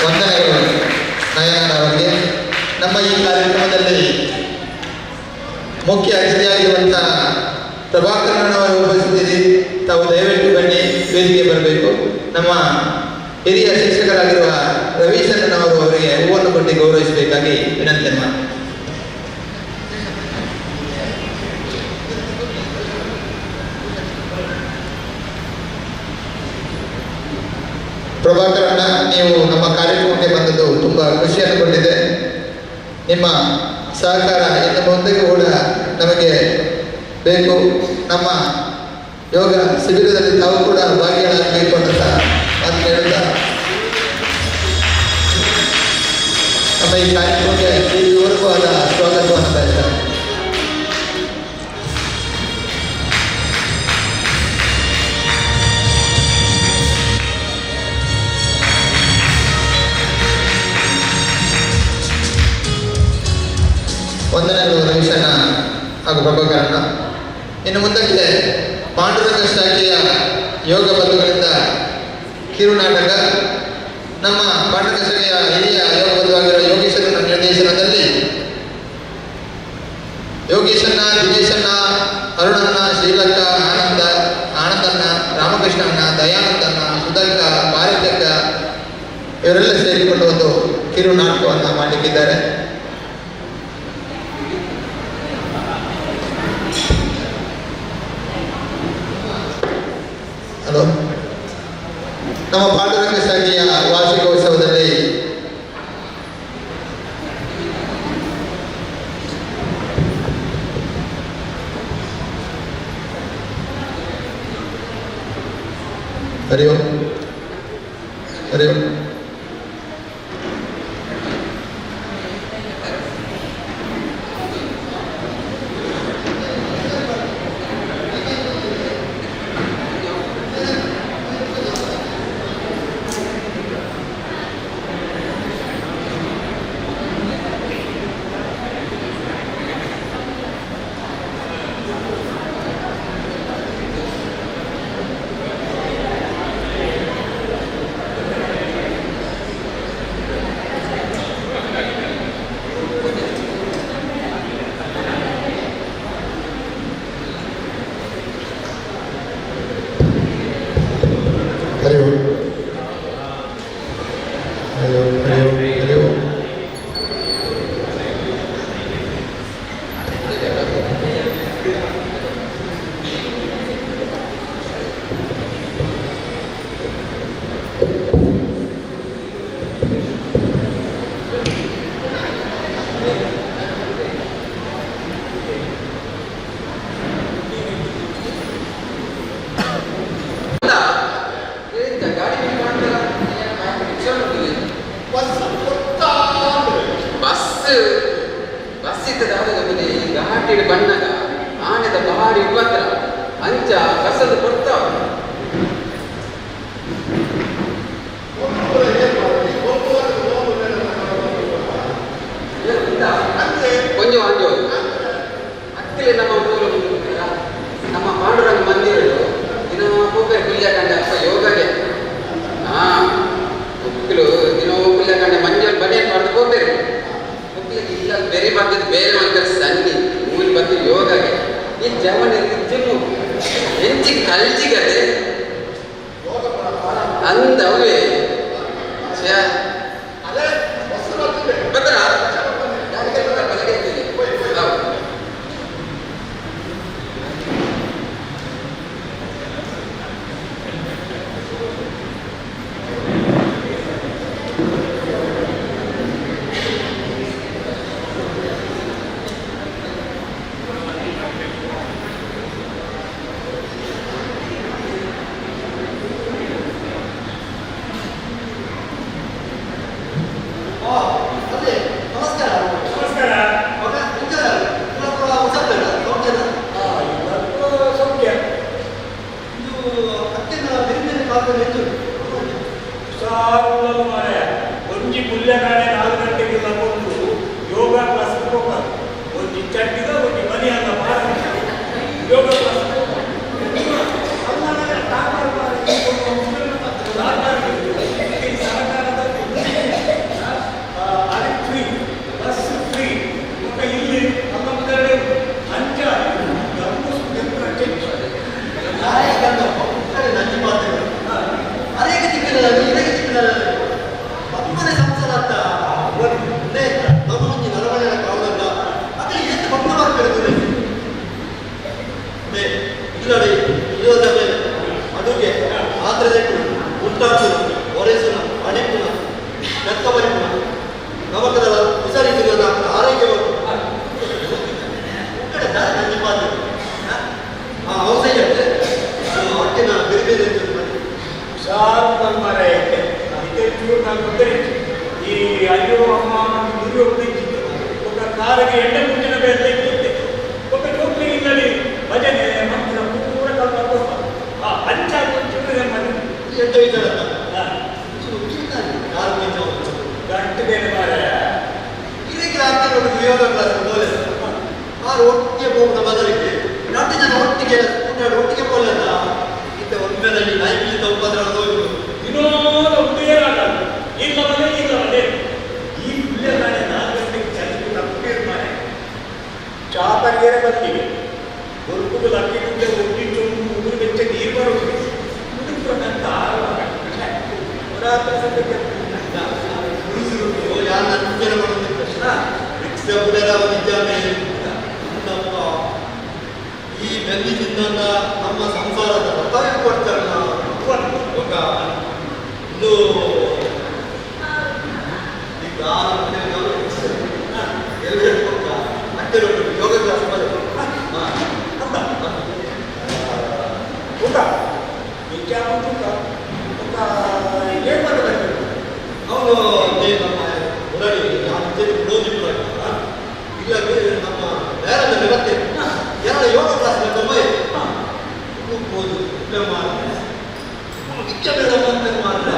ವಂದನೆಗಳು ನಯನ ಅವರಿಗೆ. ನಮ್ಮ ಈ ಕಾರ್ಯಕ್ರಮದಲ್ಲಿ ಮುಖ್ಯ ಅತಿಥಿಯಾಗಿರುವಂತಹ ಪ್ರಭಾಕರನವರು ಉಪಸ್ಥಿತಿರಿ. ತಾವು ದಯವಿಟ್ಟು ಬನ್ನಿ, ವೇದಿಕೆ ಬರಬೇಕು. ನಮ್ಮ ಹಿರಿಯ ಶಿಕ್ಷಕರಾಗಿರುವ ರವಿಶಂಕರನವರು ಅವರಿಗೆ ಹೂವನ್ನು ಕೊಟ್ಟು ಗೌರವಿಸಬೇಕಾಗಿ ವಿನಂತಿ ಮಾಡಿ. ಪ್ರಭಾಕರಣ್ಣ, ನೀವು ನಮ್ಮ ಕಾರ್ಯಕ್ರಮಕ್ಕೆ ಬಂದದ್ದು ತುಂಬ ಖುಷಿಯನ್ನು ಕೊಟ್ಟಿದೆ. ನಿಮ್ಮ ಸಹಕಾರ ಇನ್ನು ಮುಂದೆಗೂ ಕೂಡ ನಮಗೆ ಬೇಕು. ನಮ್ಮ ಯೋಗ ಶಿಬಿರದಲ್ಲಿ ತಾವು ಕೂಡ ಭಾಗಿಯಾಗಬೇಕು ಅಂತ ಮಾತು ಹೇಳುತ್ತಾ ನಮ್ಮ ಈ ಕಾರ್ಯಕ್ರಮಕ್ಕೆ ಇದುವರೆಗೂ ಆದ ಸ್ವಾಗತವನ್ನು ಬಯಸ್ತಾರೆ. ವಂದನೆಗಳು ರವಿಶಣ್ಣ ಹಾಗೂ ಪ್ರಭಾಕರಣ್ಣ. ಇನ್ನು ಮುಂದಕ್ಕೆ ಪಾಂಡುರಂಗ ಶಾಖೆಯ ಯೋಗ ಬಂಧುಗಳಿಂದ ಕಿರುನಾಟಕ. ನಮ್ಮ ಪಾಂಡುರಂಗ ಶಾಖೆಯ ಹಿರಿಯ ಯೋಗ ಬಂಧುವಾಗಿರುವ ಯೋಗೇಶ್ವರನ ನಿರ್ದೇಶನದಲ್ಲಿ ಯೋಗೇಶಣ್ಣ, ದಿನೇಶಣ್ಣ, ಅರುಣಣ್ಣ, ಶ್ರೀಲಕ್ಕ, ಆನಂದಣ್ಣ, ರಾಮಕೃಷ್ಣಣ್ಣ, ದಯಾನಂದಣ್ಣ, ಸುಧಾಕ, ಭಾರತಕ್ಕ ಇವರೆಲ್ಲ ಸೇರಿಕೊಂಡು ಒಂದು ಕಿರುನಾಟಕವನ್ನು ಮಾಡಲಿಕ್ಕಿದ್ದಾರೆ. ಹಲೋ. ನಮ್ಮ ಪಾಂಡುರಂಗ ಶಾಖೆಯ ವಾರ್ಷಿಕೋತ್ಸವದಲ್ಲಿ ಹರಿ ಓಂ ಹರಿ ಓಂ. ಹರಿ ಓಂ ಹರಿ ಓಂ ಹರಿ ಓಂ ಹರಿ ಓಂ. ಬಸ್ ಇದ್ದದಾಗ ಘಾಟಿ ಬಣ್ಣಗ ಆನೆದ ಭಾರಿ ಉಪದ್ರ ಅಂಚ ಬಸ್ಸದು ಕೊಡ್ತಾವ. ಕೊಂಚ ಅಂಜೋ ಅಕ್ಕಲೆ ನಮ್ಮ ಊರು ನಮ್ಮ ಪಾಂಡುರಂಗ ಮಂದಿರಗಳು ದಿನ ಹೋಗ್ಬೇಕು ಕುಲ್ಯಕಂಡ ಯೋಗಗೆ. ಮಕ್ಕಳು ದಿನ ಕುಲ್ಯಕಂಡ ಮಂಜಲ್ ಬನ್ನಿ ಮಾಡ್ದು ಹೋಗ್ಬೇಕು. ಇಲ್ಲ ಬೇರೆ ಬರ್ತದೆ, ಬೇರೆ ಮಾಡ್ತಾರೆ ಸನ್ನಿ ಊರಿ ಬರ್ತೀವಿ ಯೋಗಗೆ. ಈ ಜವನ ಜಿಮ್ಮು ಹೆಂಚಿ ಕಲ್ಜಿಗದೆ ಅಂದವೇ ಬದ್ರ ಒಂಜಿ ಪುಲ್ಯಗಾಡೆ 4 ಗಂಟೆಗೆ ತಗೊಂಡು ಯೋಗ ಕ್ಲಾಸ್ ಹೋಗ್ತಾರೆ. ಒಂಜಿ ಚಟ್ಟಿಗ ಒಂಜಿ ಮನಿ ಅನ್ನ ಯೋಗ ಕ್ಲಾಸ್ ಸರ್ಕಾರದ ಹಾಗೆ ಎಣ್ಣೆ ಮುಂಚಿನ ಬೇರೆ ಇರುತ್ತೆ ಒಬ್ಬ ಹೋಗ್ಲಿಂಗಲ್ಲಿ ಭಜನೆ ಮಂತ್ರ ಪೂರ ಕಲ್ಪನೆ ಅಂಚ ಮುಂಚಿನ ಮಾಡಿ ಎಂತ ವಿಚಾರ ಗಂಟು ಬೇರೆ ಮಾರ ಇದಕ್ಕೆ ಆಗ್ತಿರೋ ಯೋಗ ಕ್ಲಾಸ್ ಬೋಲೆ ಆರು ಒಟ್ಟಿಗೆ ಹೋಗುವ ಬದಲಿಗೆ 4 ಜನ ಒಟ್ಟಿಗೆ ಒಟ್ಟಿಗೆ ಬೋಲಲ್ಲ ಇತ್ತ ಒಮ್ಮೆದಲ್ಲಿ ನೈಮಿಲಿತ ಉಪದ್ರವ ವಿನೋದ ಉದ್ದೇರಾಗಲ್ಲ ಇಲ್ಲ ಮನೆ ಈ ಪುಣ್ಯದಾನೆ 4 ಗಂಟೆಗೆ ಚಲಿಸಿ ತಪ್ಪಿರು ಮಾರೆ ಚಾಪಗೇರೆ ಬಂದಿವೆ ಗುರುಕುಗ ಲಕ್ಕಿಗೆ ಒಟ್ಟಿಟ್ಟು ಊರು ಬೆಚ್ಚ ನೀರು ಬರುವುದು ಮುದುಕೊಂಡಂತ ಪುರಾತನ ಸಂಗತಿ ಯಾರು ನನ್ನ ಮಾಡುತ್ತಿದ್ದ ಪ್ರಶ್ನ ವಿಕ್ಸಬುಡರ ವಿದ್ಯಾಮೆ ನಮ್ಮ ಈ ಬೆಂದಿದ್ದ ನಮ್ಮ ಸಂಸಾರದ ಕರ್ತವ್ಯ ಕೊಡ್ತಾರಲ್ಲ ఒక ಇದು ಈಗ ಎಲ್ಲರೂ ಮತ್ತೆ ಯೋಗ ಕ್ಲಾಸ್ ಊಟ ವಿಚಾರ ಏನು ಮಾಡಬೇಕು ಅವನು ನಮ್ಮ ಉಡಾಡಿ ವಿರೋಧಿ ಇಲ್ಲ ನಮ್ಮ ನೇರದಲ್ಲಿ ಮತ್ತೆ ಎರಡು ಯೋಗ ಕ್ಲಾಸ್ ಹೋಗ್ಬೋದು ವಿಚ್ಚ ಬೇಡ ಅಂತ ಮಾತ್ರ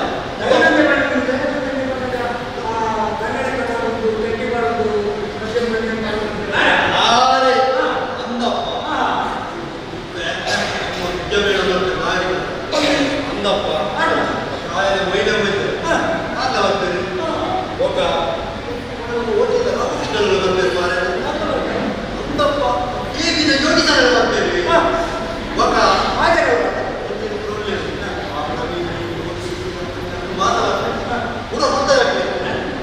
ಅಂದಪ್ಪ ఆయన వైద్యం అలా వస్తుంది ఒక ఓటిల రామకృష్ణులు వస్తారు అందప్ప ఏ విధ యోగితాలు వస్తారు ఒక ಕೂಡ ಗೊತ್ತಾಗತ್ತೆ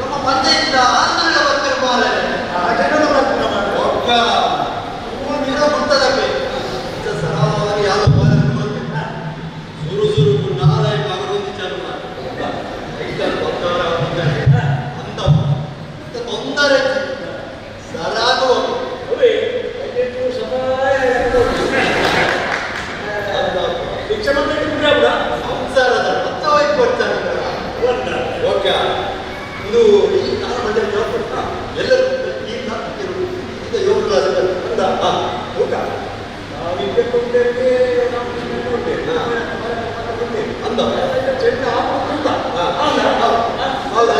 ನಮ್ಮ ಪಂಚಾಯತ್ ಆಂದೋಲನ ಬರ್ತಾರೆ ಒಕ್ಕ ಗೊತ್ತಾಗತ್ತೆ ಸರಾಗಿ ಯಾವ ಸುರು ನಾಳೆ ಅಂತ ತೊಂದರೆ ಸರಾಗು ಸಂಸಾರದ ಮತ್ತವಾಗಿ ಕೊಡ್ತಾರೆ ಓಕೆ ಇದು ಈ ಕಾಲ ಎಲ್ಲರೂ ಈಗ ಯೋಗ ಕ್ಲಾಸ್ ಅಂದ ಊಟ ನಾವಿದ್ದೆ ಕೊಟ್ಟೇವೆ ಅಂದ ಚೆಂಡ ಹೌದಾ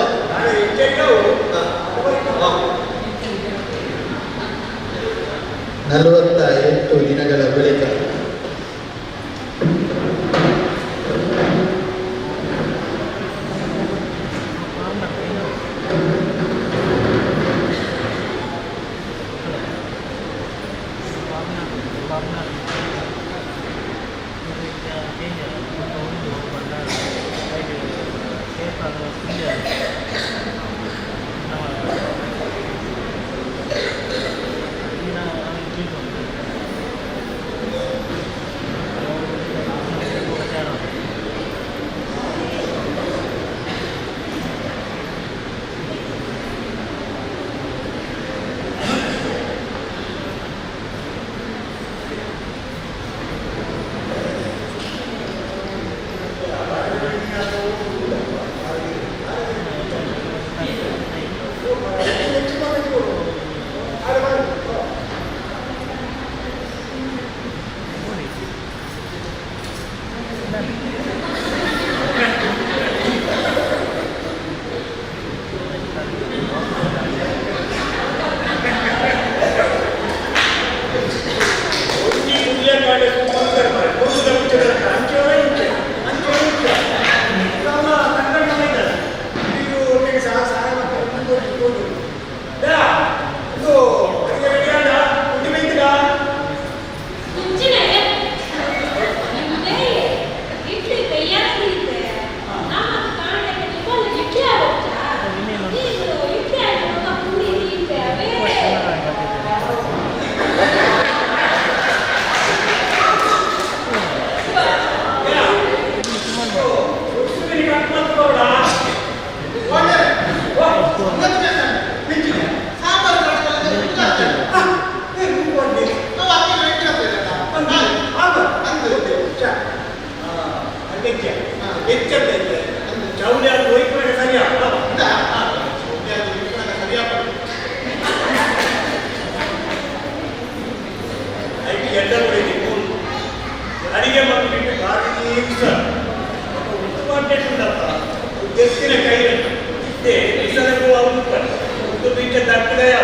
48 ದಿನಗಳ ಬಳಿಕ ಎತ್ತಿನ ಕೈ ಇದ್ದೆ ಬಿಸಲಕ್ಕೂ ಆಗುತ್ತಾರೆ ಒಂದು ಬೀಚ ದಕ್ಕದಯ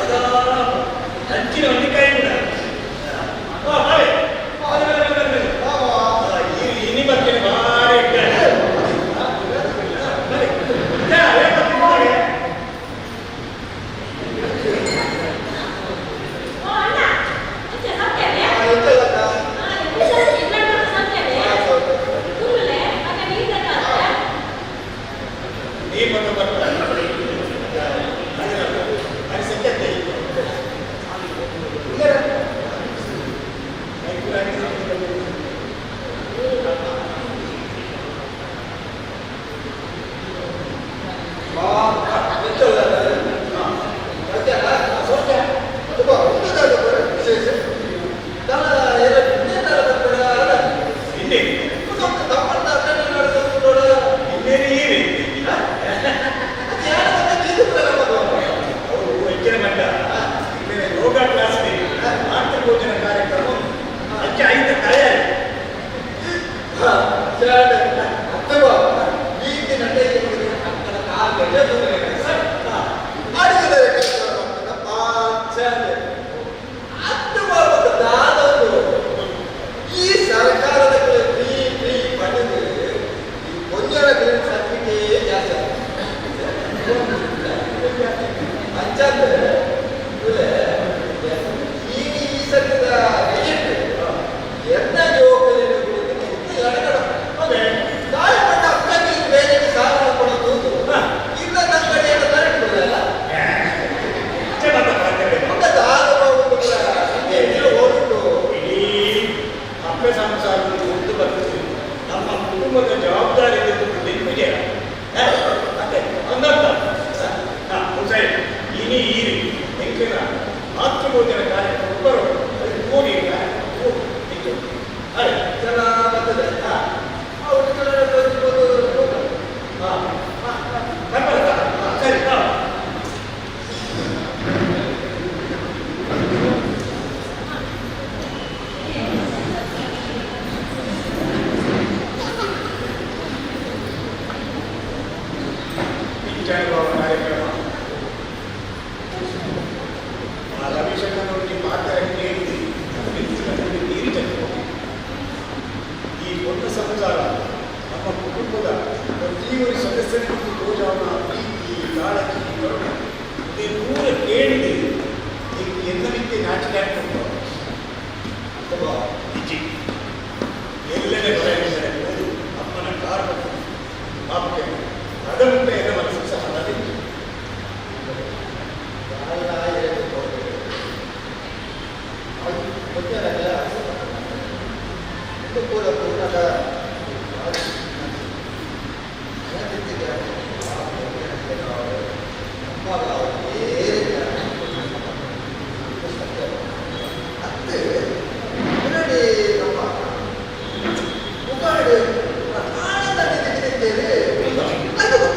ಅದಾ ಹಂಚಿನ ಒಂದು ಕೈ ಕೂಡ ಇನಿ ಬಗ್ಗೆ ಭಾರಿ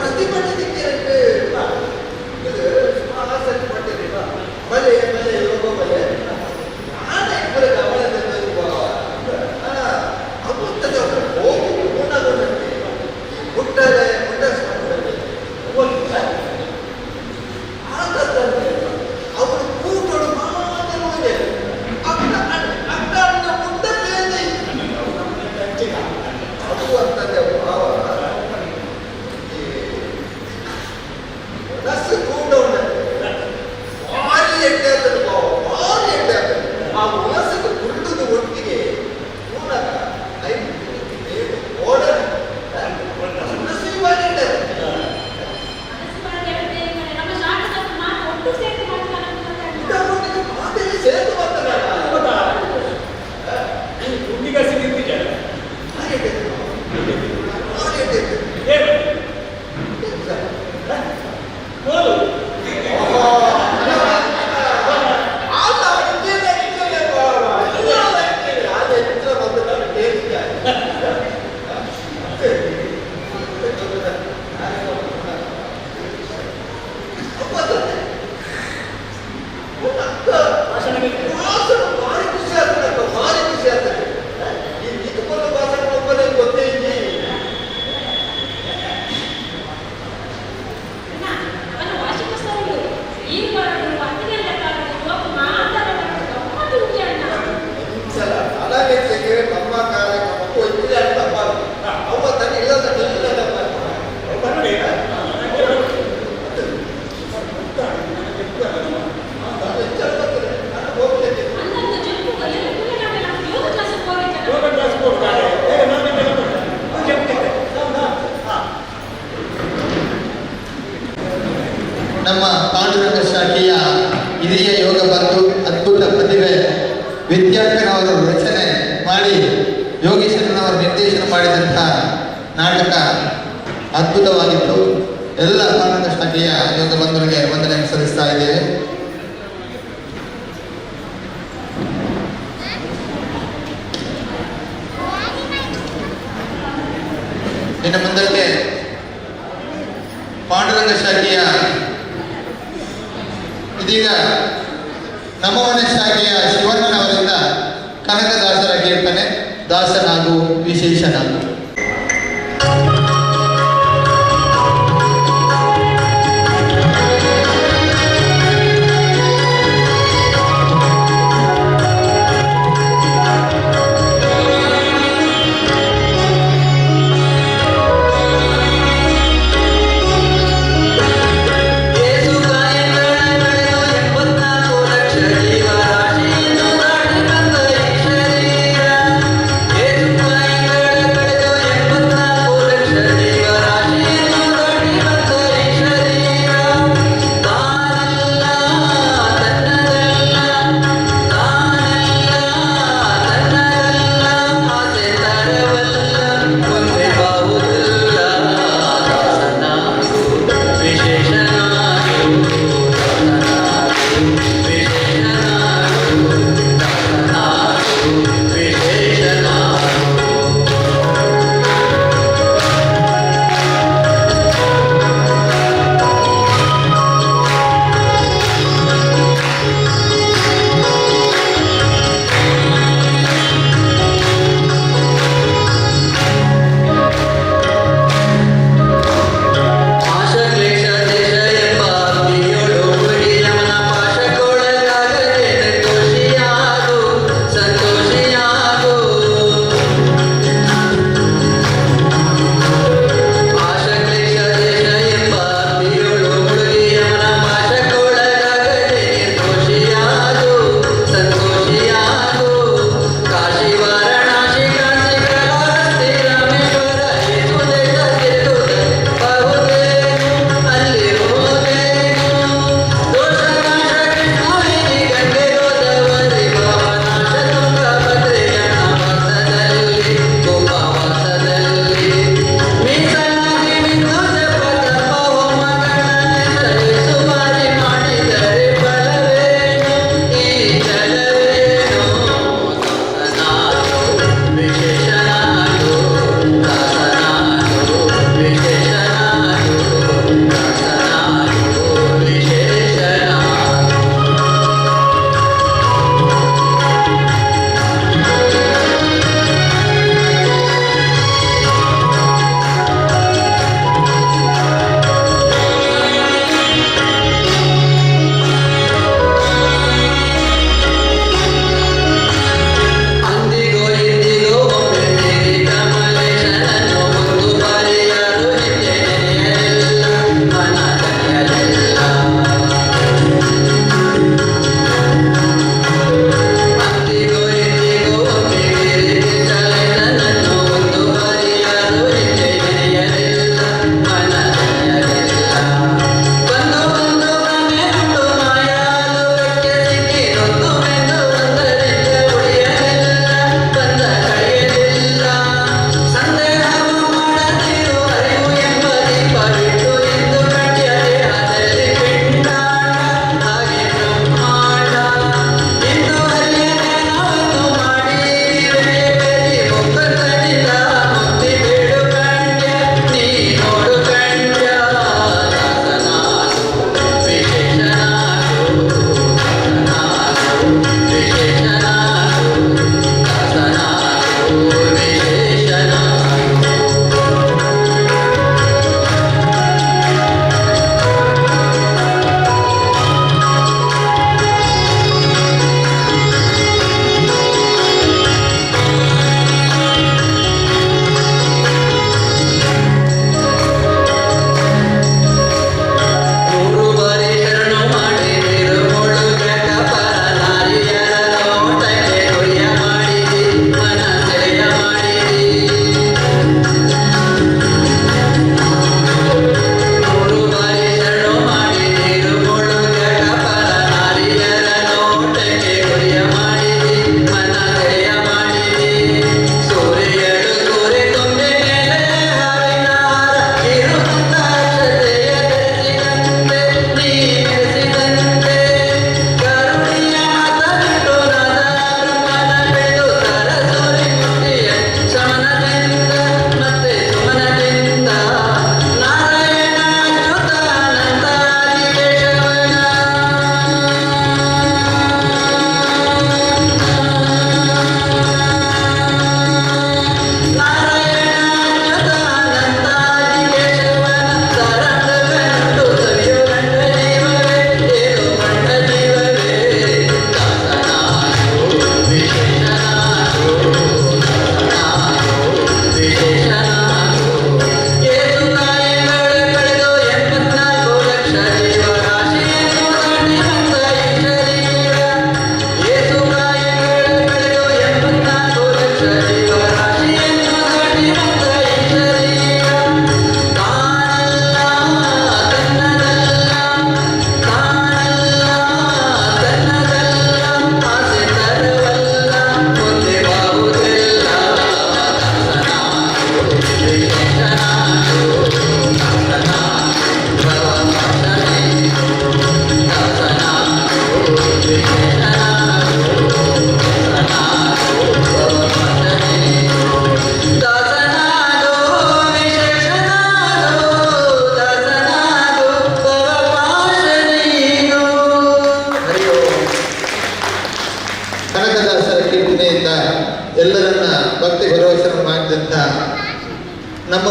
ಪ್ರತಿಭಾ ನಮ್ಮ ಪಾಂಡುರಂಗ ಶಾಖೆಯ ಹಿರಿಯ ಯೋಗ ಬಂಧು ಅದ್ಭುತ ಪ್ರತಿಭೆ ವಿದ್ಯಾರ್ಥಿನವರು ರಚನೆ ಮಾಡಿ ಯೋಗೀಶ್ವರನವರು ನಿರ್ದೇಶನ ಮಾಡಿದಂಥ ನಾಟಕ ಅದ್ಭುತವಾಗಿತ್ತು. ಎಲ್ಲ ಪಾಂಡುರಂಗ ಶಾಖೆಯ ಯೋಗ ಬಂಧುಗಳಿಗೆ ವಂದನೆ ಸಲ್ಲಿಸ್ತಾ ಇದ್ದೇವೆ. ಇನ್ನು ಮುಂದಕ್ಕೆ ಪಾಂಡುರಂಗ ಶಾಖೆಯ ಇದೀಗ ನಮವನ ಶಾಖೆಯ ಶಿವಣ್ಣನವರಿಂದ ಕನಕದಾಸರ ಕೀರ್ತನೆ ದಾಸನಾಗು ವಿಶೇಷನಾಗು. ಏಸು ಕಾಯಗಳ ಕಳೆದ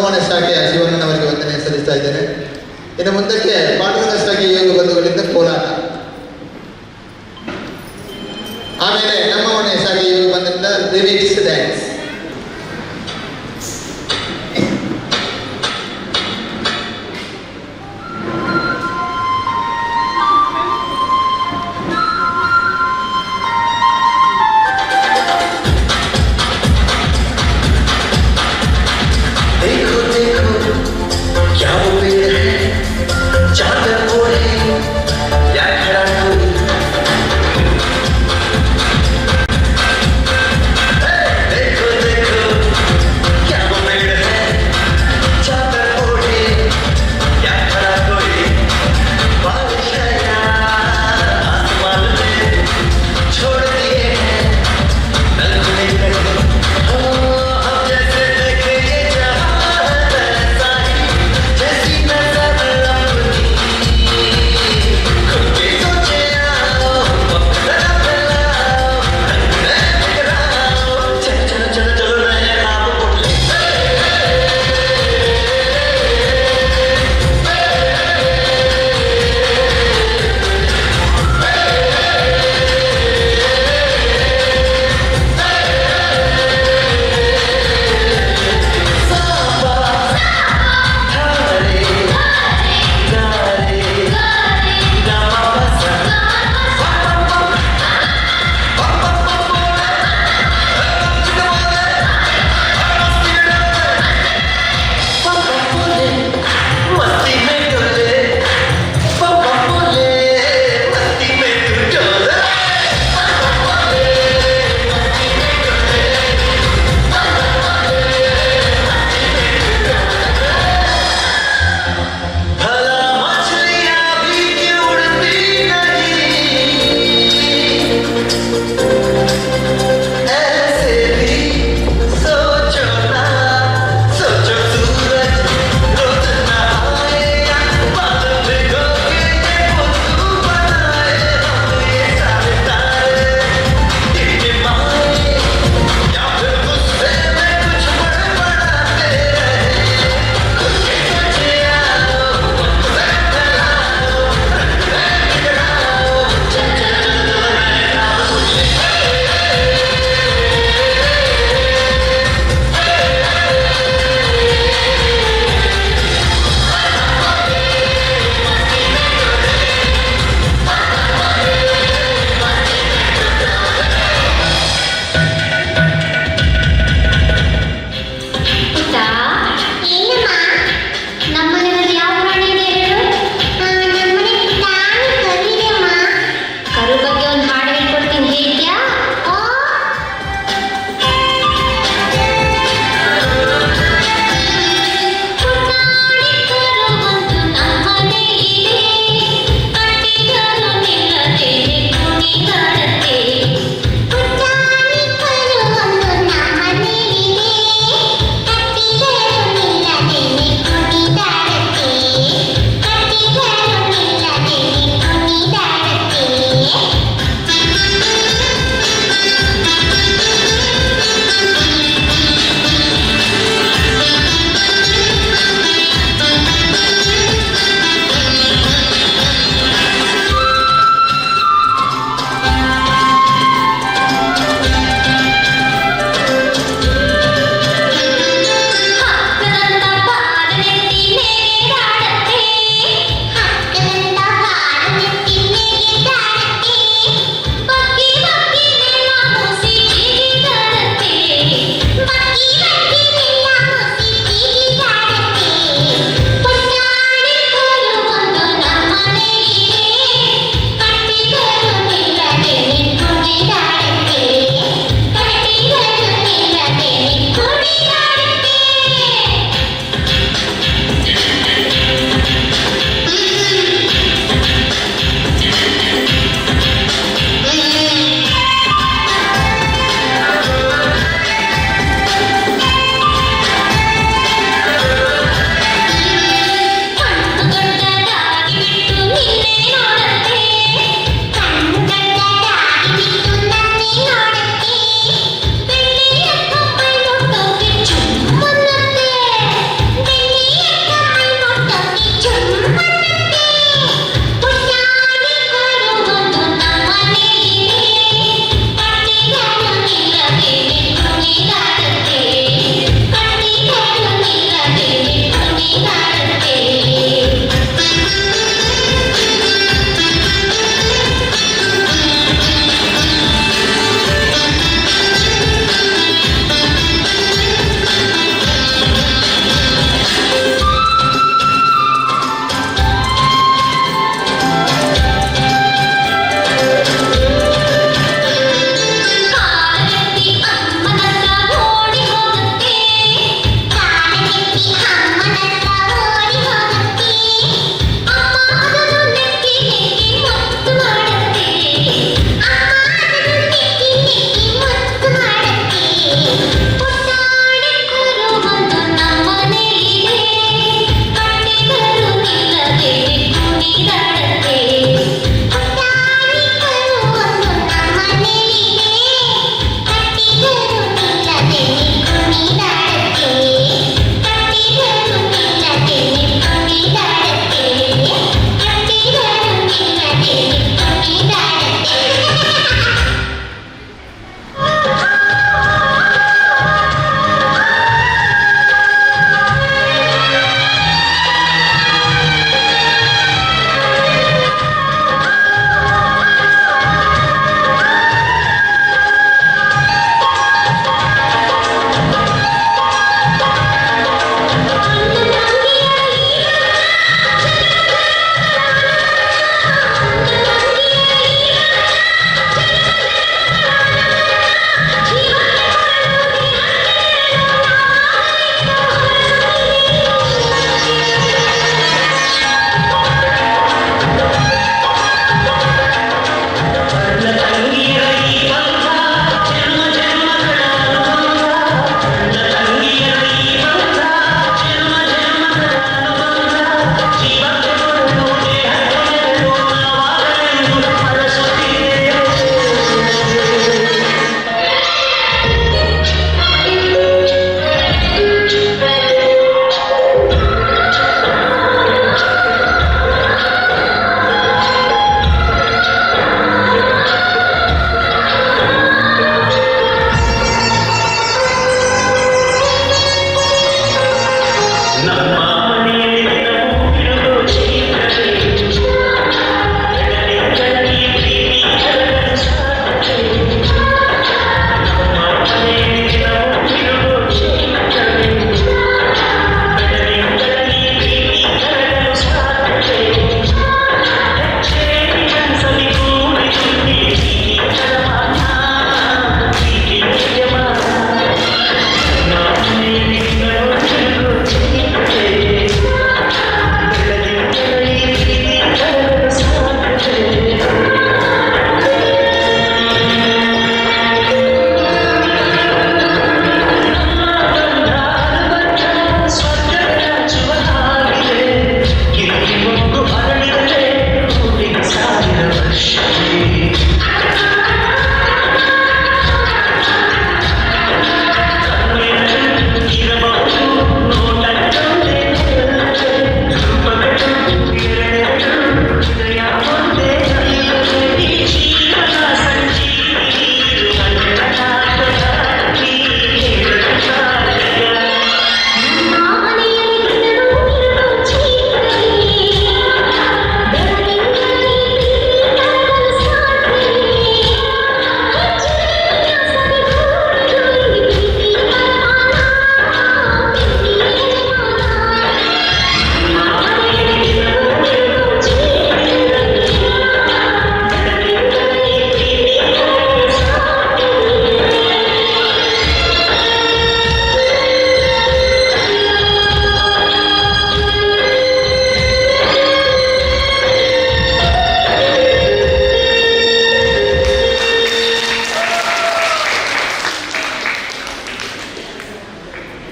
ಮೋಹನ ಶಾಖೆಯ ಶಿವಣ್ಣನವರಿಗೆ ವಂದನೆ ಸಲ್ಲಿಸ್ತಾ ಇದ್ದೇನೆ. ಇನ್ನು ಮುಂದಕ್ಕೆ ಪಾಂಡುರಂಗ ಶಾಖೆಯ ಯೋಗ ಬಂಧುಗಳಿಂದ ಕೋಲಾಟ, ಆಮೇಲೆ ನಮ್ಮ ಮನೆ ಶಾಖೆಯ ಯೋಗ ಬಂಧದಿಂದ ಲಿರಿಕ್ಸ್ ಡ್ಯಾನ್ಸ್. देखो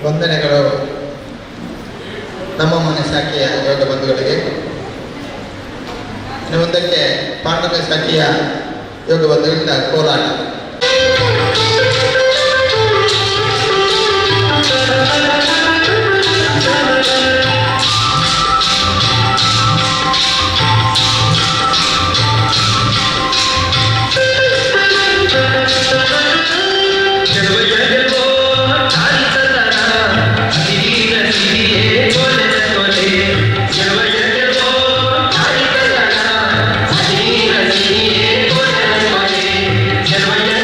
ವಂದನೆಗಳು ನಮ್ಮ ಮನೆ ಶಾಖೆಯ ಯೋಗ ಬಂಧುಗಳಿಗೆ. ಇನ್ನು ಮುಂದಕ್ಕೆ ಪಾಂಡುಕ ಶಾಖೆಯ ಯೋಗ ಬಂಧುಗಳಿಂದ ಕೋಲಾಟ. Jai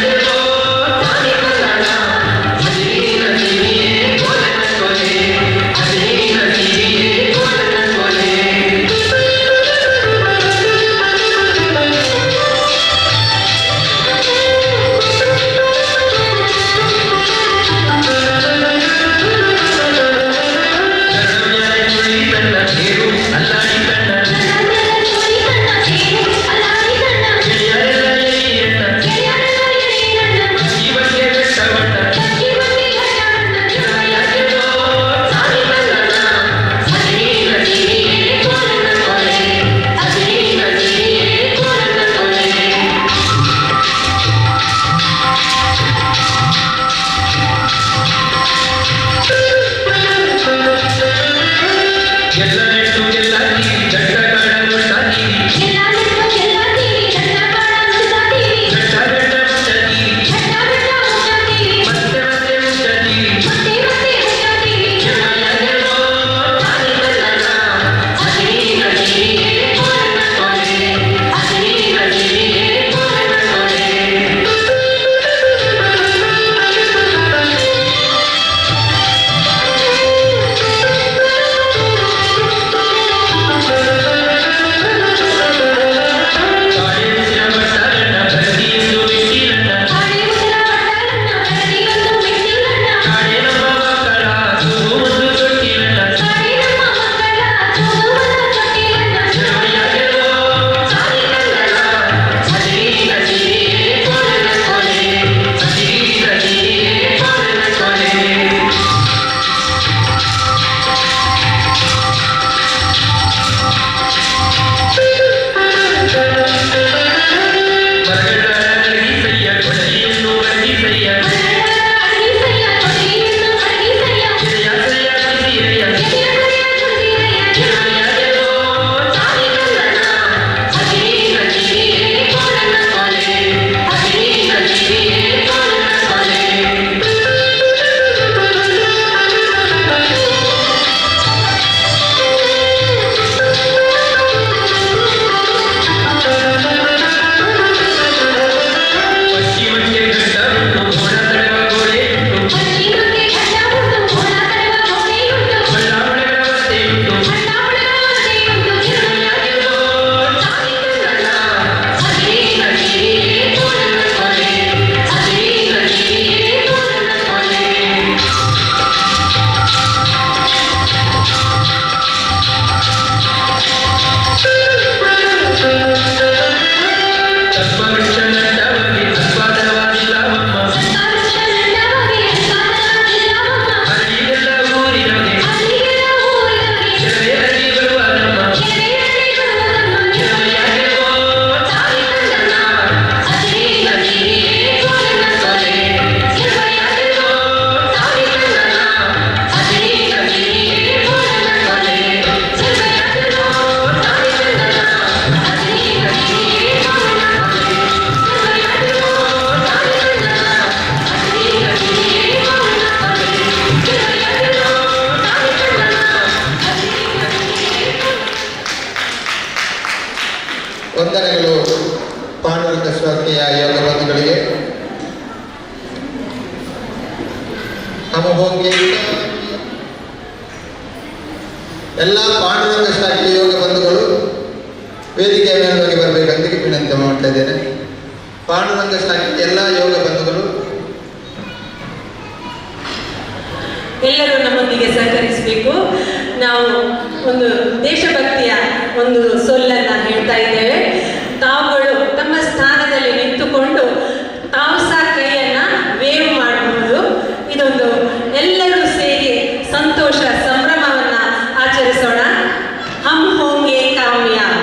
ವಂದನೆಗಳು ಪಾಂಡುರಂಗ ಸ್ವಾಮಿಯ ಯೋಗ ಬಂಧುಗಳಿಗೆ. ಹೋಗಿ ಎಲ್ಲ ಪಾಂಡುರಂಗ ಶಾಖೆಯ ಯೋಗ ಬಂಧುಗಳು ವೇದಿಕೆಯ ಮೇಲುವಾಗಿ ಬರಬೇಕಂತ ವಿನಂತಿ ಮಾಡ್ತಾ ಇದ್ದೇನೆ. ಪಾಂಡುರಂಗ ಶಾಖೆಯ ಎಲ್ಲ ಯೋಗ ಬಂಧುಗಳು ಎಲ್ಲರೂ ನಮ್ಮೊಂದಿಗೆ ಸಹಕರಿಸಬೇಕು. ನಾವು ಒಂದು ದೇಶಭಕ್ತಿಯ ಒಂದು ಸೊಲ್ಲನ್ನು ಹೇಳ್ತಾ ಇದ್ದೇವೆ. ತಾವುಗಳು ತಮ್ಮ ಸ್ಥಾನದಲ್ಲಿ ನಿಂತುಕೊಂಡು ತಾವು ಸಹ ಕೈಯನ್ನ ವೇವ್ ಮಾಡಬಹುದು. ಇದೊಂದು ಎಲ್ಲರೂ ಸೇರಿ ಸಂತೋಷ ಸಂಭ್ರಮವನ್ನ ಆಚರಿಸೋಣ. ಹಮ್ ಹೋಂಗೆ ಕಾಮ್ಯಾಬ್.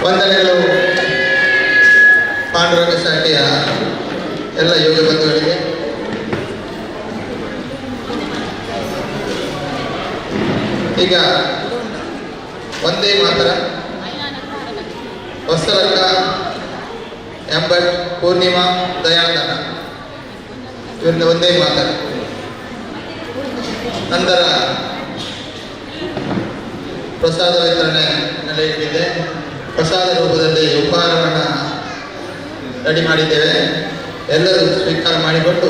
ವಂದನೆಗಳು ಪಾಂಡುರಂಗ ಶಾಖೆಯ ಎಲ್ಲ ಯೋಗ ಬಂಧುಗಳಿಗೆ. ಈಗ ಒಂದೇ ಮಾತ್ರ ಹೊಸಲಕ್ಕ, ಎಂಬಟ್, ಪೂರ್ಣಿಮಾ, ದಯಾನಂದನ ಇವರಿಂದ ಒಂದೇ ಮಾತ್ರ. ನಂತರ ಪ್ರಸಾದ ವಿತರಣೆ ನಡೆಯಲಿದೆ. ಪ್ರಸಾದ ರೂಪದಲ್ಲಿ ಉಪಹಾರವನ್ನು ರೆಡಿ ಮಾಡಿದ್ದೇವೆ. ಎಲ್ಲರೂ ಸ್ವೀಕಾರ ಮಾಡಿಕೊಂಡು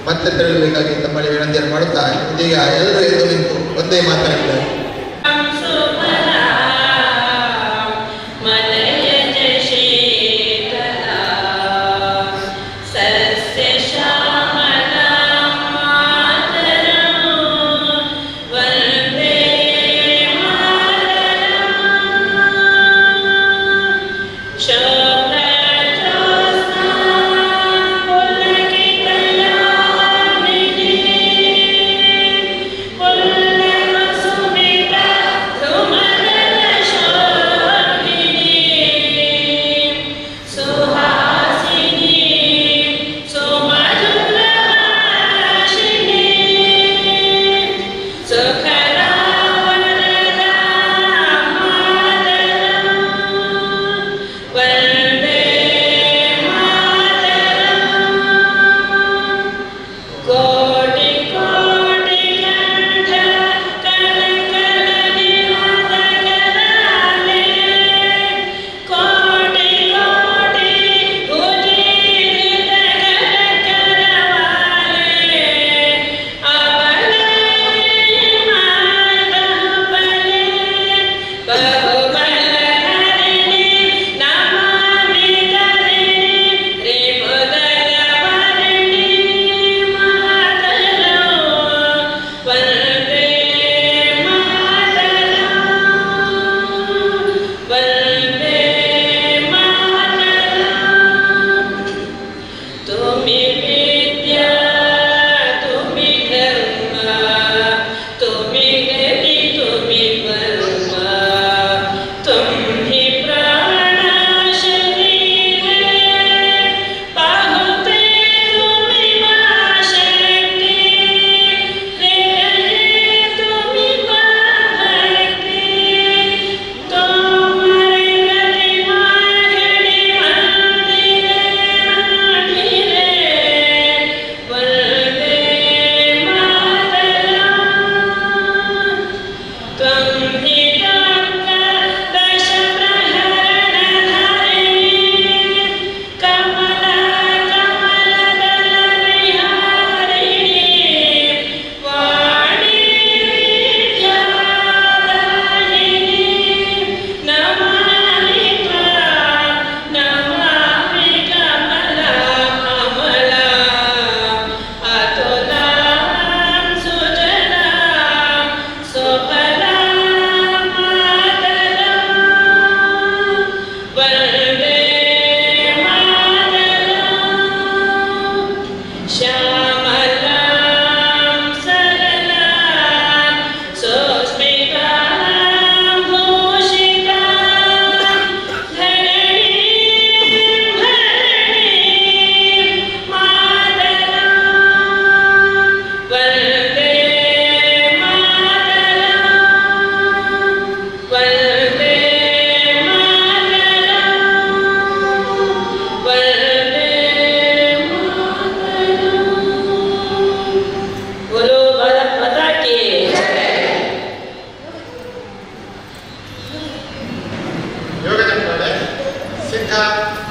ಮತ್ತೆ ತೆರಳಬೇಕಾಗಿ ತಮ್ಮಲ್ಲಿ ವಿನಂತಿಯನ್ನು ಮಾಡುತ್ತಾ ಇದೀಗ ಎಲ್ಲರೂ ಎದ್ದು ನಿಂತು ಒಂದೇ ಮಾತನಾಡಿದ್ದಾರೆ. Thank you. ಶ್ರೀಯುತ